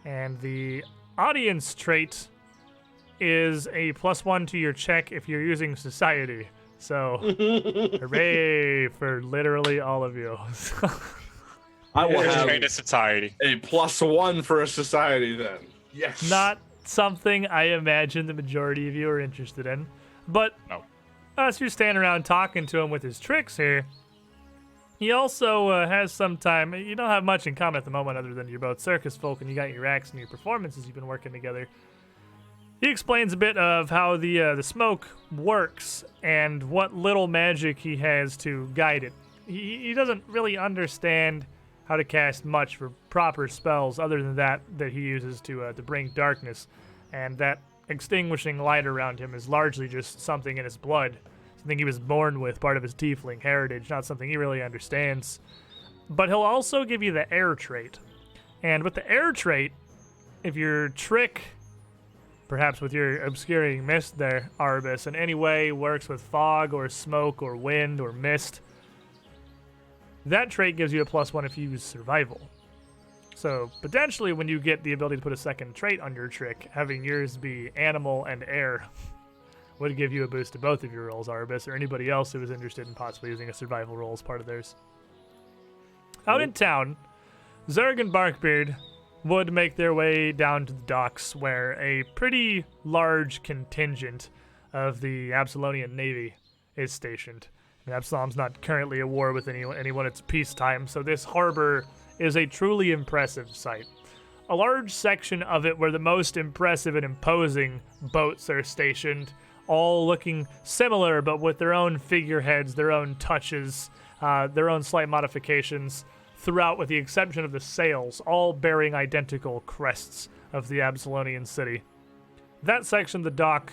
And the audience trait is a +1 to your check if you're using society. So, hooray for literally all of you. I will There's have trade of society. a +1 for a society then. Yes. Not something I imagine the majority of you are interested in. But No. as you're standing around talking to him with his tricks here, he also has some time. You don't have much in common at the moment other than you're both circus folk and you got your acts and your performances you've been working together. He explains a bit of how the smoke works and what little magic he has to guide it. He doesn't really understand how to cast much for proper spells other than that he uses to bring darkness, and that extinguishing light around him is largely just something in his blood, something he was born with, part of his tiefling heritage, not something he really understands. But he'll also give you the air trait. And with the air trait, if your trick, perhaps with your obscuring mist there, Arbus, in any way works with fog or smoke or wind or mist, that trait gives you a +1 if you use survival. So potentially when you get the ability to put a second trait on your trick, having yours be animal and air would give you a boost to both of your rolls, Arbus, or anybody else who is interested in possibly using a survival roll as part of theirs. Out in town, Zerg and Barkbeard would make their way down to the docks where a pretty large contingent of the Absalonian Navy is stationed. And Absalom's not currently at war with anyone, it's peacetime, so this harbor is a truly impressive sight. A large section of it where the most impressive and imposing boats are stationed, all looking similar but with their own figureheads, their own touches, their own slight modifications throughout, with the exception of the sails, all bearing identical crests of the Absalonian city. That section of the dock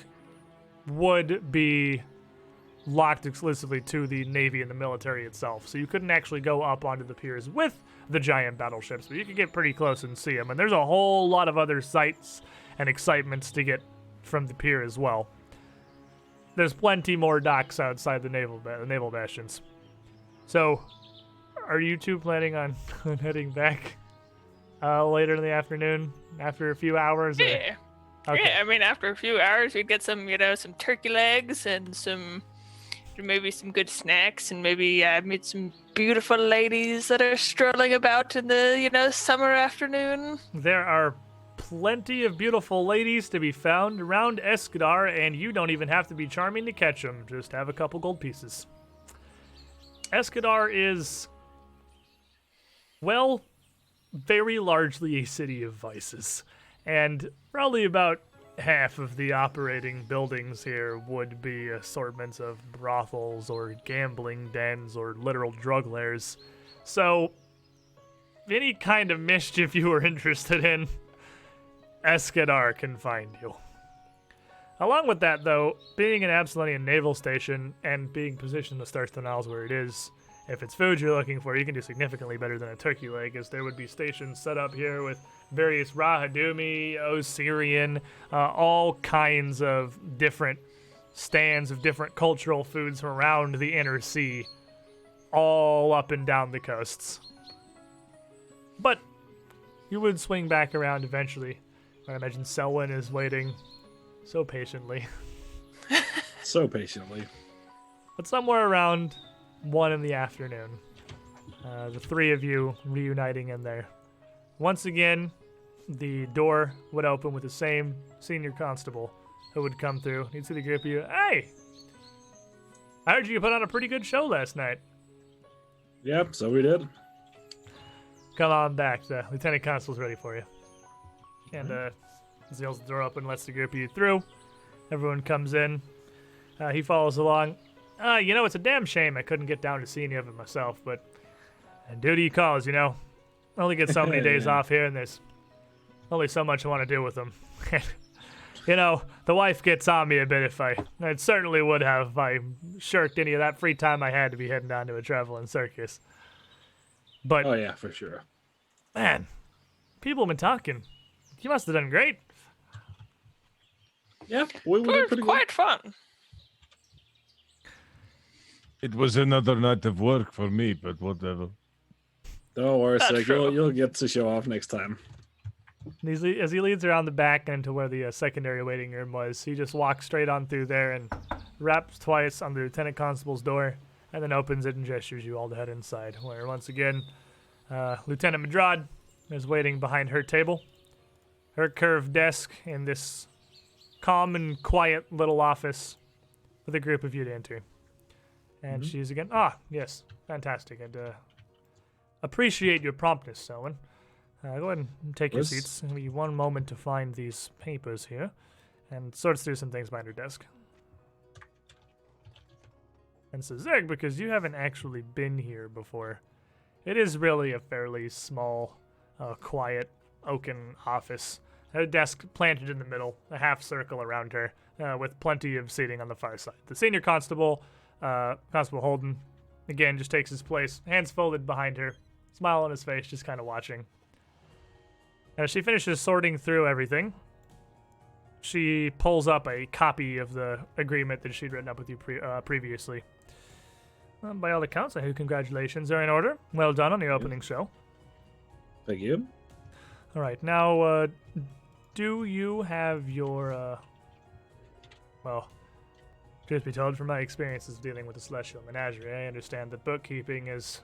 would be locked exclusively to the Navy and the military itself, so you couldn't actually go up onto the piers with the giant battleships, but you could get pretty close and see them, and there's a whole lot of other sights and excitements to get from the pier as well. There's plenty more docks outside the naval bastions. So, are you two planning on heading back later in the afternoon, after a few hours? Or? Yeah. Okay. Yeah, I mean, after a few hours, we'd get some, some turkey legs and maybe some good snacks, and maybe meet some beautiful ladies that are strolling about in the, summer afternoon. There are plenty of beautiful ladies to be found around Escadar, and you don't even have to be charming to catch them. Just have a couple gold pieces. Escadar is, well, very largely a city of vices, and probably about half of the operating buildings here would be assortments of brothels or gambling dens or literal drug lairs. So, any kind of mischief you are interested in, Escadar can find you. Along with that, though, being an Absalonian naval station and being positioned in the Starstone Isles where it is, if it's food you're looking for, you can do significantly better than a turkey leg, as there would be stations set up here with various Rahadumi, Osirian, all kinds of different stands of different cultural foods from around the inner sea, all up and down the coasts. But you would swing back around eventually. I imagine Selwyn is waiting so patiently. So patiently. But somewhere around 1 in the afternoon, the three of you reuniting in there. Once again, the door would open with the same senior constable who would come through. He'd see the group of you. Hey! I heard you put on a pretty good show last night. Yep, so we did. Come on back. The lieutenant constable's ready for you. And he holds the door open, lets the group of you through. Everyone comes in. He follows along. It's a damn shame I couldn't get down to see any of it myself, but duty calls, I only get so many days off here, and there's only so much I want to do with them. The wife gets on me a bit if I certainly would have if I shirked any of that free time I had to be heading down to a traveling circus. But, Oh, yeah, for sure. man, people have been talking. You must have done great. Yeah, we It did was pretty quite fun. It was another night of work for me, but whatever. good. Don't worry, That's Sig. true. You'll get to show off next time. As he leads around the back into where the secondary waiting room was, he just walks straight on through there and raps twice on the lieutenant constable's door, and then opens it and gestures you all to head inside, where once again, Lieutenant Madrad is waiting behind her table, her curved desk in this calm and quiet little office with a group of you to enter. And she's again, yes, fantastic. I'd appreciate your promptness, Selwyn. Go ahead and take your Yes. seats. Give me one moment to find these papers here. and sorts through some things behind her desk. And so, Zeg, because you haven't actually been here before, it is really a fairly small, quiet, oaken office. A desk planted in the middle, a half circle around her, with plenty of seating on the far side. The senior constable, Constable Holden, again, just takes his place, hands folded behind her, smile on his face, just kind of watching. As she finishes sorting through everything, she pulls up a copy of the agreement that she'd written up with you previously. By all accounts, I hope congratulations are in order. Well done on your opening show. Thank you. All right, now, do you have your, well, truth be told, from my experiences dealing with the Celestial Menagerie, I understand that bookkeeping is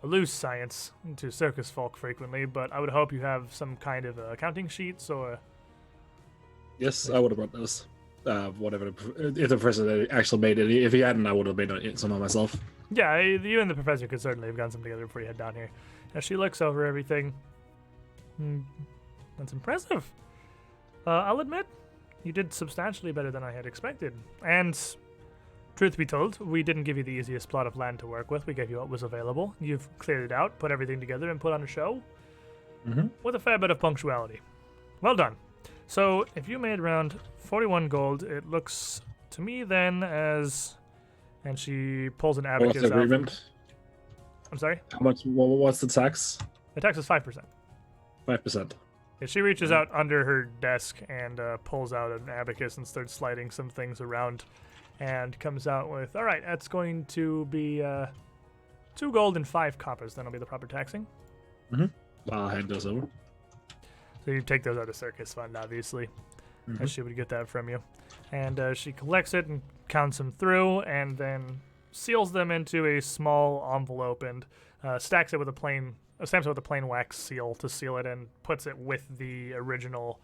a loose science to circus folk frequently, but I would hope you have some kind of accounting sheets or... Yes, I would have brought those. Whatever, if the professor actually made it. If he hadn't, I would have made some of myself. Yeah, you and the professor could certainly have gotten some together before you head down here. As she looks over everything, that's impressive. I'll admit, you did substantially better than I had expected. And, truth be told, we didn't give you the easiest plot of land to work with. We gave you what was available. You've cleared it out, put everything together, and put on a show with a fair bit of punctuality. Well done. So, if you made around 41 gold, it looks to me then as... And she pulls an abacus What's the out. agreement? I'm sorry? How much? What's the tax? The tax is 5%. 5%. Yeah, she reaches out under her desk and pulls out an abacus and starts sliding some things around and comes out with, all right, that's going to be 2 gold and 5 coppers. Then will be the proper taxing. I'll hand those over. So you take those out of circus fund, obviously, as she would get that from you. And she collects it and counts them through and then seals them into a small envelope and stamps it with a plain wax seal to seal it and puts it with the original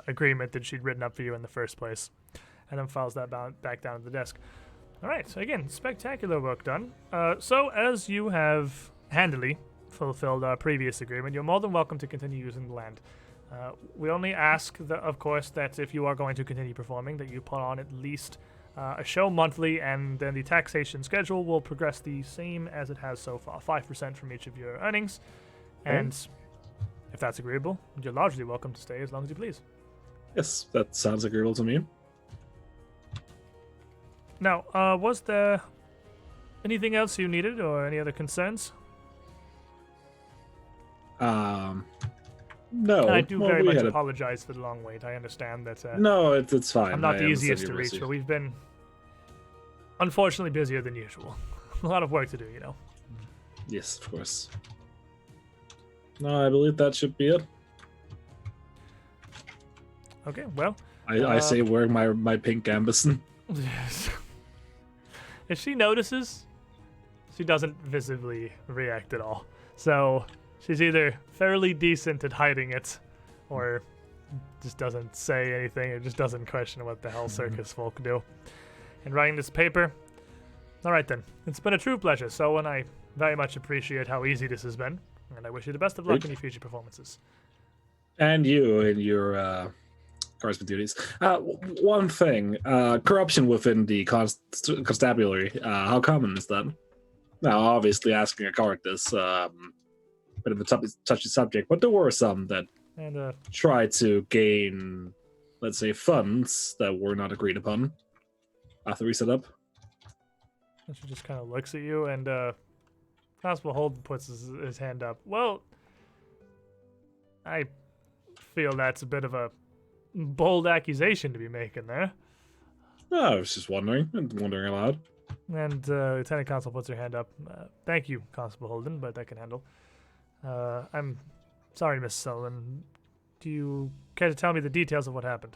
agreement that she'd written up for you in the first place. And then files that back down to the desk. All right, so again, spectacular work done. So as you have handily fulfilled our previous agreement, you're more than welcome to continue using the land. We only ask, of course, that if you are going to continue performing, that you put on at least a show monthly, and then the taxation schedule will progress the same as it has so far, 5% from each of your earnings. And if that's agreeable, you're largely welcome to stay as long as you please. Yes, that sounds agreeable to me. Now, was there anything else you needed or any other concerns? No. I do Well, very we much had apologize for the long wait. I understand that No, it's fine. I'm not I the understand easiest your to reach, mercy. but we've been unfortunately busier than usual. A lot of work to do, you know. Yes, of course. No, I believe that should be it. Okay, well. I say wearing my pink gambeson. If she notices, she doesn't visibly react at all. So she's either fairly decent at hiding it, or just doesn't say anything, or just doesn't question what the hell circus folk do. And writing this paper, all right then, it's been a true pleasure, so and I very much appreciate how easy this has been, and I wish you the best of luck in your future performances. And you in your enforcement duties. One thing, corruption within the constabulary. How common is that? Now, obviously, asking a card is bit of a touchy subject, but there were some that tried to gain, let's say, funds that were not agreed upon after we set up. And she just kind of looks at you, and Constable Holden puts his hand up. Well, I feel that's a bit of a bold accusation to be making there. Oh, I was just wondering aloud. And Lieutenant Constable puts her hand up. Thank you, Constable Holden, but I can handle. I'm sorry, Miss Sullivan. Do you care to tell me the details of what happened?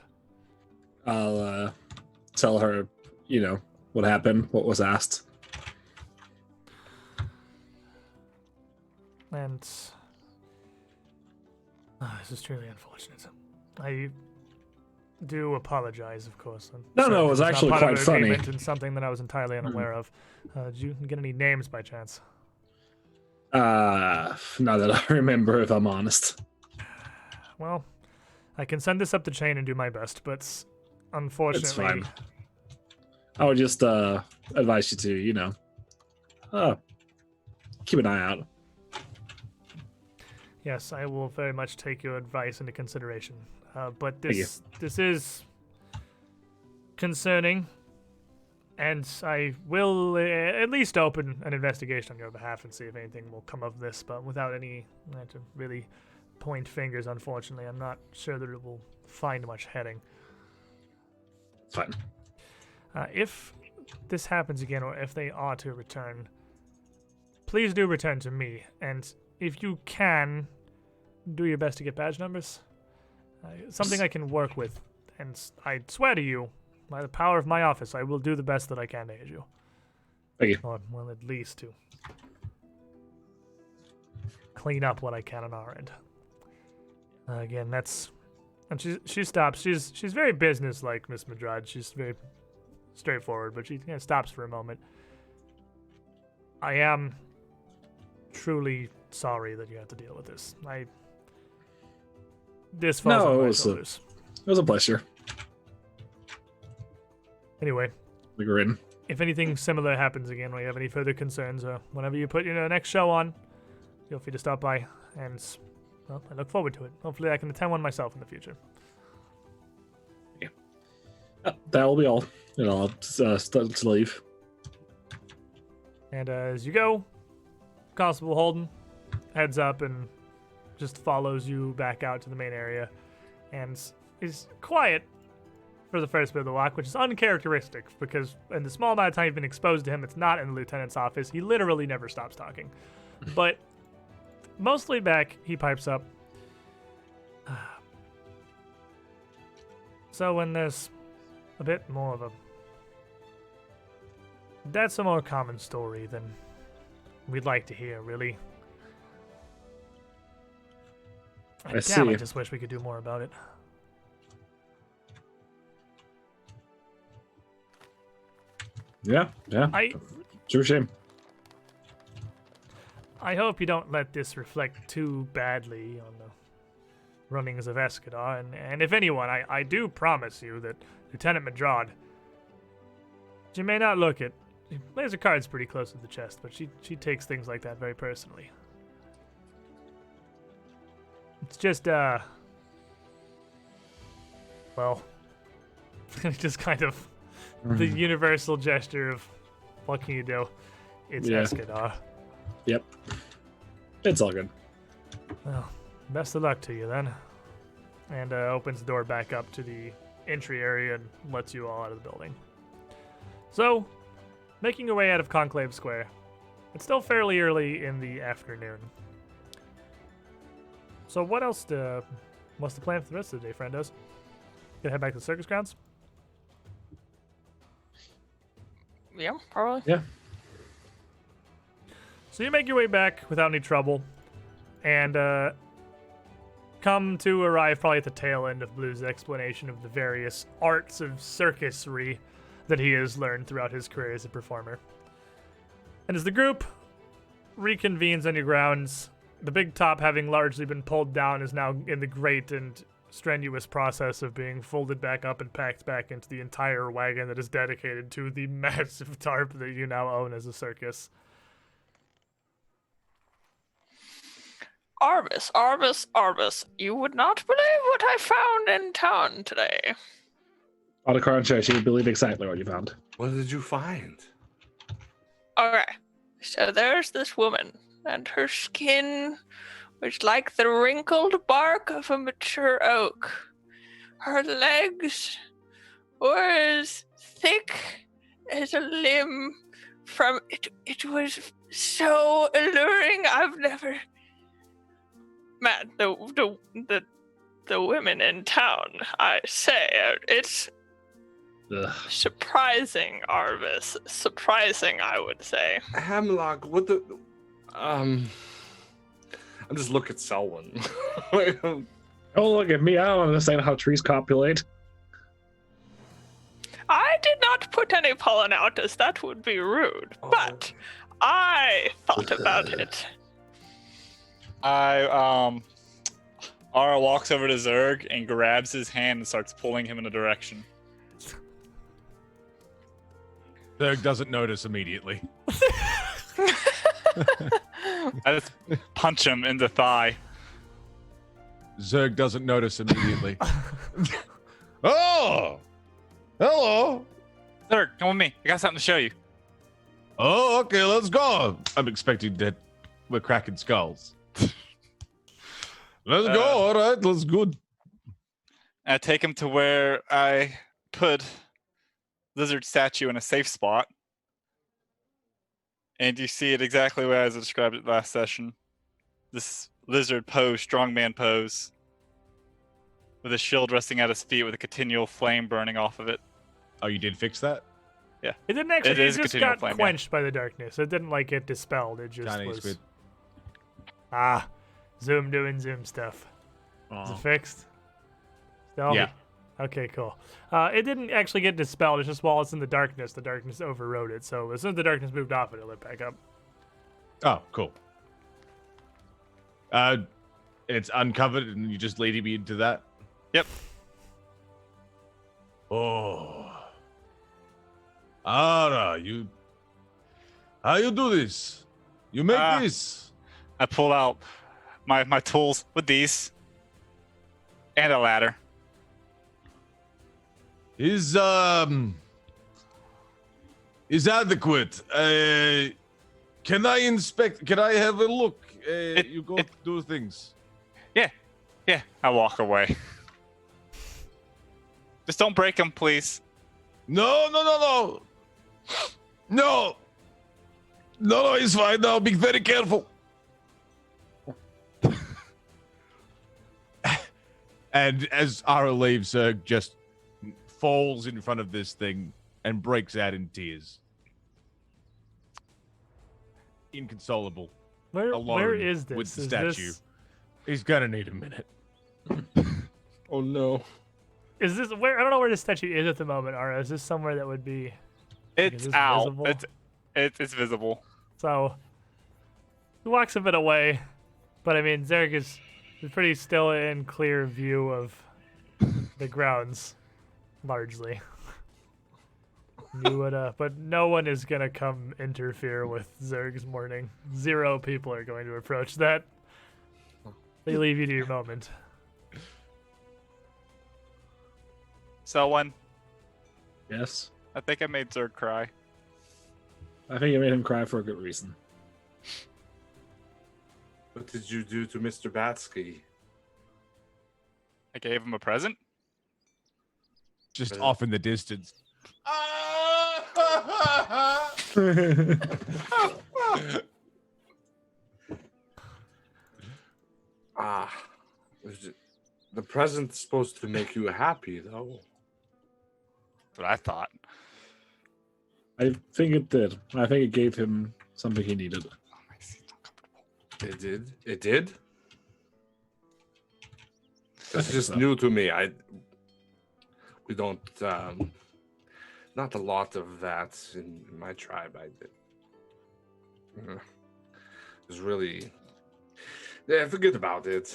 I'll tell her, what happened, what was asked. And this is truly unfortunate. I do apologize, of course. No, it was actually quite funny. And something that I was entirely unaware of. Did you get any names by chance? Not that I remember, if I'm honest. Well, I can send this up the chain and do my best, but unfortunately. fine. I would just advise you to, keep an eye out. Yes, I will very much take your advice into consideration. But this is concerning, and I will at least open an investigation on your behalf and see if anything will come of this. But without any to really point fingers, unfortunately, I'm not sure that it will find much heading. Fine. If this happens again, or if they are to return, please do return to me. And if you can, do your best to get badge numbers. Something I can work with. And I swear to you, by the power of my office, I will do the best that I can to aid you. Thank you. Or, well, at least to clean up what I can on our end. Again, that's... And she stops. She's very business-like, Miss Madrid. She's very straightforward, but she stops for a moment. I am truly sorry that you have to deal with this. This falls on my shoulders. It was a pleasure. Anyway, We're in. if anything similar happens again, or you have any further concerns, or whenever you put your next show on, feel free to stop by, and well, I look forward to it. Hopefully I can attend one myself in the future. That will be all. I'll start to leave. And as you go, Constable Holden heads up and just follows you back out to the main area, and is quiet for the first bit of the walk, which is uncharacteristic because in the small amount of time you've been exposed to him, it's not in the lieutenant's office. He literally never stops talking. But mostly back, he pipes up. So when there's a bit more of a... That's a more common story than we'd like to hear, really. I see. I just wish we could do more about it. Yeah. True shame. I hope you don't let this reflect too badly on the runnings of Escadar, and if anyone, I do promise you that Lieutenant Madrid, she may not look it. She plays her cards pretty close to the chest, but she takes things like that very personally. It's just, well, just kind of the universal gesture of, what can you do? It's Escadar. Yep. It's all good. Well, best of luck to you then. And opens the door back up to the entry area and lets you all out of the building. So, making your way out of Conclave Square. It's still fairly early in the afternoon. So what else what's the plan for the rest of the day, friendos? Gonna head back to the circus grounds? Yeah, probably. Yeah. So you make your way back without any trouble, and come to arrive probably at the tail end of Blue's explanation of the various arts of circusry that he has learned throughout his career as a performer. And as the group reconvenes on your grounds, the big top, having largely been pulled down, is now in the great and strenuous process of being folded back up and packed back into the entire wagon that is dedicated to the massive tarp that you now own as a circus. Arbus, you would not believe what I found in town today. On the contrary, she would believe exactly what you found. What did you find? Okay, so there's this woman, and her skin was like the wrinkled bark of a mature oak. Her legs were as thick as a limb from it. It was so alluring. I've never... Man, the women in town, I say, it's Ugh. surprising, Arvis. Surprising, I would say. Hemlock, what the... I'm just looking at Selwyn. Oh, look at me. I don't understand how trees copulate. I did not put any pollen out, as that would be rude, but I thought about it. Ara walks over to Zerg and grabs his hand and starts pulling him in a direction. Zerg doesn't notice immediately. I just punch him in the thigh. Zerg doesn't notice immediately. Oh! Hello! Zerg, come with me. I got something to show you. Oh, okay, let's go. I'm expecting that we're cracking skulls. Let's go, all right, let's good. I take him to where I put lizard statue in a safe spot. And you see it exactly the way I described it last session. This lizard pose, strongman pose, with a shield resting at his feet with a continual flame burning off of it. Oh, you did fix that? Yeah. It didn't actually. It It, is just continual got flame, yeah. quenched by the darkness. It didn't like get dispelled. It just Chinese was. squid. Zoom doing Zoom stuff. Is it fixed? Still? Yeah. Okay, cool. It didn't actually get dispelled. It's just while it's in the darkness overrode it. So as soon as the darkness moved off it lit back up. Oh, cool. It's uncovered and you just leading me into that? Yep. Oh. Ara, how you do this? You make this? I pull out my tools with these and a ladder. Is adequate. Can I inspect? Can I have a look? You go do things. Yeah, I walk away. Just don't break them, please. No. No, it's fine now. Be very careful. And as Ara leaves, Zerg just falls in front of this thing and breaks out in tears. Inconsolable. Where Alone is this? with the Is statue. this- He's gonna need a minute. Oh no. Is this where? I don't know where the statue is at the moment. Ara, is this somewhere that would be? It's this out. visible? It's visible. So he walks a bit away, but I mean, Zerg is pretty still in clear view of the grounds, largely. You would, but no one is gonna come interfere with Zerg's mourning. 0 people are going to approach that. They leave you to your moment. Selwyn, Yes. I think I made Zerg cry. I think you made him cry for a good reason. What did you do to Mr. Batsky? I gave him a present. Just off in the distance. The present's supposed to make you happy, though. That's what I thought. I think it did. I think it gave him something he needed. Oh, my seat's uncomfortable. It did? It did? That's think just so. new to me. We don't, not a lot of that in my tribe. I did. It was really, yeah, forget about it.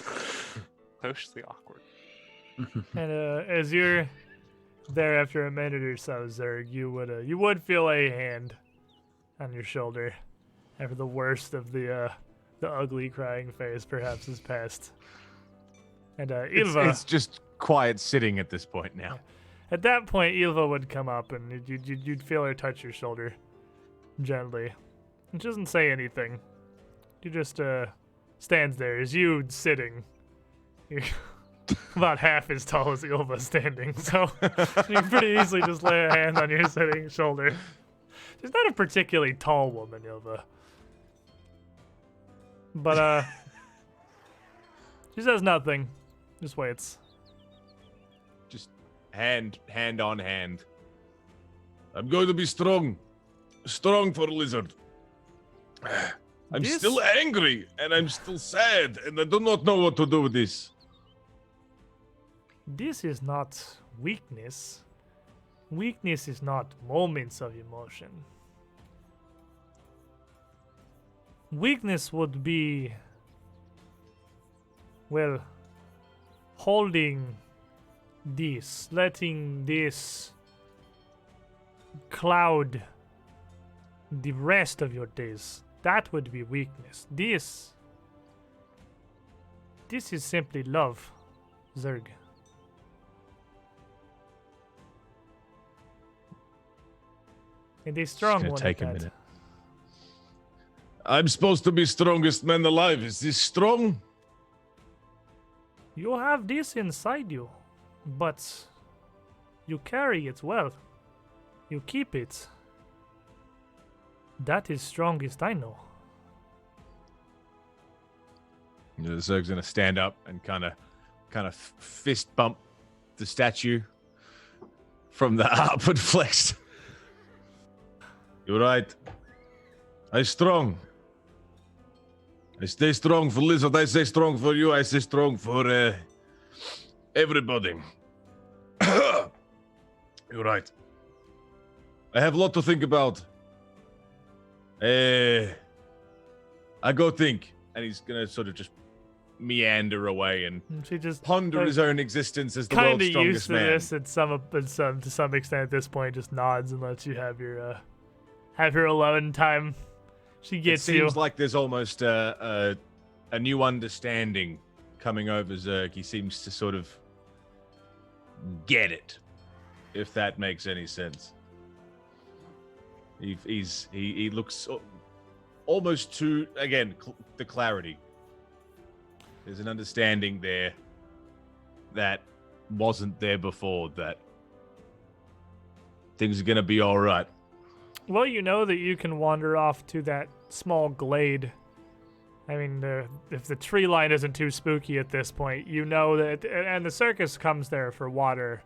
Socially awkward. And as you're there after a minute or so, Zerg, you would feel a hand on your shoulder after the worst of the ugly crying phase perhaps is past. And Ilva, It's just quiet sitting at this point now. at that point, Ilva would come up and you'd feel her touch your shoulder gently. And she doesn't say anything. She just stands there as you sitting. You're about half as tall as Ilva standing, so you can pretty easily just lay a hand on your sitting shoulder. She's not a particularly tall woman, Ilva. But, she says nothing. Just waits. Just hand on hand. I'm going to be strong. Strong for Lizard. I'm This- still angry and I'm still sad and I do not know what to do with this. This is not weakness. Weakness is not moments of emotion. Weakness would be, well, holding this, letting this cloud the rest of your days. That would be weakness. This is simply love, Zerg. And a strong gonna one take at a that. minute. I'm supposed to be strongest man alive. Is this strong? You have this inside you, but you carry it well. You keep it. That is strongest I know. The Zerg's gonna stand up and kind of fist bump the statue from the upward flexed. You're right. I strong. I stay strong for Lizard. I stay strong for you. I stay strong for everybody. You're right. I have a lot to think about. I go think, and he's gonna sort of just meander away and She just ponder his own existence as the kind world's of used strongest to man. this to some extent at this point. Just nods and lets you have your alone time. She It gets you. seems like there's almost a new understanding coming over Zerg. He seems to sort of get it, if that makes any sense. He looks almost to, again, the clarity. There's an understanding there that wasn't there before, that things are going to be all right. Well, you know that you can wander off to that small glade. I mean, if the tree line isn't too spooky at this point, you know that, and the circus comes there for water.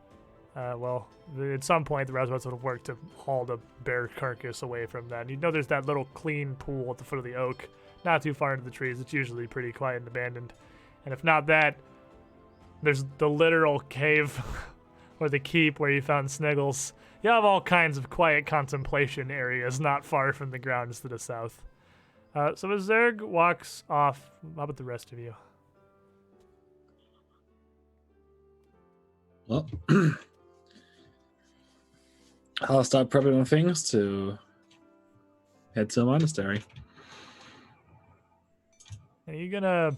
Well, at some point, the Rasmussen would have worked to haul the bear carcass away from that. You know there's that little clean pool at the foot of the oak, not too far into the trees. It's usually pretty quiet and abandoned. And if not that, there's the literal cave or the keep where you found Sniggles. You have all kinds of quiet contemplation areas not far from the grounds to the south. So as Zerg walks off, how about the rest of you? Well, I'll start prepping my things to head to a monastery. Are you gonna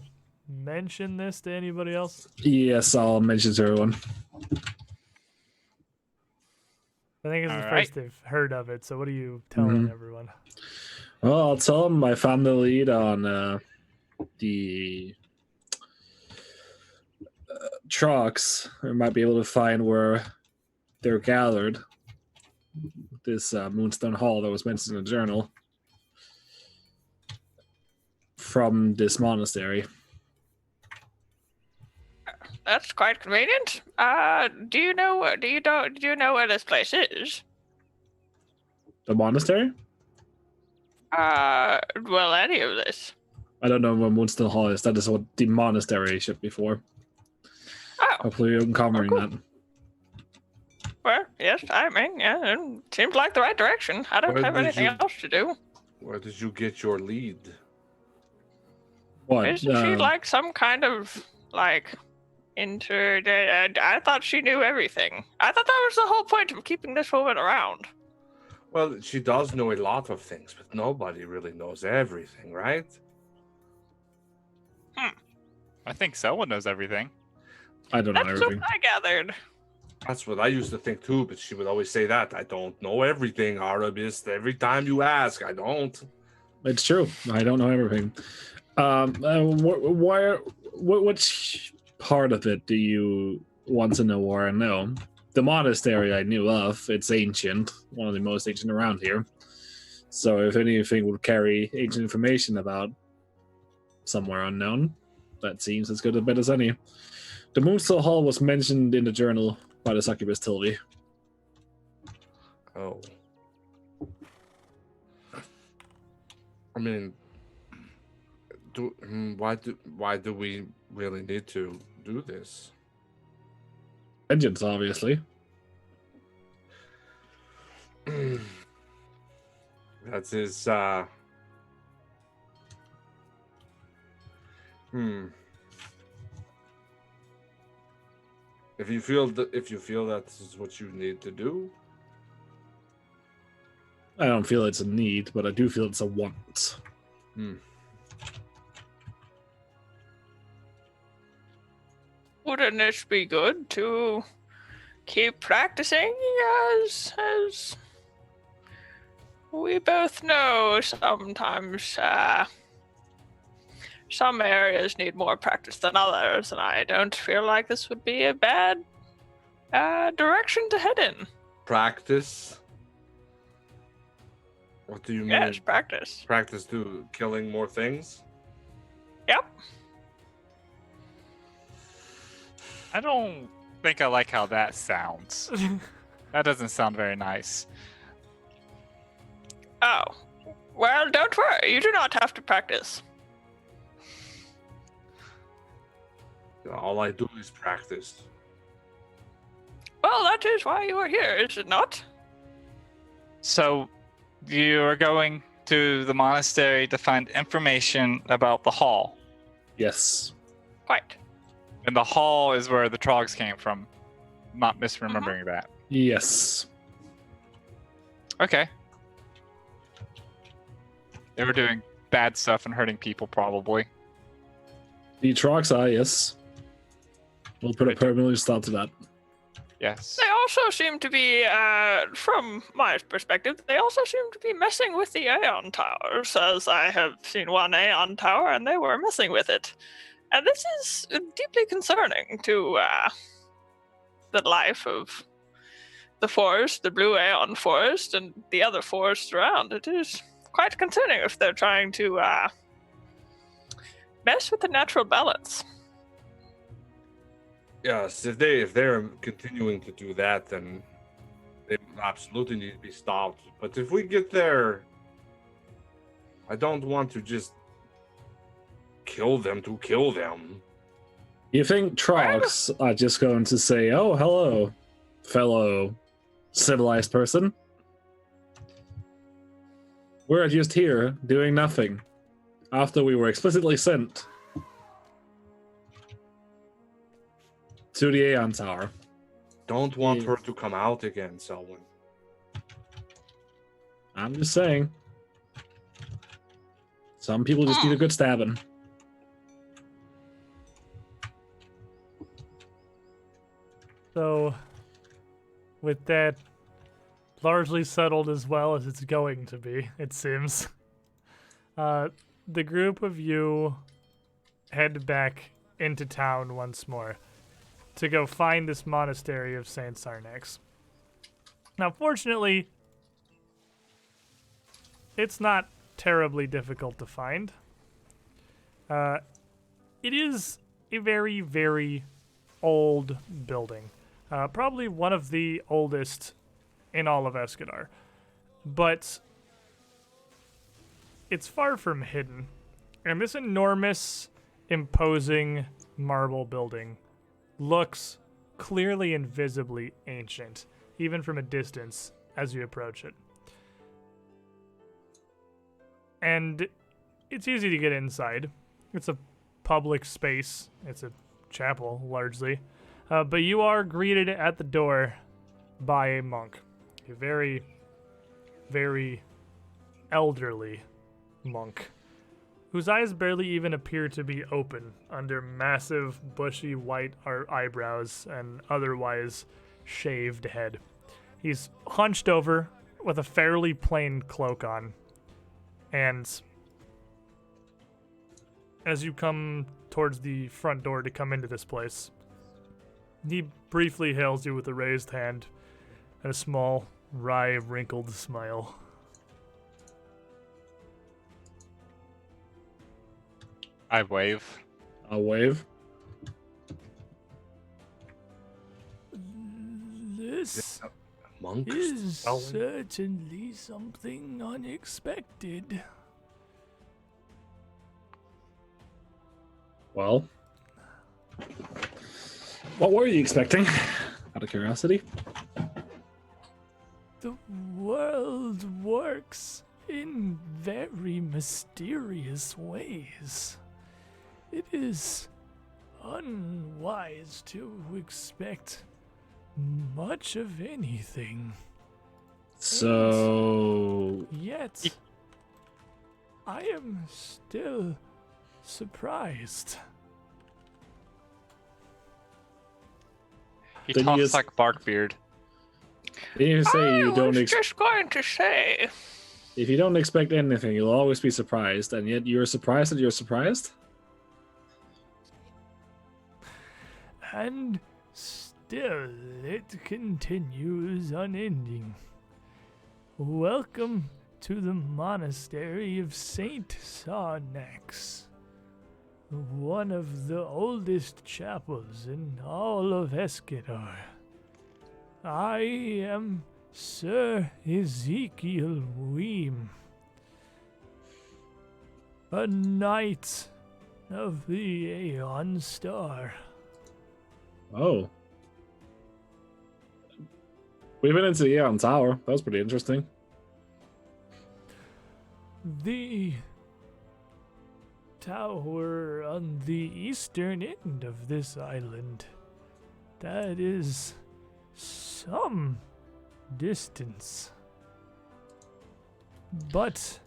mention this to anybody else? Yes, I'll mention to everyone. I think it's the All first they've heard of it, so what are you telling everyone? Well, I'll tell them I found the lead on the trucks. I might be able to find where they're gathered. This Moonstone Hall that was mentioned in the journal from this monastery. That's quite convenient. Do you know where this place is? The monastery? Well, any of this. I don't know where Moonstone Hall is. That is what the monastery should be for. Oh, Hopefully I'm covering cool. that. well, yes, I mean, yeah, it seems like the right direction. I don't Where have did anything you- else to do. Where did you get your lead? What? Isn't she like some kind of, like, I thought she knew everything. I thought that was the whole point of keeping this woman around. Well, she does know a lot of things, but nobody really knows everything, right? I think Selwyn knows everything. I don't know That's what everything. I gathered. That's what I used to think too, but she would always say that. I don't know everything, Arabist. Every time you ask, I don't. It's true. I don't know everything. Which part of it do you want to know or know? The monastery I knew of. It's ancient, one of the most ancient around here. So if anything would carry ancient information about somewhere unknown, that seems as good a bet as any. The Moonstone Hall was mentioned in the journal by the succubus Tilby. Oh. I mean, why do we really need to do this? Vengeance, obviously. That's his If you feel that this is what you need to do, I don't feel it's a need, but I do feel it's a want. Wouldn't it be good to keep practicing as we both know sometimes some areas need more practice than others, and I don't feel like this would be a bad direction to head in. Practice? What do you mean? Yes, practice. Practice to killing more things? Yep. I don't think I like how that sounds. That doesn't sound very nice. Oh. Well, don't worry. You do not have to practice. All I do is practice. Well, that is why you are here, is it not? So, you are going to the monastery to find information about the hall. Yes. Quite. And the hall is where the trogs came from. Not misremembering that. Yes. Okay. They were doing bad stuff and hurting people, probably. The Trogs are, yes. We'll put a permanent stop to that. Yes. They also seem to be, from my perspective, they also seem to be messing with the Aeon Towers, as I have seen one Aeon Tower, and they were messing with it. And this is deeply concerning to the life of the forest, the Blue Aeon Forest, and the other forests around. It is quite concerning if they're trying to mess with the natural balance. Yes, if they're continuing to do that, then they absolutely need to be stopped. But if we get there, I don't want to just kill them to kill them. You think Trogs are just going to say, "Oh, hello, fellow civilized person. We're just here doing nothing," after we were explicitly sent to the Aeon Tower? Don't want her to come out again, Selwyn. I'm just saying. Some people just need a good stabbing. So, with that largely settled as well as it's going to be, it seems, the group of you head back into town once more to go find this monastery of Saint Sarnax. Now, fortunately, it's not terribly difficult to find. It is a very, very old building. Probably one of the oldest in all of Escadar. But it's far from hidden. And this enormous, imposing marble building looks clearly and visibly ancient, even from a distance as you approach it. And it's easy to get inside. It's a public space. It's a chapel, largely. But you are greeted at the door by a monk. A very, very elderly monk, whose eyes barely even appear to be open under massive, bushy white eyebrows and otherwise shaved head. He's hunched over with a fairly plain cloak on. And as you come towards the front door to come into this place, he briefly hails you with a raised hand and a small, wry, wrinkled smile. I wave. I'll wave. This Monk? is certainly something unexpected. Well, what were you expecting? Out of curiosity. The world works in very mysterious ways. It is unwise to expect much of anything. So Yet, I am still surprised. He Then talks use- like Barkbeard. you say you don't just going to say. if you don't expect anything, you'll always be surprised, and yet you're surprised that you're surprised? And still, it continues unending. Welcome to the monastery of Saint Sarnax, one of the oldest chapels in all of Eskedar. I am Sir Ezekiel Weem, a knight of the Aeon Star. Oh. We've been into the Aeon Tower. That was pretty interesting. The tower on the eastern end of this island. That is some distance. But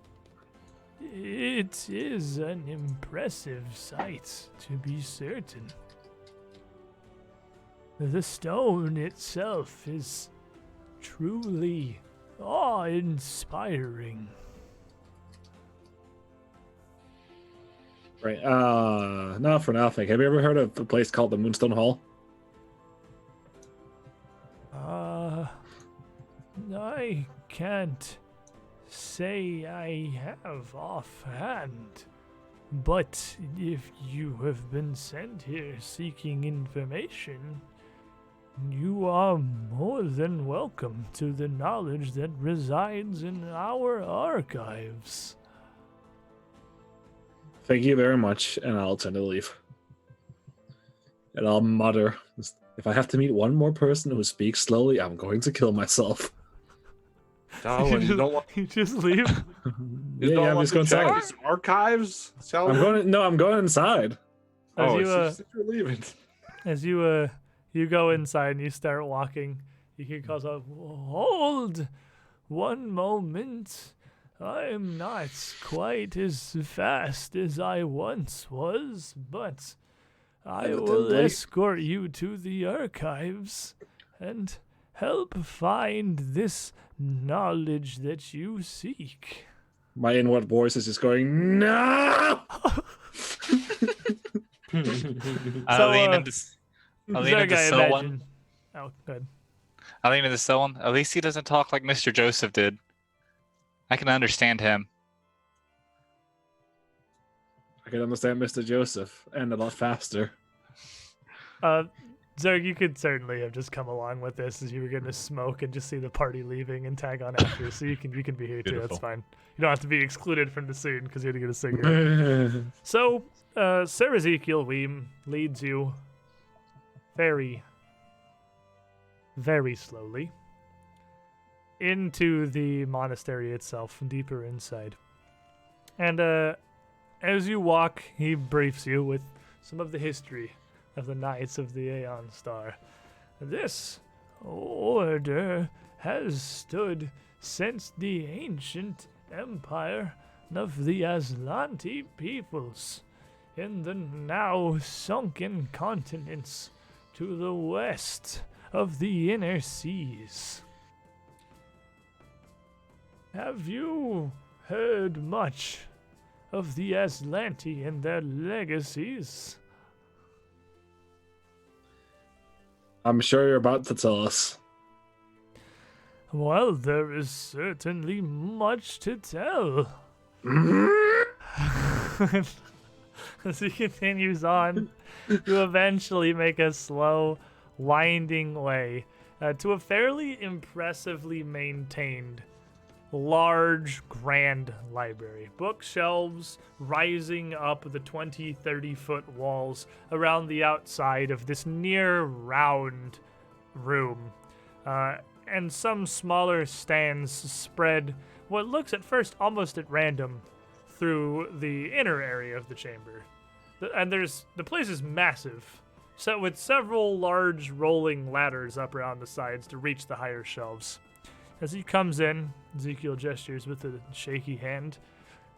it is an impressive sight, to be certain. The stone itself is truly awe-inspiring. Right. Not for nothing. Have you ever heard of a place called the Moonstone Hall? I can't say I have offhand, but if you have been sent here seeking information, you are more than welcome to the knowledge that resides in our archives. Thank you very much, and I'll turn to leave. And I'll mutter, if I have to meet one more person who speaks slowly, I'm going to kill myself. Talon, you don't want, You just leave? you Yeah, don't I'm want just to going check inside. his archives? I'm going inside. Oh, As you, it's just you're leaving. As you go inside and you start walking, you hear calls out, "Hold! One moment. I'm not quite as fast as I once was, but I will Evidently. escort you to the archives and help find this knowledge that you seek." My inward voice is just going, no! I'll lean uh, into, I'll lean into Zerg, I someone. imagine. Oh, good. I lean into someone. At least he doesn't talk like Mr. Joseph did. I can understand him. I can understand Mr. Joseph, and a lot faster. Zerg, you could certainly have just come along with this as you were going to smoke and just see the party leaving and tag on after. So you can be here too. Beautiful. That's fine. You don't have to be excluded from the scene because you had to get a cigarette. So, Sir Ezekiel Weem leads you very, very slowly into the monastery itself, deeper inside. And as you walk, he briefs you with some of the history of the Knights of the Aeon Star. This order has stood since the ancient empire of the Aslanti peoples in the now sunken continents to the west of the inner seas. Have you heard much of the Aslanti and their legacies? I'm sure you're about to tell us. Well, there is certainly much to tell. As he continues on, you eventually make a slow, winding way to a fairly impressively maintained, large, grand library. Bookshelves rising up the 20, 30-foot walls around the outside of this near round room. And some smaller stands spread what looks at first almost at random through the inner area of the chamber. And the place is massive, set with several large rolling ladders up around the sides to reach the higher shelves. As he comes in, Ezekiel gestures with a shaky hand.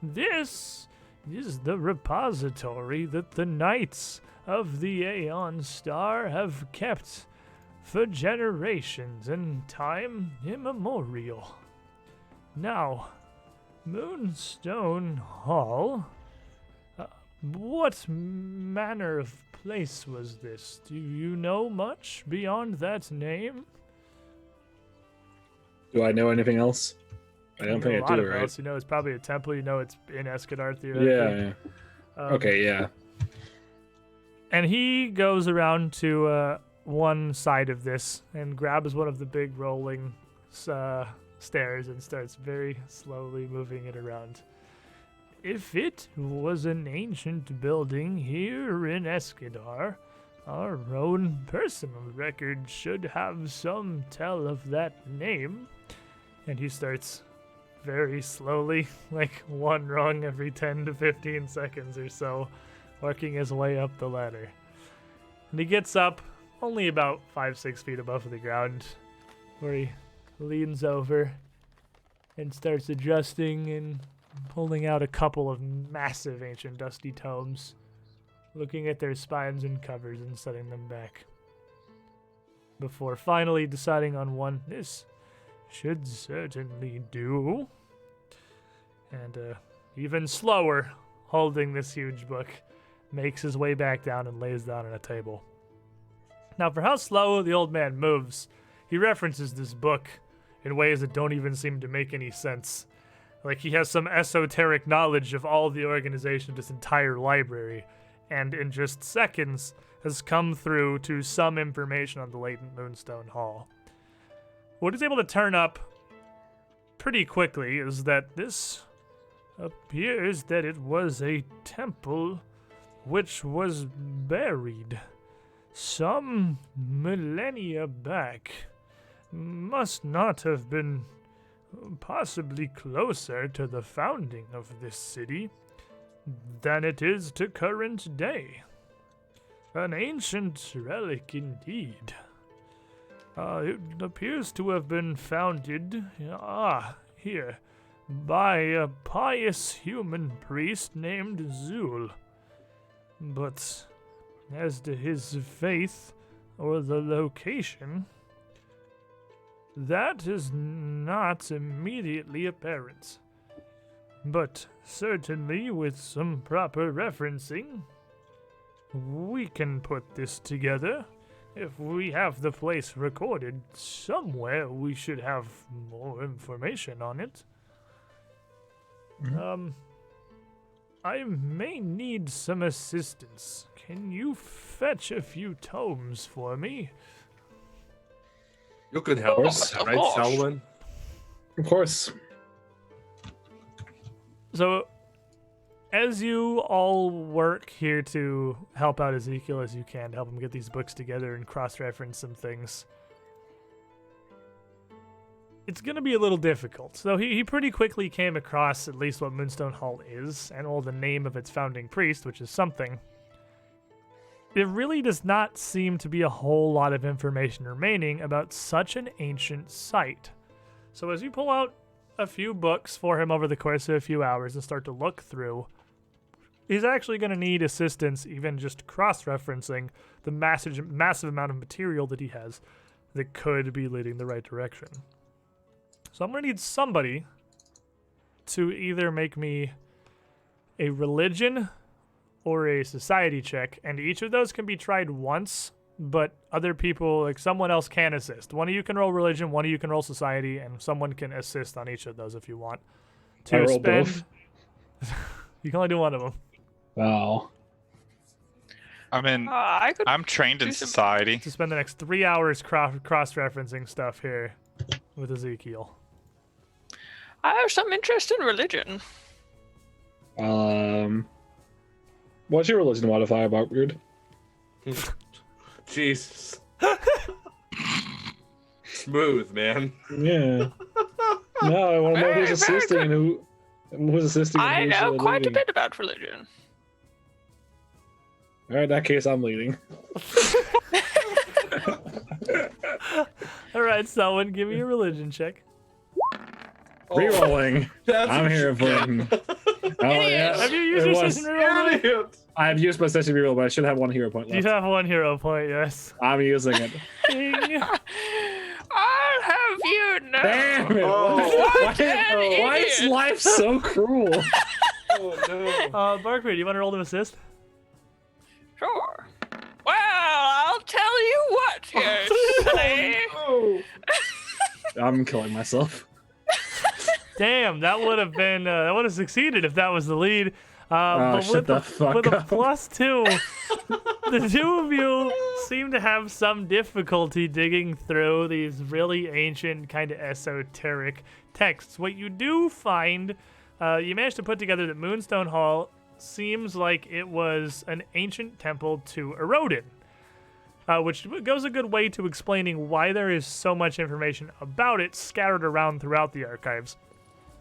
This is the repository that the Knights of the Aeon Star have kept for generations and time immemorial. Now, Moonstone Hall, what manner of place was this? Do you know much beyond that name? Do I know anything else? I don't You know think a I lot do, of right? else. You know it's probably a temple. You know it's in Escadar theoretically. Yeah. Okay, yeah. And he goes around to one side of this and grabs one of the big rolling stairs and starts very slowly moving it around. If it was an ancient building here in Escadar, our own personal record should have some tell of that name. And he starts very slowly, like one rung every 10 to 15 seconds or so, working his way up the ladder. And he gets up only about 5-6 feet above the ground, where he leans over and starts adjusting and pulling out a couple of massive ancient dusty tomes, looking at their spines and covers and setting them back, before finally deciding on one. This should certainly do. And even slower, holding this huge book, makes his way back down and lays down on a table. Now, for how slow the old man moves, he references this book in ways that don't even seem to make any sense. Like he has some esoteric knowledge of all the organization of this entire library, and in just seconds has come through to some information on the latent Moonstone Hall. What he's able to turn up pretty quickly is that this appears that it was a temple which was buried some millennia back. Must not have been possibly closer to the founding of this city than it is to current day. An ancient relic indeed. It appears to have been founded, here, by a pious human priest named Zul. But as to his faith or the location, that is not immediately apparent. But certainly with some proper referencing, we can put this together. If we have the place recorded somewhere, we should have more information on it. I may need some assistance. Can you fetch a few tomes for me? You could help us, Of right, course. Selwyn? Of course. So, as you all work here to help out Ezekiel as you can, to help him get these books together and cross-reference some things, it's going to be a little difficult. So he pretty quickly came across at least what Moonstone Hall is, and the name of its founding priest, which is something. There really does not seem to be a whole lot of information remaining about such an ancient site. So as you pull out a few books for him over the course of a few hours and start to look through, he's actually going to need assistance even just cross-referencing the massive amount of material that he has that could be leading the right direction. So I'm going to need somebody to either make me a religion or a society check, and each of those can be tried once, but other people, like someone else, can assist. One of you can roll religion, one of you can roll society, and someone can assist on each of those if you want. I roll both? You can only do one of them. Oh. I mean, I could I'm trained in do some- society. To spend the next 3 hours cross-referencing stuff here with Ezekiel. I have some interest in religion. What's your religion modifier, Barkbeard? Jesus. Smooth, man. Yeah. No, I want to know Very, who's very assisting good. and who's assisting. and I who's, know quite a leading. bit about religion. All right, in that case, I'm leading. All right, Selwyn, give me a religion check. Rerolling. That's I'm what here you for get. it. Oh, yeah. Have you used It your was- session reroll? Idiot. I've used my session reroll, but I should have 1 hero point You left. have 1 hero point, yes. I'm using it. Ding. I'll have you know. Damn it! Oh. Why is idiot. life so cruel? Oh no. Barkbeard, you want to roll to assist? Sure. Well, I'll tell you what, you silly. Oh. I'm killing myself. Damn, that would have been that would have succeeded if that was the lead. But shut the fuck with a up. +2, the two of you seem to have some difficulty digging through these really ancient, kind of esoteric texts. What you do find, you managed to put together that Moonstone Hall seems like it was an ancient temple to Erodin. Which goes a good way to explaining why there is so much information about it scattered around throughout the archives.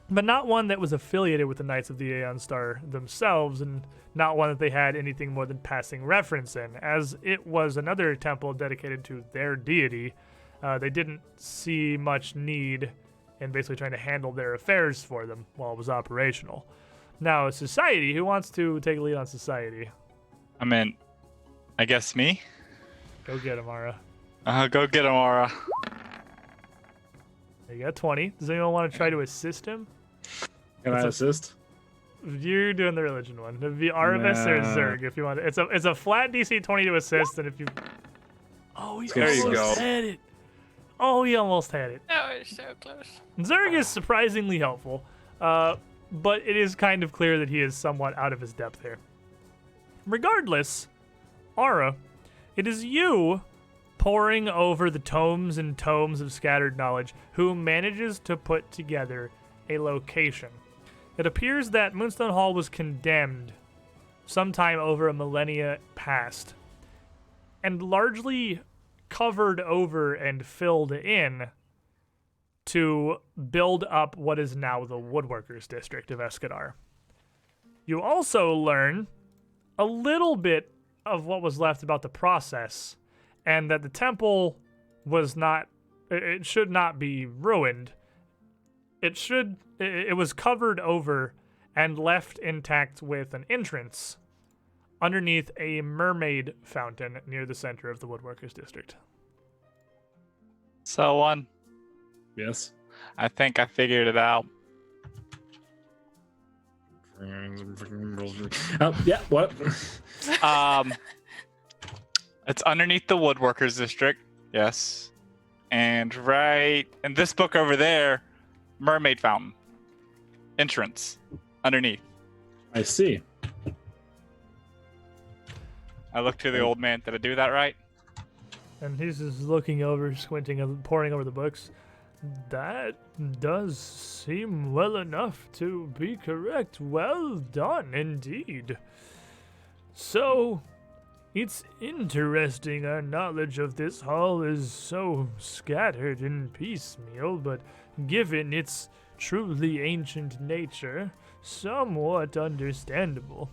But not one that was affiliated with the Knights of the Aeon Star themselves, and not one that they had anything more than passing reference in, as it was another temple dedicated to their deity. They didn't see much need in basically trying to handle their affairs for them while it was operational. Now, Society, who wants to take a lead on Society? I mean, I guess me? Go get him, Ara. Go get him, Aura. You got 20. Does anyone want to try to assist him? Can I assist? You're doing the religion one. It'd be Arvis or Nah. Zerg if you want it. It's a flat DC 20 to assist, and if you... Oh, he There you almost go. had it. Oh, he almost had it. That was so close. Zerg is surprisingly helpful, but it is kind of clear that he is somewhat out of his depth here. Regardless, Ara, it is you poring over the tomes and tomes of scattered knowledge who manages to put together a location. It appears that Moonstone Hall was condemned sometime over a millennia past and largely covered over and filled in to build up what is now the Woodworkers District of Escadar. You also learn a little bit of what was left about the process, and that the temple was not, it should not be ruined. It was covered over and left intact with an entrance underneath a mermaid fountain near the center of the Woodworkers District. So, Yes. I think I figured it out. Oh, yeah, what? It's underneath the Woodworkers District, yes. And right in this book over there, Mermaid Fountain. Entrance. Underneath. I see. I look to the old man. Did I do that right? And he's just looking over, squinting, and poring over the books. That does seem well enough to be correct. Well done, indeed. So, it's interesting our knowledge of this hall is so scattered and piecemeal, but given its truly ancient nature, somewhat understandable.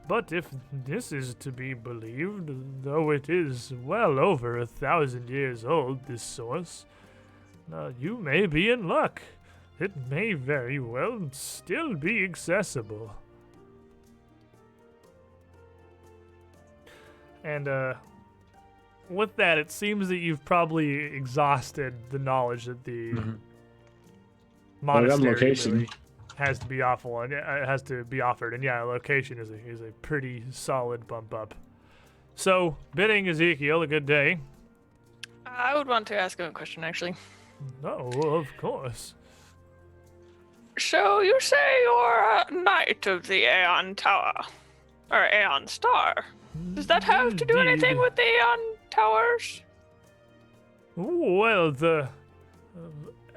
But if this is to be believed, though it is well over 1,000 years old, this source, you may be in luck. It may very well still be accessible. And with that, it seems that you've probably exhausted the knowledge that the monastery location. really has to be awful and it has to be offered. And yeah, location is a pretty solid bump up. So, bidding Ezekiel a good day. I would want to ask him a question, actually. Oh, of course. So you say you're a knight of the Aeon Tower, or Aeon Star. Does that have to do anything Indeed. with the Aeon Towers? Well, the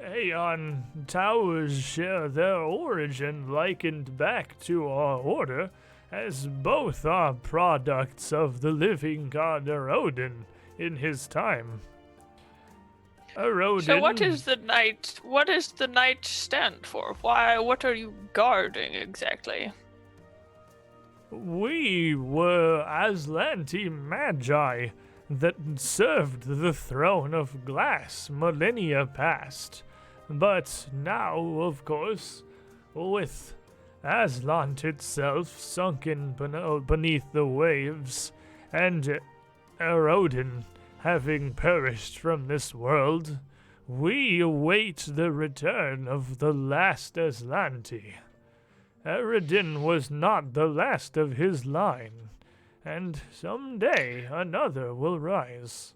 Aeon Towers share their origin likened back to our order, as both are products of the living god Erodin in his time. Erodin. So what is the knight? What does the knight stand for? Why? What are you guarding exactly? We were Aslanti Magi that served the throne of glass millennia past. But now, of course, with Aslant itself sunken beneath the waves, and Erodin having perished from this world, we await the return of the last Aslanti. Erodin was not the last of his line, and someday another will rise.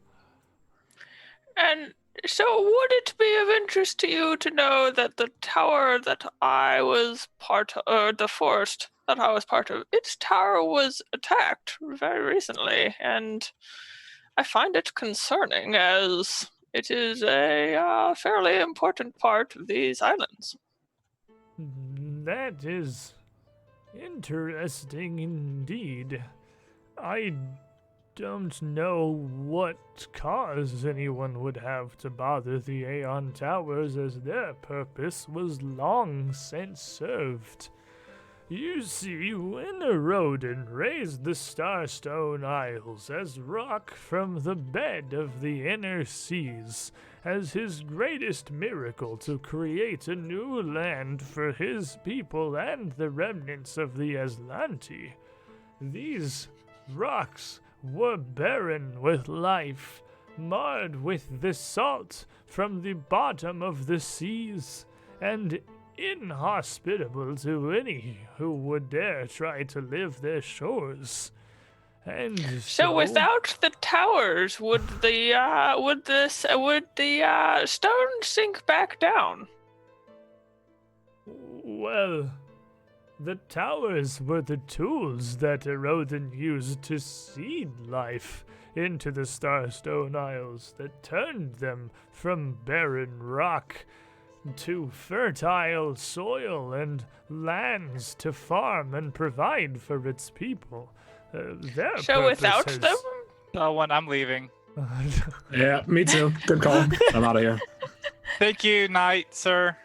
And so would it be of interest to you to know that the tower that I was part of, or the forest that I was part of, its tower was attacked very recently, and I find it concerning as it is a fairly important part of these islands. That is interesting indeed. I don't know what cause anyone would have to bother the Aeon Towers, as their purpose was long since served. You see, when Erodin raised the Starstone Isles as rock from the bed of the inner seas, as his greatest miracle to create a new land for his people and the remnants of the Aslanti, these rocks were barren with life, marred with the salt from the bottom of the seas, and inhospitable to any who would dare try to live their shores. And So without the towers, would the stone sink back down? Well, the towers were the tools that Erodin used to seed life into the Starstone Isles, that turned them from barren rock to fertile soil and lands to farm and provide for its people. Their So without purpose them? Oh, when I'm leaving. Yeah, me too. Good call. I'm out of here. Thank you, knight, sir.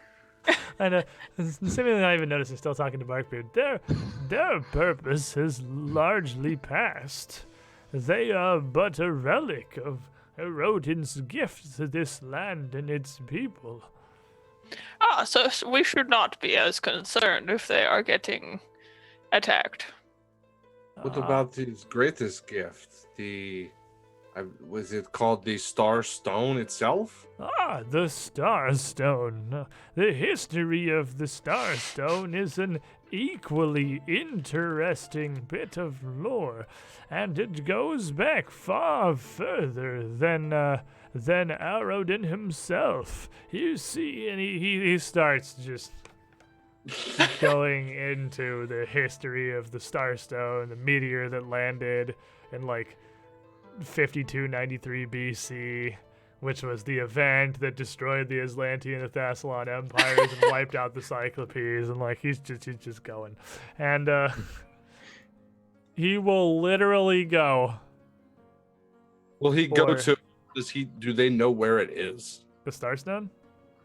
And seemingly not even noticing, still talking to Barkbeard. Their purpose has largely passed. They are but a relic of Erodin's gift to this land and its people. So we should not be as concerned if they are getting attacked. What about his greatest gift? Was it called the Star Stone itself? The Starstone. The history of the Starstone is an equally interesting bit of lore, and it goes back far further than Erodin himself. You see, and he starts just going into the history of the Starstone, the meteor that landed in 5293 BC, which was the event that destroyed the Aslanti and the Thassalon empires and wiped out the Cyclopes, and he's just going. And he will literally go. Will he go to? Do they know where it is? The Starstone?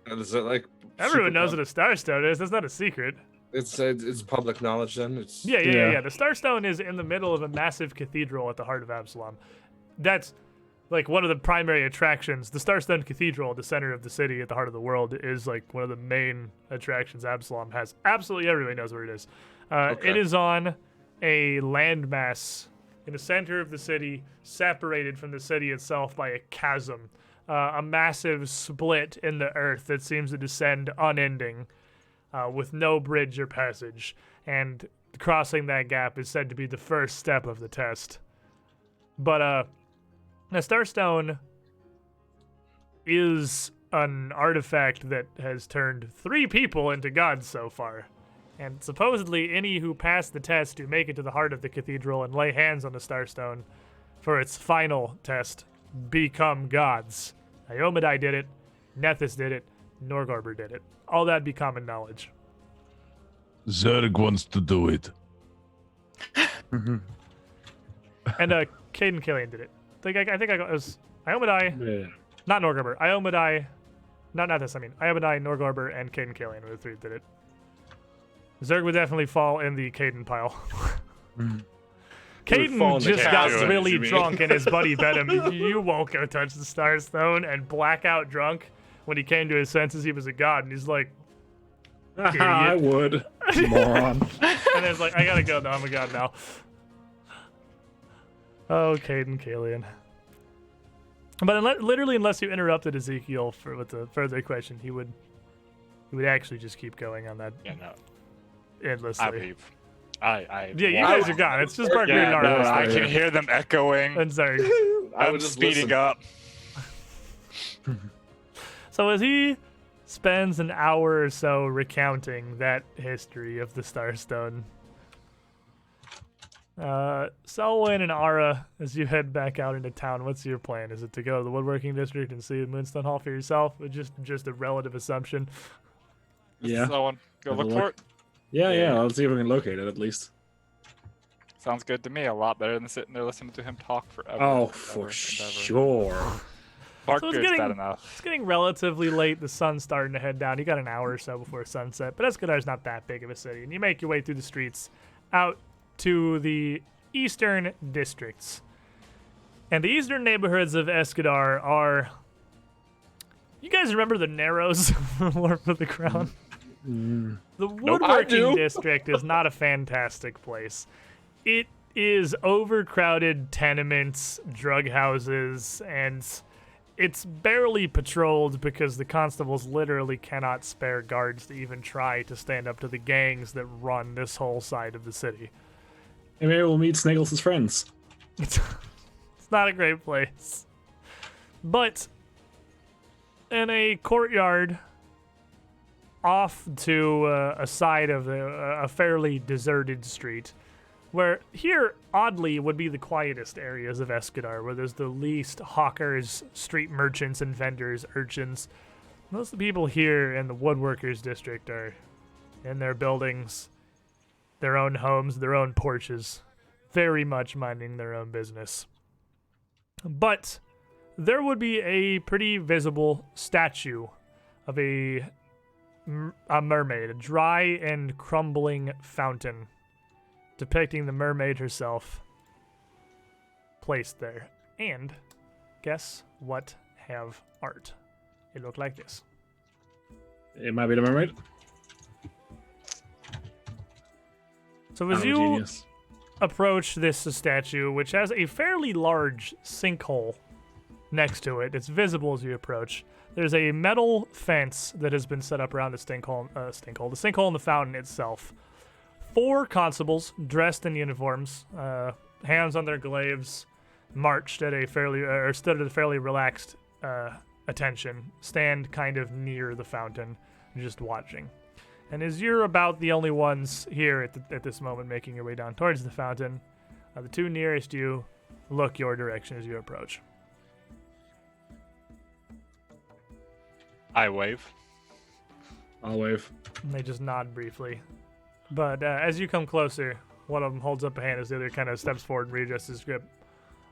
Is it Everyone knows what a Starstone is. That's not a secret. It's public knowledge then. Yeah. The Starstone is in the middle of a massive cathedral at the heart of Absalom. That's one of the primary attractions. The Starstone Cathedral, the center of the city at the heart of the world, is one of the main attractions Absalom has. Absolutely everybody knows where it is. It is on a landmass in the center of the city, separated from the city itself by a chasm, a massive split in the earth that seems to descend unending, with no bridge or passage. And crossing that gap is said to be the first step of the test. But the Starstone is an artifact that has turned 3 people into gods so far. And supposedly any who pass the test to make it to the heart of the cathedral and lay hands on the Starstone for its final test become gods. Iomadai did it, Nethys did it, Norgorber did it. All that'd be common knowledge. Zerg wants to do it. And Caden Killian did it. I think it was Iomadai, not Norgorber. Iomadai, not Nethys, Iomadai, Norgorber, and Caden Killian were the 3 that did it. Zerg would definitely fall in the Caden pile. Caden just got really drunk and his buddy bet him, you won't go touch the Starstone, and blackout drunk when he came to his senses, he was a god, and he's like, I would, moron. and it's like, I gotta go now. I'm a god now. Oh, Caden Kalian. But literally, unless you interrupted Ezekiel with the further question, he would actually just keep going on that Yeah, no. endlessly. I leave. I Yeah, you guys are gone. It's just Barkbeard Yeah, and no, Artemis. I can hear them echoing. And sorry. I I'm would just speeding listen. up. So as he spends an hour or so recounting that history of the Starstone, Selwyn and Ara, as you head back out into town, what's your plan? Is it to go to the woodworking district and see the Moonstone Hall for yourself? Or just a relative assumption? Yeah. Someone go Have a look for look. it. Yeah. Let's see if we can locate it at least. Sounds good to me. A lot better than sitting there listening to him talk forever. Oh, and for ever. sure. Barkbeard's bad enough. It's getting relatively late. The sun's starting to head down. You got an hour or so before sunset, but Escadar's not that big of a city. And you make your way through the streets out to the eastern districts. And the eastern neighborhoods of Escadar are... You guys remember the Narrows from War for the Crown? The woodworking district is not a fantastic place. It is overcrowded tenements, drug houses, and it's barely patrolled because the constables literally cannot spare guards to even try to stand up to the gangs that run this whole side of the city. And maybe we'll meet Sniggles' friends. It's not a great place. But in a courtyard off to a side of a fairly deserted street, where here, oddly, would be the quietest areas of Escadar, where there's the least hawkers, street merchants, and vendors, urchins. Most of the people here in the woodworkers district are in their buildings, their own homes, their own porches, very much minding their own business. But there would be a pretty visible statue of a mermaid, a dry and crumbling fountain depicting the mermaid herself placed there. And guess what have art? It looked like this. It might be the mermaid. So as I'm a you genius. approach this statue, which has a fairly large sinkhole next to it, it's visible as you approach. There's a metal fence that has been set up around the sinkhole in the fountain itself. 4 constables dressed in uniforms, hands on their glaives, stood at a fairly relaxed attention, stand kind of near the fountain, just watching. And as you're about the only ones here at this moment making your way down towards the fountain, the 2 nearest you look your direction as you approach. I wave. I'll wave. And they just nod briefly. But as you come closer, one of them holds up a hand as the other kind of steps forward and readjusts his grip.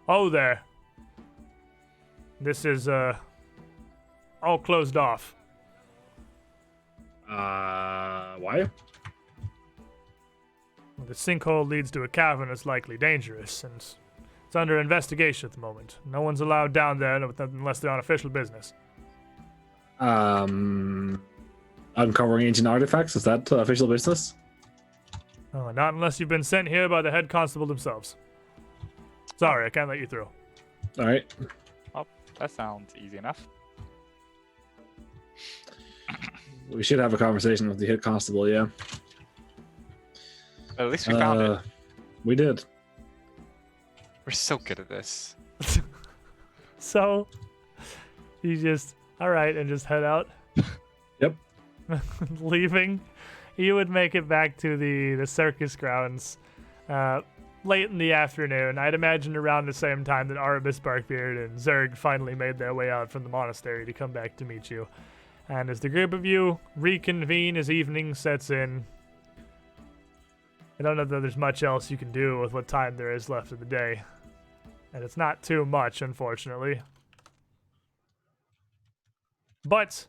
Oh, there. This is all closed off. Why? The sinkhole leads to a cavern that's likely dangerous, and it's under investigation at the moment. No one's allowed down there unless they're on official business. Uncovering ancient artifacts, is that official business? Oh, not unless you've been sent here by the head constable themselves. Sorry, I can't let you through. All right. Oh, that sounds easy enough. We should have a conversation with the head constable, yeah. But at least we found it. We did. We're so good at this. So, you just, all right, and just head out? Yep. Leaving. You would make it back to the circus grounds late in the afternoon. I'd imagine around the same time that Arabis, Barkbeard, and Zerg finally made their way out from the monastery to come back to meet you. And as the group of you reconvene as evening sets in, I don't know that there's much else you can do with what time there is left of the day. And it's not too much, unfortunately. But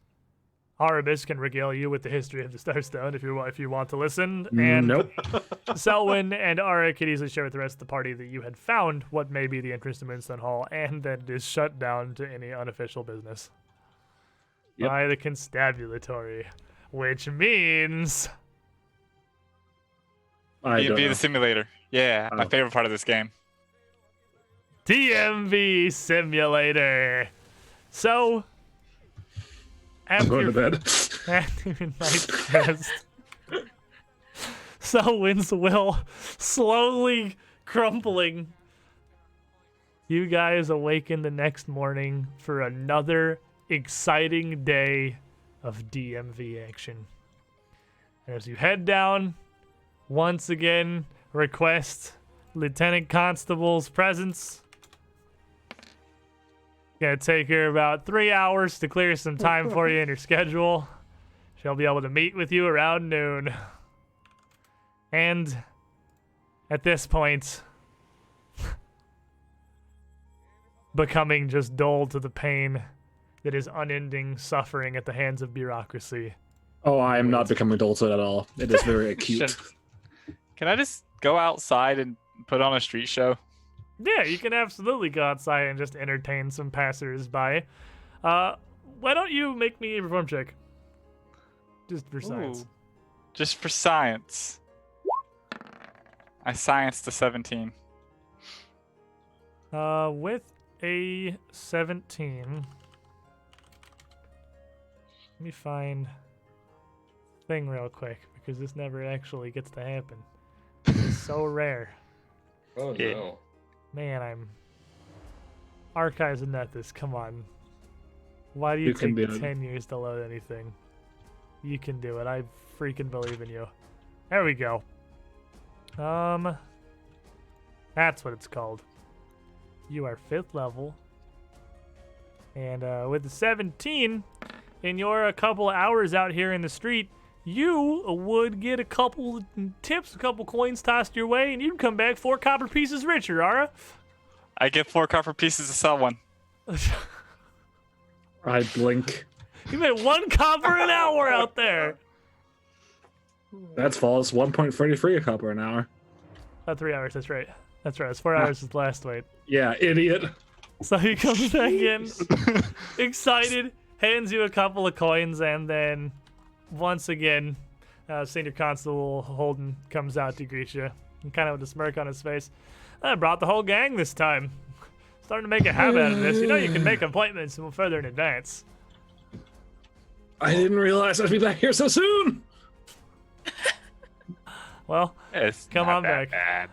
Arabis can regale you with the history of the Starstone if you want to listen. And Nope. Selwyn and Ara could easily share with the rest of the party that you had found what may be the entrance to Moonstone Hall and that it is shut down to any unofficial business. Yep. by the constabulary, which means I don't B&B know. the simulator. Yeah, my Oh. favorite part of this game. DMV simulator. So, I'm going to after bed. after your night's rest, Selwyn's will slowly crumpling. You guys awaken the next morning for another exciting day of DMV action. And as you head down, once again, request Lieutenant Constable's presence. Gonna take her about 3 hours to clear some time for you in her schedule. She'll be able to meet with you around noon. And at this point, becoming just dull to the pain that is unending suffering at the hands of bureaucracy. Oh, I am not becoming dull to it at all. It is very acute. Can I just go outside and put on a street show? Yeah, you can absolutely go outside and just entertain some passersby. Why don't you make me a perform check? Just for science. Ooh, just for science. I scienced a 17. With a 17. Let me find thing real quick because this never actually gets to happen. It's so rare. Oh Yeah. no. Man, I'm archives and this. Come on. Why do you You can take do it. 10 years to load anything? You can do it. I freaking believe in you. There we go. That's what it's called. You are 5th level. And with the 17, in your couple hours out here in the street, you would get a couple tips, a couple coins tossed your way, and you'd come back 4 copper pieces richer, Ara. I get 4 copper pieces to sell one. I blink. You made 1 copper an hour out there. That's false. 1.33 a copper an hour. 3 hours, that's right. That's right, it's 4 hours is last wait. Yeah, idiot. So he comes back in, excited, hands you a couple of coins, and then once again, Senior Constable Holden comes out to greet you, and kind of with a smirk on his face. I brought the whole gang this time. Starting to make a habit out of this. You know you can make appointments further in advance. I didn't realize I'd be back here so soon. Well, It's come not on that back.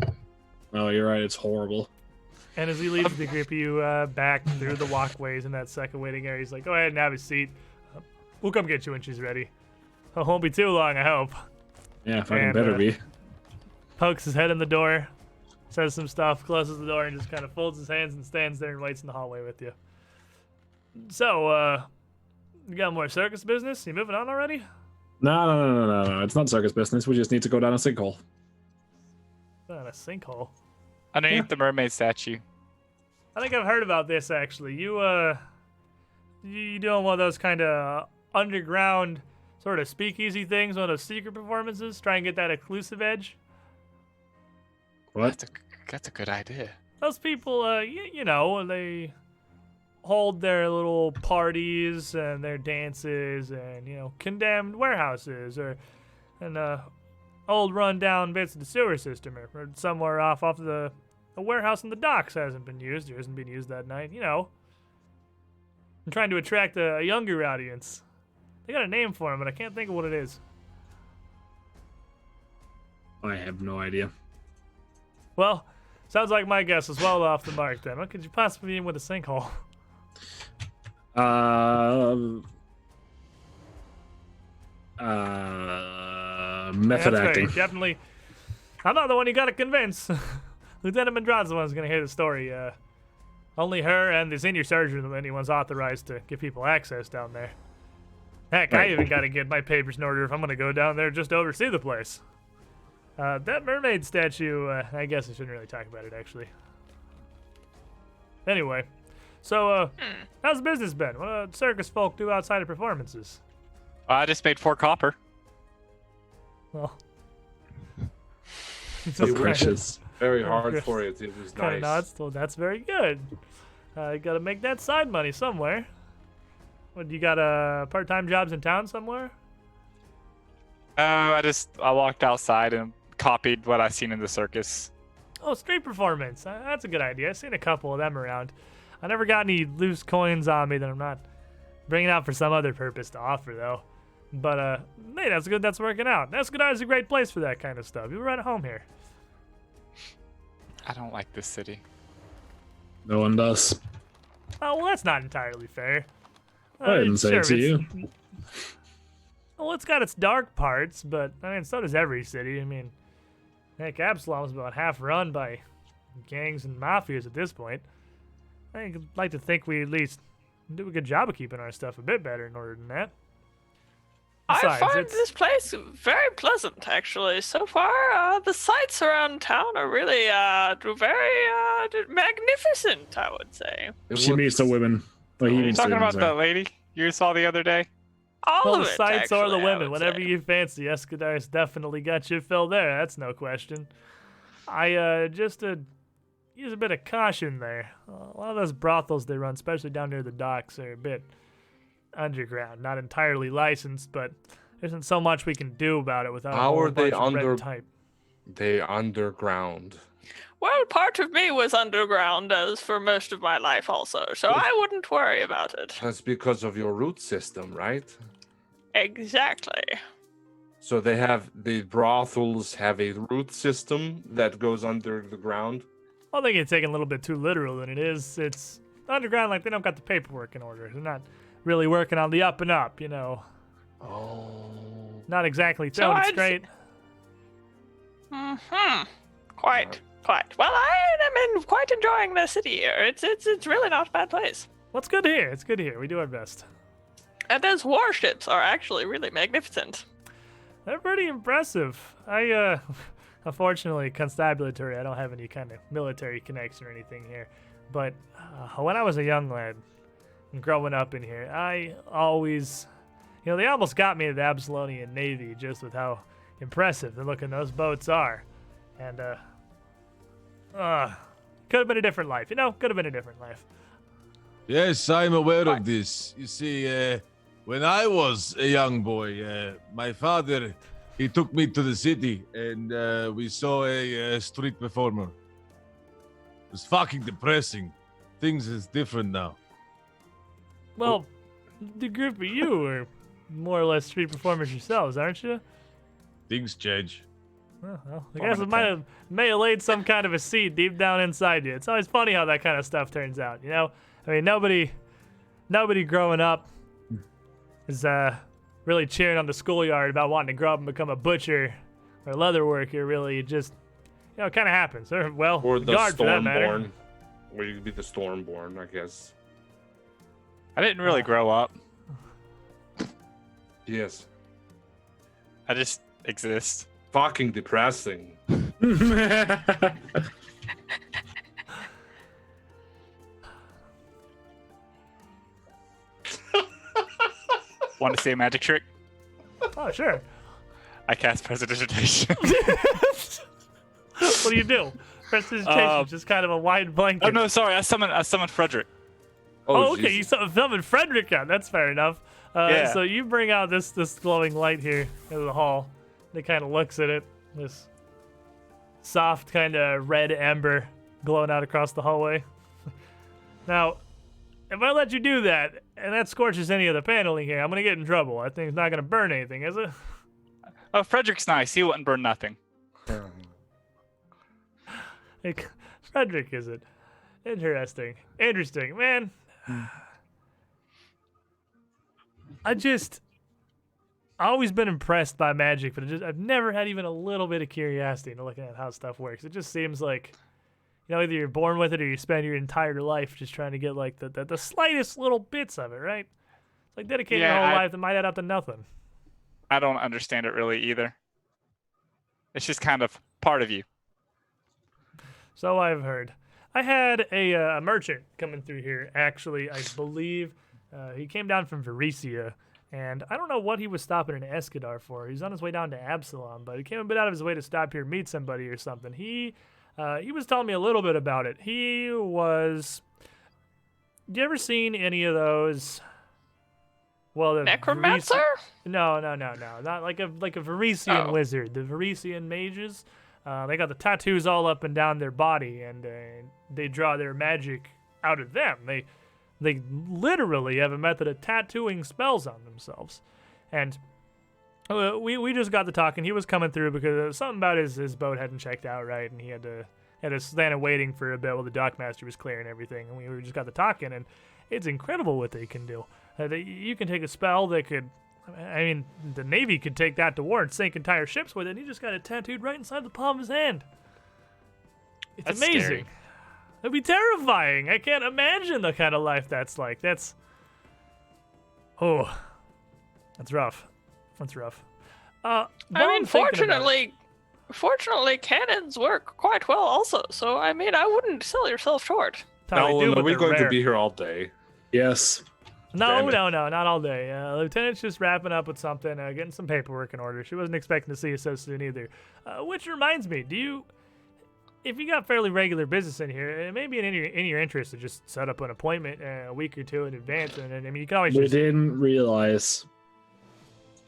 bad. Oh, you're right. It's horrible. And as he leaves to grip you back through the walkways in that second waiting area, he's like, go ahead and have a seat. We'll come get you when she's ready. It won't be too long, I hope. Yeah, fucking And, better be. Pokes his head in the door, says some stuff, closes the door, and just kind of folds his hands and stands there and waits in the hallway with you. So, you got more circus business? You moving on already? No. It's not circus business. We just need to go down a sinkhole. Not a sinkhole. Underneath the mermaid statue. I think I've heard about this actually. You doing one of those kind of underground sort of speakeasy things, one of those secret performances, try and get that exclusive edge? What? That's a good idea. Those people, you know, they hold their little parties and their dances and, you know, condemned warehouses and old run-down bits of the sewer system or somewhere off the warehouse in the docks hasn't been used or hasn't been used that night, you know. I'm trying to attract a younger audience. They got a name for him, but I can't think of what it is. I have no idea. Well, sounds like my guess is well off the mark then. What could you possibly mean with a sinkhole? Method That's right, acting. definitely. I'm not the one you gotta convince. Lieutenant Mandrad's the one who's gonna hear the story. Only her and the senior sergeant are the only ones authorized to give people access down there. Heck, I Right. even gotta get my papers in order if I'm gonna go down there just to oversee the place. That mermaid statue, I guess I shouldn't really talk about it, actually. Anyway, so, how's the business been? What do circus folk do outside of performances? I just made 4 copper. Well, Of precious. Very Oh, hard Chris. for you. It was kind of nice. nods. Well, that's very good. You gotta make that side money somewhere. What, you got part-time jobs in town somewhere? I walked outside and copied what I seen in the circus. Oh, street performance. That's a good idea. I've seen a couple of them around. I never got any loose coins on me that I'm not bringing out for some other purpose to offer, though. But, hey, that's good that's working out. Escadar is a great place for that kind of stuff. You're right at home here. I don't like this city. No one does. Oh, well, that's not entirely fair. I didn't say it to you. Well, it's got its dark parts, but, I mean, so does every city. I mean, heck, Absalom's about half run by gangs and mafias at this point. I'd like to think we at least do a good job of keeping our stuff a bit better in order than that. I Besides, find it's- this place very pleasant, actually. So far, the sights around town are really very magnificent, I would say. She meets the women. Like he Are you meets talking the about women, that lady you saw the other day? All Well, of the it, sights or the actually, I women, would whatever say. you fancy. Escadar's definitely got you filled there. That's no question. I just to use a bit of caution there. A lot of those brothels they run, especially down near the docks, are a bit underground, not entirely licensed, but there isn't so much we can do about it without a How whole are they bunch of red under- tape. They underground. Well, part of me was underground as for most of my life also, so I wouldn't worry about it. That's because of your root system, right? Exactly. So the brothels have a root system that goes under the ground. I think it's taking a little bit too literal than it is. It's underground, like they don't got the paperwork in order. They're not really working on the up and up, you know. Oh. Not exactly So throwing it I'd- straight. Quite. Well, I am quite enjoying the city here. It's really not a bad place. Well, it's good to hear. It's good to hear. We do our best. And those warships are actually really magnificent. They're pretty impressive. I, unfortunately, constabulary, I don't have any kind of military connection or anything here. But when I was a young lad, and growing up in here, I always, they almost got me to the Absalonian Navy just with how impressive the looking those boats are. And, could have been a different life, could have been a different life. Yes, I'm aware of this. You see, when I was a young boy, my father, he took me to the city and we saw a street performer. It was fucking depressing. Things is different now. Well, the group of you are more or less street performers yourselves, aren't you? Things change. Well, I guess it may have laid some kind of a seed deep down inside you. It's always funny how that kind of stuff turns out, I mean, nobody growing up is really cheering on the schoolyard about wanting to grow up and become a butcher or a leather worker. Really, it just it kind of happens. Or Or the guard for that matter. Stormborn. Or you could be the Stormborn, I guess. I didn't really grow up. Yes. I just exist. Fucking depressing. Want to see a magic trick? Oh, sure. I cast Prestidigitation. What do you do? Prestidigitation, just kind of a wide blanket. Oh no, sorry. I summoned Frederick. Oh, okay. Jesus. You summoned Frederick out. That's fair enough. Yeah. So you bring out this glowing light here into the hall. It kind of looks at it. This soft kind of red ember glowing out across the hallway. Now, if I let you do that, and that scorches any of the paneling here, I'm going to get in trouble. I think it's not going to burn anything, is it? Oh, Frederick's nice. He wouldn't burn nothing. Like, Frederick, is it? Interesting. Man. I've always been impressed by magic, but I've never had even a little bit of curiosity into looking at how stuff works. It just seems like, either you're born with it or you spend your entire life just trying to get like the slightest little bits of it, right? It's like dedicating your whole life that might add up to nothing. I don't understand it really either. It's just kind of part of you. So I've heard. I had a merchant coming through here, actually, I believe. He came down from Varesia, and I don't know what he was stopping in Escadar for. He's on his way down to Absalom, but he came a bit out of his way to stop here, meet somebody or something. He was telling me a little bit about it. You ever seen any of those Well, the Necromancer? No, not like a Varisian wizard. The Varisian mages, they got the tattoos all up and down their body, and they draw their magic out of them. They literally have a method of tattooing spells on themselves, and we just got to talking. He was coming through because something about his boat hadn't checked out right, and he had to stand waiting for a bit while the dockmaster was clearing everything, and we just got to talking, and it's incredible what they can do. You can take a spell that could, I mean, the Navy could take that to war and sink entire ships with it, and he just got it tattooed right inside the palm of his hand. It's That's amazing. scary. That'd be terrifying. I can't imagine the kind of life that's like. That's rough. That's rough. I mean, fortunately, cannons work quite well also. So, I mean, I wouldn't sell yourself short. No, we're going to be here all day. Yes. No, not all day. Lieutenant's just wrapping up with something, getting some paperwork in order. She wasn't expecting to see you so soon either. Which reminds me, if you got fairly regular business in here, it may be in your interest to just set up an appointment a week or two in advance. And I mean, you can always We didn't realize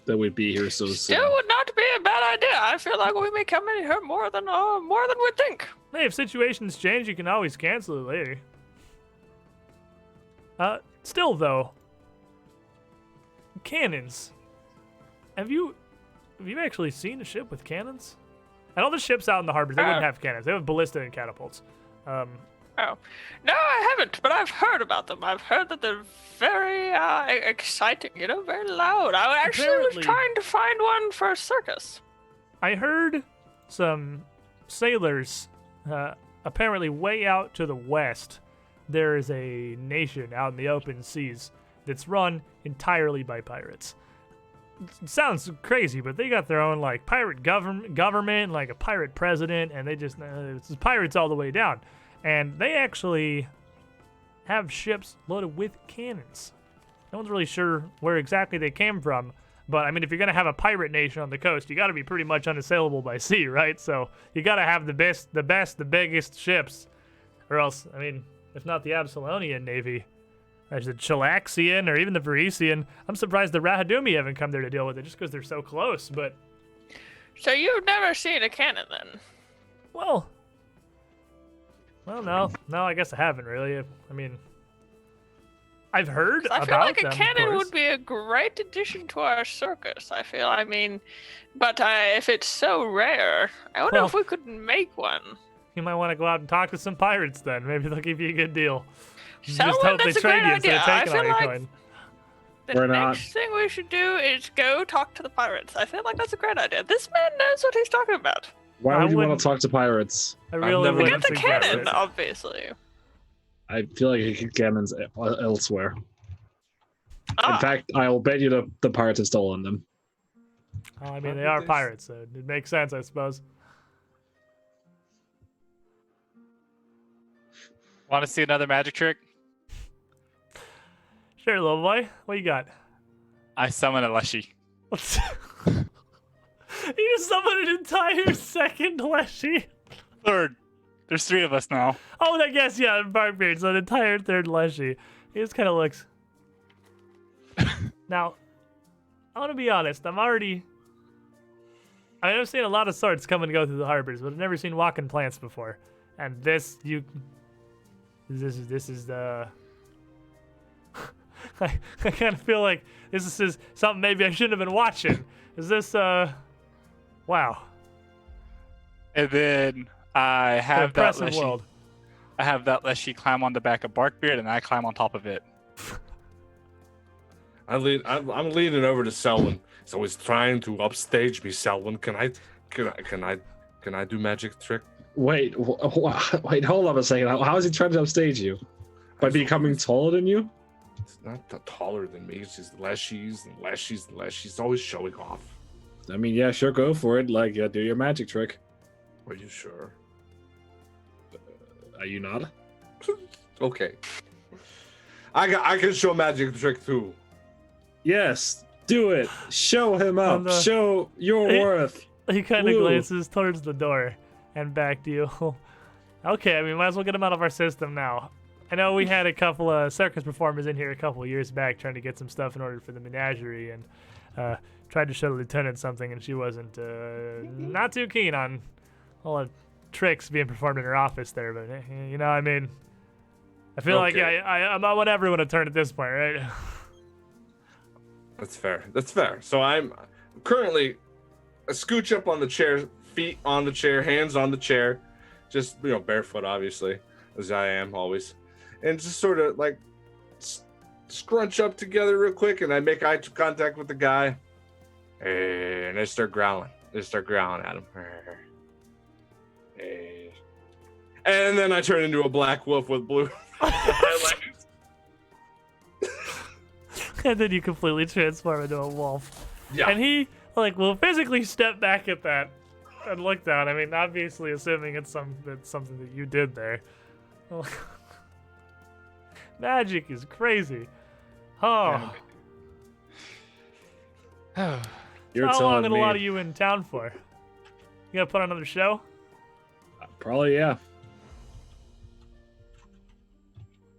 that we'd be here so soon. Still would not be a bad idea. I feel like we may come in here more than we think. Hey, if situations change, you can always cancel it later. Still though, cannons. Have you actually seen a ship with cannons? And all the ships out in the harbors, they wouldn't have cannons. They have ballista and catapults. Oh, no, I haven't, but I've heard about them. I've heard that they're very exciting, very loud. I actually was trying to find one for a circus. I heard some sailors, apparently way out to the west, there is a nation out in the open seas that's run entirely by pirates. It sounds crazy, but they got their own like pirate government, like a pirate president, and they just it's pirates all the way down. And they actually have ships loaded with cannons. No one's really sure where exactly they came from, but I mean, if you're gonna have a pirate nation on the coast, you got to be pretty much unassailable by sea, right? So you got to have the biggest ships, or else, I mean, if not the Absalonian Navy, there's the Chilaxian or even the Varisian. I'm surprised the Rahadumi haven't come there to deal with it, just because they're so close. But so you've never seen a cannon, then? Well, no, I guess I haven't really. I mean, I've heard about them. I feel like a cannon would be a great addition to our circus. I mean, but if it's so rare, I wonder if we could make one. You might want to go out and talk to some pirates then. Maybe they'll give you a good deal. Just hope they trade you instead of taking all your coin. The next thing we should do is go talk to the pirates. I feel like that's a great idea. This man knows what he's talking about. Why would you want to talk to pirates? I really would. Get the cannon, obviously. I feel like you could cannons elsewhere. In fact, I will bet you the pirates have stolen them. I mean, they are pirates, so it makes sense, I suppose. Want to see another magic trick? Sure, little boy. What you got? I summon a Leshy. You just summoned an entire second Leshy? Third. There's 3 of us now. Oh, I guess, yeah, Barkbeard, so an entire third Leshy. He just kind of looks... Now, I want to be honest. I've seen a lot of swords come and go through the harbors, but I've never seen walking plants before. And this is the... I kind of feel like this is something maybe I shouldn't have been watching. Is this, wow. And then I have that Leshy. World. I have that Leshy climb on the back of Barkbeard, and I climb on top of it. I'm leaning over to Selwyn. He's always trying to upstage me. Selwyn, can I do magic trick? Wait, hold up a second. How is he trying to upstage you? By becoming taller than you? It's not taller than me. It's just Leshies and Leshies and Leshies. Always showing off. I mean, yeah, sure, go for it. Like, do your magic trick. Are you sure? Are you not? Okay. I can show magic trick too. Yes, do it. Show him up. Show your worth. He kind of glances towards the door and back to you. Okay, I mean, might as well get him out of our system now. I know we had a couple of circus performers in here a couple of years back trying to get some stuff in order for the menagerie, and tried to show the lieutenant something, and she wasn't not too keen on all the tricks being performed in her office there. But you know, I mean, I feel like I'm not what everyone would turn at this point, right? That's fair. That's fair. So I'm currently a scooch up on the chair, feet on the chair, hands on the chair, just barefoot, obviously, as I am always, and just sort of like scrunch up together real quick, and I make eye contact with the guy, and I start growling. At him. And then I turn into a black wolf with blue highlights. And then you completely transform into a wolf. Yeah. And he will physically step back at that and look down. I mean, obviously assuming it's something that you did there. Magic is crazy. Oh. You're How long telling did me. a lot of you in town for? You gonna put on another show? Probably, yeah.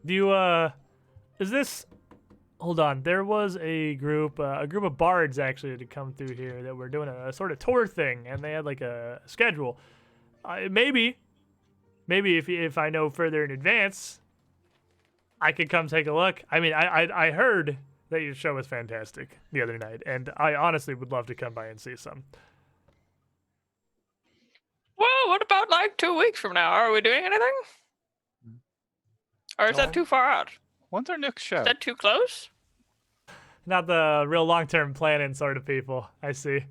Do you is this? Hold on. There was a group of bards actually that had come through here that were doing a sort of tour thing, and they had like a schedule. Maybe if I know further in advance, I could come take a look. I mean, I heard that your show was fantastic the other night, and I honestly would love to come by and see some. Well, what about like 2 weeks from now? Are we doing anything? Or is that too far out? When's our next show? Is that too close? Not the real long-term planning sort of people. I see.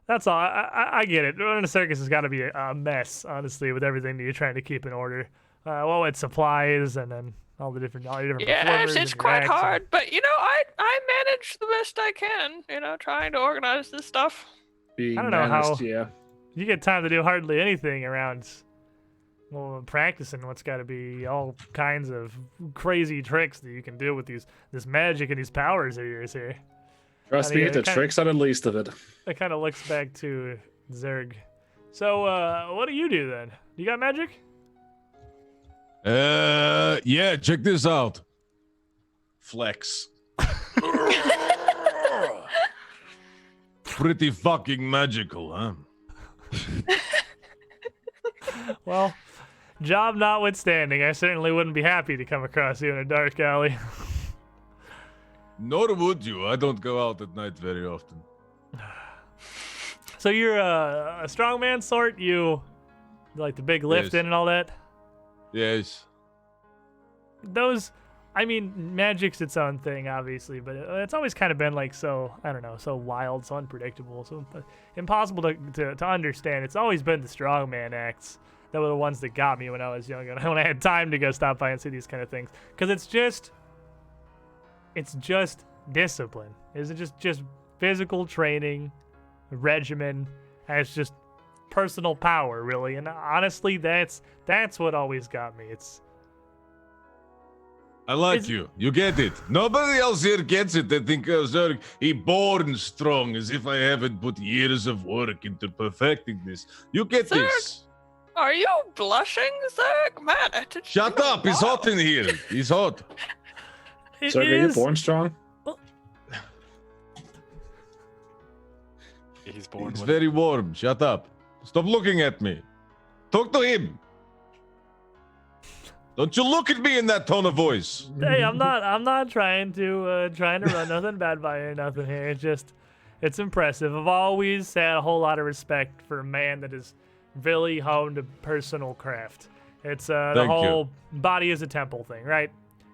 That's all. I get it. Running a circus has got to be a mess, honestly, with everything that you're trying to keep in order. Well, with supplies and then all your different performers. Yes, it's and quite acts and- hard, but I manage the best I can. Trying to organize this stuff. Being I don't know managed, how- yeah. You get time to do hardly anything around, practicing what's got to be all kinds of crazy tricks that you can do with this magic and these powers of yours here. Trust I mean, me, the it kinda- tricks are the least of it. That kind of looks back to Zerg. So, what do you do then? You got magic? Yeah, check this out. Flex. Pretty fucking magical, huh? Well, job notwithstanding, I certainly wouldn't be happy to come across you in a dark alley. Nor would you. I don't go out at night very often. So you're a strongman sort? You like the big lifting Yes. and all that? Yes. Those, I mean, magic's its own thing, obviously, but it's always kind of been like so, I don't know, so wild, so unpredictable, so impossible to understand. It's always been the strongman acts that were the ones that got me when I was young and when I had time to go stop by and see these kind of things. Because it's just discipline. It's just physical training, regimen, and it's just personal power, really. And honestly, that's what always got me. I like Is- you. You get it. Nobody else here gets it. They think Zerg, he born strong, as if I haven't put years of work into perfecting this. You get Zerg, this. Are you blushing, Zerg? Man, it's Shut been a up. It's hot while. in here. It's hot. It So are you is- born strong? He's born It's with very warm. Shut up. Stop looking at me. Talk to him. Don't you look at me in that tone of voice. Hey, I'm not trying to run nothing bad by you or nothing here. It's impressive. I've always had a whole lot of respect for a man that is really honed to personal craft. It's the Thank you. whole body is a temple thing, right?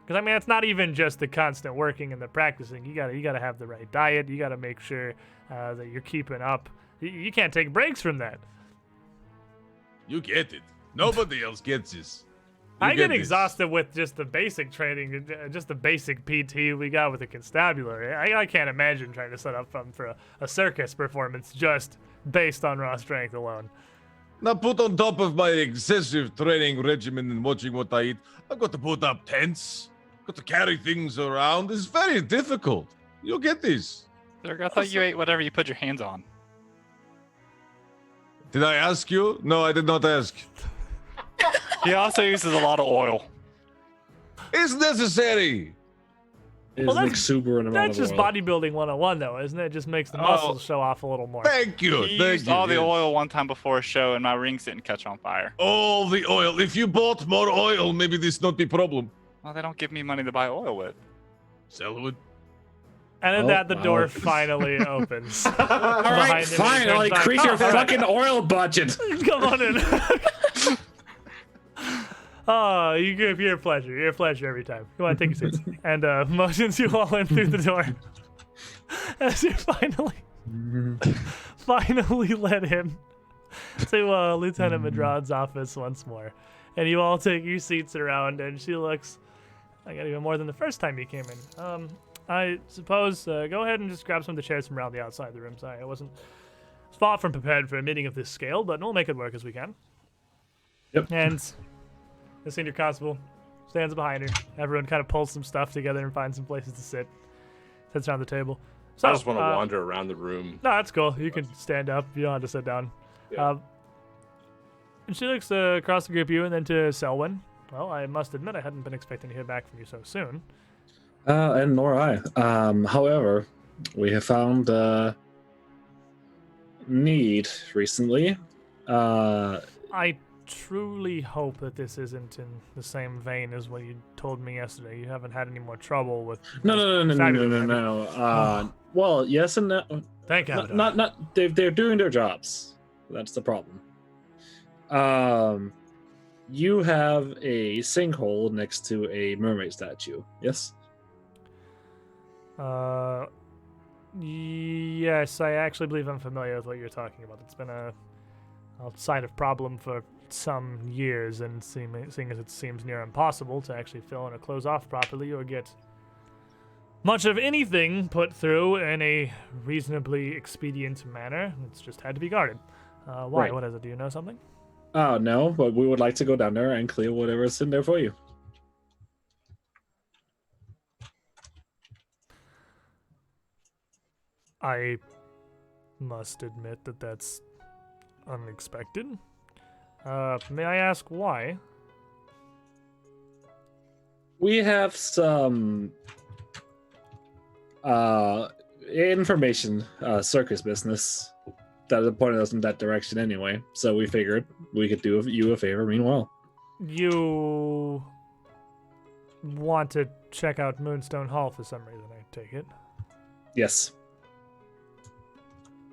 Because I mean, it's not even just the constant working and the practicing. You gotta have the right diet. You gotta make sure that you're keeping up. You can't take breaks from that. You get it. Nobody else gets this. You I get this. exhausted with just the basic training, just the basic PT we got with the constabulary. I can't imagine trying to set up for a circus performance just based on raw strength alone. Now put on top of my excessive training regimen and watching what I eat, I've got to put up tents, got to carry things around. It's very difficult. You'll get this. Zerg, I thought you ate whatever you put your hands on. Did I ask you? No, I did not ask. He also uses a lot of oil. It's necessary. It's Well, an that's- exuberant amount That's of just oil. bodybuilding 101, though, isn't it? It just makes the Oh. muscles show off a little more. Thank you. He Thank used you. all the yes. oil one time before a show, and my rings didn't catch on fire. All the oil. If you bought more oil, maybe this not be problem. Well, they don't give me money to buy oil with. Selwood. And then Oh, that the wow. door finally opens. All right, fine. I'll increase your fucking oil budget. Come on in. Oh, your pleasure. Your pleasure every time. Come on, take your seats. And motions you all in through the door. As you finally let in to Lieutenant Madron's office once more. And you all take your seats around, and she looks, I got even more than the first time you came in. I suppose, go ahead and just grab some of the chairs from around the outside of the room. Sorry, I wasn't far from prepared for a meeting of this scale, but we'll make it work as we can. Yep. And the senior constable stands behind her. Everyone kind of pulls some stuff together and finds some places to sit. Sits around the table. So, I just want to wander around the room. No, that's cool. You can stand up. You don't have to sit down. Yeah. And she looks across the group of you and then to Selwyn. Well, I must admit I hadn't been expecting to hear back from you so soon. And nor I. However, we have found need recently. I truly hope that this isn't in the same vein as what you told me yesterday. You haven't had any more trouble with. No. Well, yes and no. Thank God. Not. They're doing their jobs. That's the problem. You have a sinkhole next to a mermaid statue. Yes. Yes, I actually believe I'm familiar with what you're talking about. It's been a side of problem for some years, and seeing as it seems near impossible to actually fill in or close off properly or get much of anything put through in a reasonably expedient manner, it's just had to be guarded. Why? Right. What is it? Do you know something? No, but we would like to go down there and clear whatever's in there for you. I must admit that that's unexpected. May I ask why? We have some information, circus business that pointed us in that direction anyway. So we figured we could do you a favor meanwhile. You want to check out Moonstone Hall for some reason, I take it. Yes.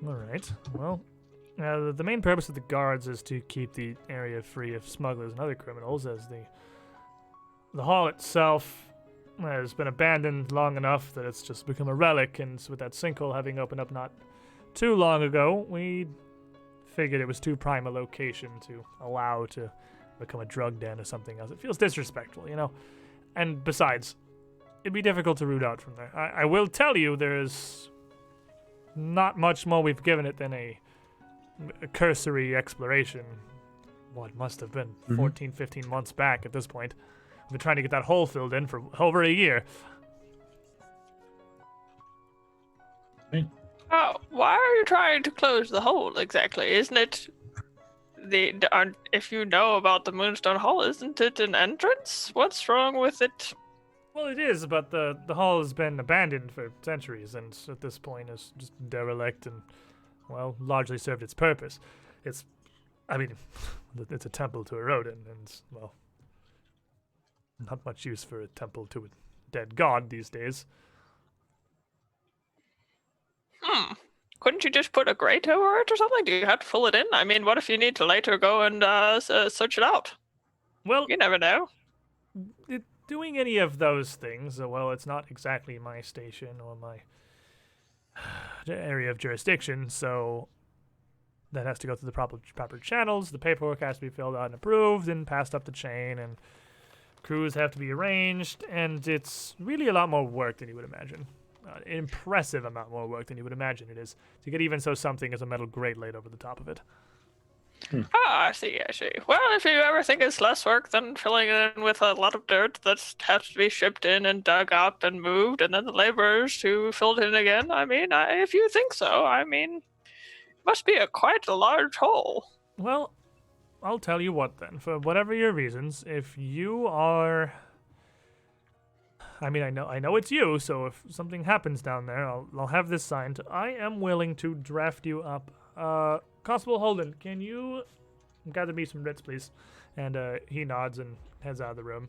All right. Well, the main purpose of the guards is to keep the area free of smugglers and other criminals, as the hall itself has been abandoned long enough that it's just become a relic, and with that sinkhole having opened up not too long ago, we figured it was too prime a location to allow to become a drug den or something else. It feels disrespectful, you know? And besides, it'd be difficult to root out from there. I will tell you there's not much more we've given it than a cursory exploration. What must have been 14, 15 months back at this point. We've been trying to get that hole filled in for over a year. Why are you trying to close the hole exactly? Isn't it if you know about the Moonstone Hall, isn't it an entrance? What's wrong with it? Well, it is, but the hall has been abandoned for centuries, and at this point is just derelict and, well, largely served its purpose. It's a temple to a rodent, and, well, not much use for a temple to a dead god these days. Couldn't you just put a grate over it or something? Do you have to fill it in? I mean, what if you need to later go and search it out? Well, You never know. doing any of those things, well, it's not exactly my station or my area of jurisdiction, so that has to go through the proper channels. The paperwork has to be filled out and approved and passed up the chain, and crews have to be arranged, and it's really a lot more work than you would imagine. An impressive amount more work than you would imagine it is to get even something as a metal grate laid over the top of it. I see. Well, if you ever think it's less work than filling it in with a lot of dirt that has to be shipped in and dug up and moved, and then the laborers to fill it in again, I mean, if you think so, I mean, it must be quite a large hole. Well, I'll tell you what then. For whatever your reasons, if you are I mean, I know it's you, so if something happens down there, I'll have this signed. I am willing to draft you up. Constable Holden, can you gather me some writs, please? And he nods and heads out of the room.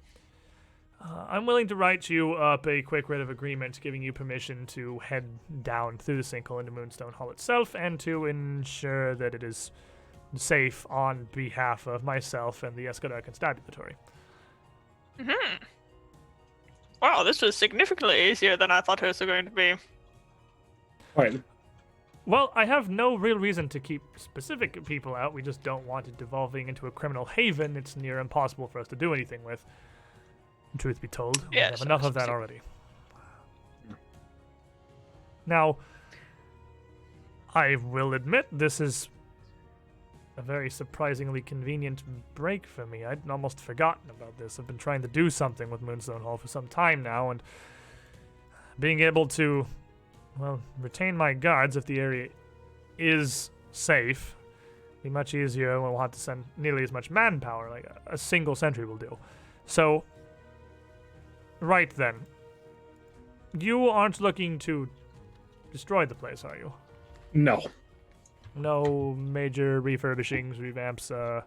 I'm willing to write you up a quick writ of agreement giving you permission to head down through the sinkhole into Moonstone Hall itself and to ensure that it is safe on behalf of myself and the Escadar Constabulatory. Mm-hmm. Wow, this was significantly easier than I thought it was going to be. Right. Well, I have no real reason to keep specific people out. We just don't want it devolving into a criminal haven it's near impossible for us to do anything with. Truth be told, we have enough of that already. Now, I will admit this is a very surprisingly convenient break for me. I'd almost forgotten about this. I've been trying to do something with Moonstone Hall for some time now, and being able to, well, retain my guards if the area is safe be much easier, and we'll have to send nearly as much manpower, like a single sentry will do. So, right then. You aren't looking to destroy the place, are you? No. No major refurbishings, revamps,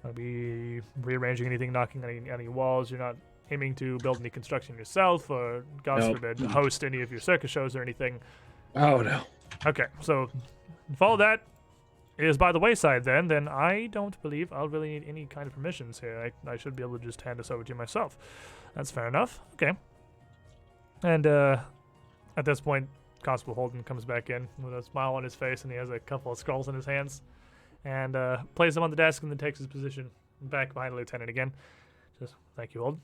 maybe rearranging anything, knocking any walls. You're not aiming to build any construction yourself, or, God forbid, host any of your circus shows or anything. Oh, no. Okay, so if all that is by the wayside then I don't believe I'll really need any kind of permissions here. I should be able to just hand this over to you myself. That's fair enough. Okay. And at this point, Constable Holden comes back in with a smile on his face, and he has a couple of scrolls in his hands, and plays them on the desk, and then takes his position back behind the lieutenant again. Just, thank you, Holden.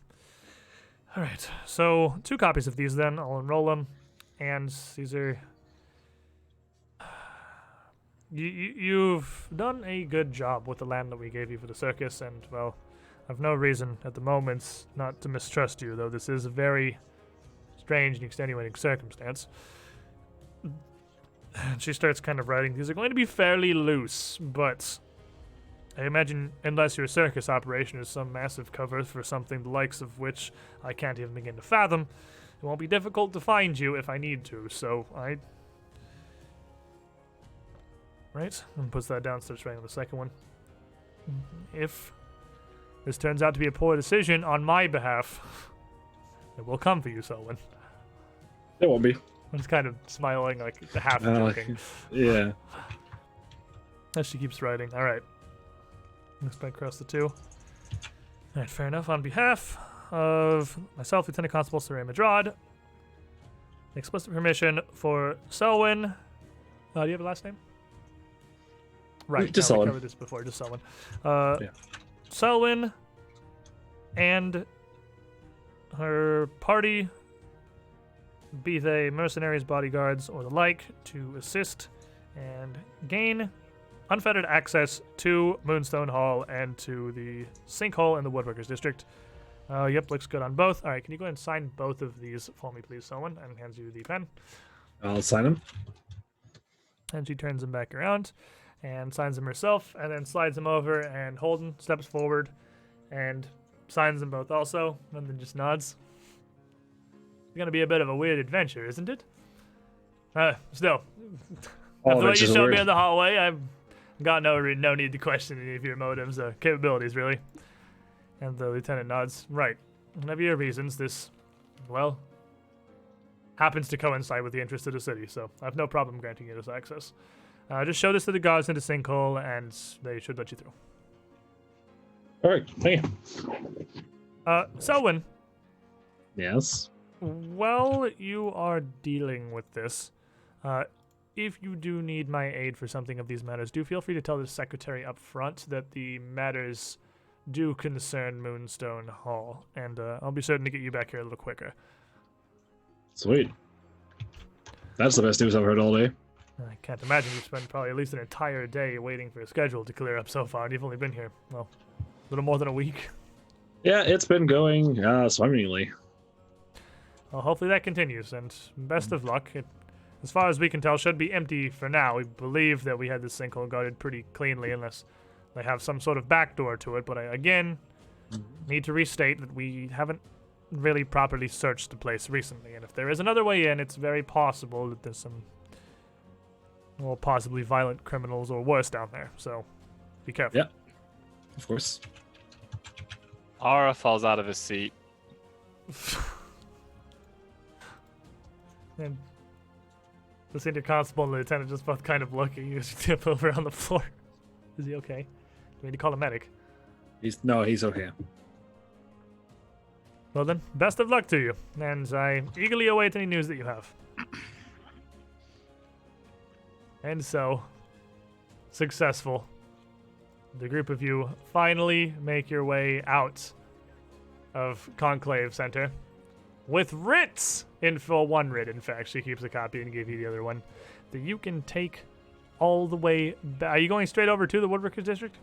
All right, so 2 copies of these then. I'll enroll them, and these are... You've done a good job with the land that we gave you for the circus, and, well, I've no reason at the moment not to mistrust you, though this is a very strange and extenuating circumstance. And she starts kind of writing. These are going to be fairly loose, but I imagine unless your circus operation is some massive cover for something the likes of which I can't even begin to fathom, it won't be difficult to find you if I need to, so I... Right, and puts that down, starts writing on the second one. If this turns out to be a poor decision on my behalf, it will come for you, Selwyn. It won't be. I'm just kind of smiling, like half joking. Yeah. As she keeps writing. All right. Let's back across the 2. All right, fair enough. On behalf of myself, Lieutenant Constable Saray Madrad, explicit permission for Selwyn. Do you have a last name? Right. Just no, we Selwyn. covered this before. Just Selwyn. Yeah. Selwyn and her party, be they mercenaries, bodyguards, or the like, to assist and gain unfettered access to Moonstone Hall and to the sinkhole in the Woodworkers District. Yep, looks good on both. All right, can you go ahead and sign both of these for me, please, Selwyn? And hands you the pen. I'll sign him. And she turns them back around and signs them herself, and then slides them over, and Holden steps forward and signs them both also, and then just nods. It's gonna be a bit of a weird adventure, isn't it? Still, after what you showed me in the hallway, I've got no need to question any of your motives or capabilities, really. And the lieutenant nods. Right. Whenever your reasons, this, well, happens to coincide with the interest of the city, so I have no problem granting you this access. Just show this to the guards in the sinkhole, and they should let you through. All right, thank you. Selwyn. Yes? While you are dealing with this, if you do need my aid for something of these matters, do feel free to tell the secretary up front that the matters do concern Moonstone Hall, and I'll be certain to get you back here a little quicker. Sweet. That's the best news I've heard all day. I can't imagine you spent probably at least an entire day waiting for a schedule to clear up so far, and you've only been here, well, a little more than a week. Yeah, it's been going swimmingly. Well, hopefully that continues, and best of luck. It, as far as we can tell, should be empty for now. We believe that we had this sinkhole guarded pretty cleanly, unless they have some sort of backdoor to it, but I, again, need to restate that we haven't really properly searched the place recently, and if there is another way in, it's very possible that there's some, well, possibly violent criminals or worse down there. So, be careful. Yeah, of course. Aura falls out of his seat. And the senior constable and the lieutenant just both kind of look at you as you tip over on the floor. Is he okay? We need to call a medic. He's okay. Well then, best of luck to you, and I eagerly await any news that you have. And so, successful. The group of you finally make your way out of Conclave Center with writs in full, one writ, in fact. She keeps a copy and gave you the other one that you can take all the way back. Are you going straight over to the Woodworkers District?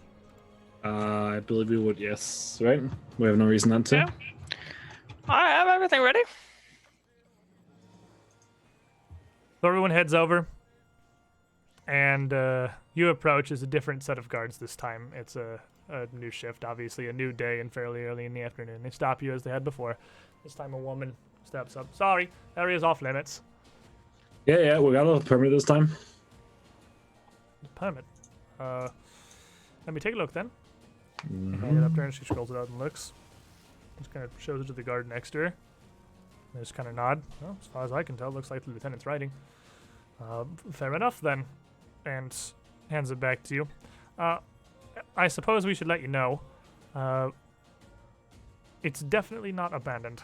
I believe we would, yes. Right? We have no reason not to. Yeah. I have everything ready. So everyone heads over, and you approach as a different set of guards this time. It's a new shift, obviously, a new day, and fairly early in the afternoon. They stop you as they had before. This time a woman steps up. Sorry, area's off limits. Yeah, we got a permit this time. Permit. Let me take a look then. Hand it up to her, and she scrolls it out and looks. Just kind of shows it to the guard next to her. They just kind of nod. Well, as far as I can tell, looks like the lieutenant's writing. Fair enough then. And hands it back to you. I suppose we should let you know. It's definitely not abandoned.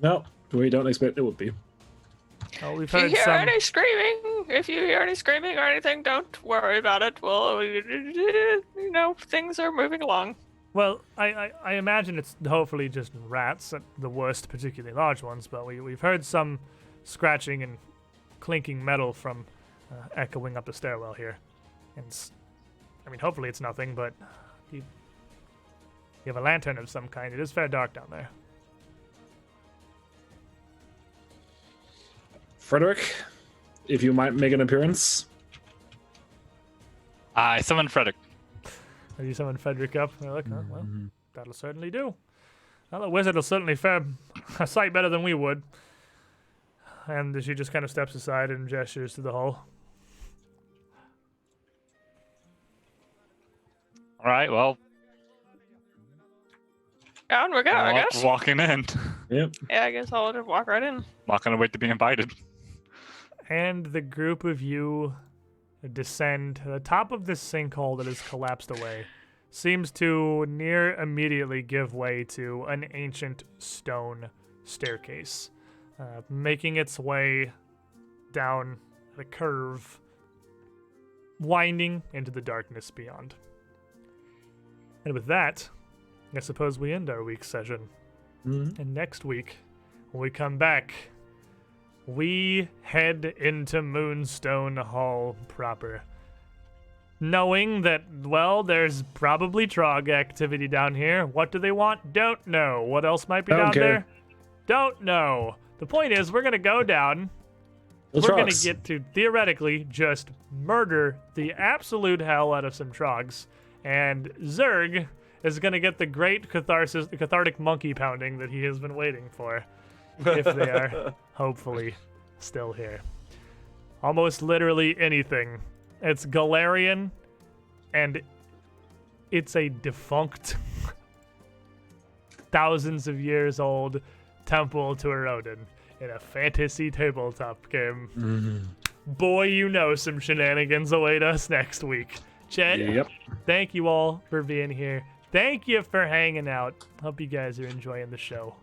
No, we don't expect it would be. We've If you heard hear some. any screaming, or anything, don't worry about it. Well, things are moving along. Well, I imagine it's hopefully just rats, at the worst, particularly large ones. But we've heard some scratching and clinking metal from echoing up the stairwell here, and I mean, hopefully it's nothing. But you have a lantern of some kind. It is fair dark down there. Frederick, if you might make an appearance. I summon Frederick. Have you summoned Frederick up? And they're like, oh, well, that'll certainly do. Well, the wizard will certainly fare a sight better than we would. And she just kind of steps aside and gestures to the hall. All right, well, On we go, I guess. walking in. Yep. Yeah, I guess I'll just walk right in. Not gonna wait to be invited. And the group of you descend to the top of this sinkhole that has collapsed away. Seems to near immediately give way to an ancient stone staircase, making its way down the curve, winding into the darkness beyond. And with that, I suppose we end our week's session. And next week, when we come back, we head into Moonstone Hall proper. Knowing that, well, there's probably Trog activity down here. What do they want? Don't know. What else might be down there? Don't know. The point is, we're going to go down. We're going to get to, theoretically, just murder the absolute hell out of some Trogs. And Zerg is going to get the great cathartic monkey pounding that he has been waiting for. If they are, hopefully, still here. Almost literally anything. It's Galarian, and it's a defunct, thousands of years old temple to Erodin in a fantasy tabletop game. Boy, you know some shenanigans await us next week. Chet, thank you all for being here. Thank you for hanging out. Hope you guys are enjoying the show.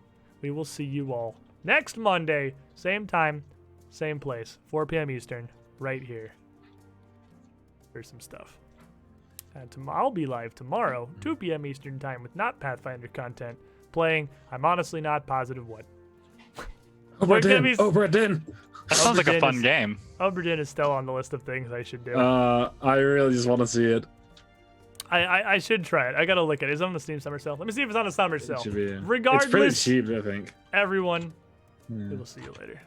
We will see you all next Monday, same time, same place, 4 p.m. Eastern, right here. For some stuff. And I'll be live tomorrow, 2 p.m. Eastern time, with not Pathfinder content, playing. I'm honestly not positive what. Oberdin. That sounds like a fun game. Oberdin is still on the list of things I should do. I really just want to see it. I should try it. I gotta look at it. Is it on the Steam Summer Sale? Let me see if it's on the Summer Sale. It should be. Regardless, It's pretty cheap, I think. everyone, we will see you later.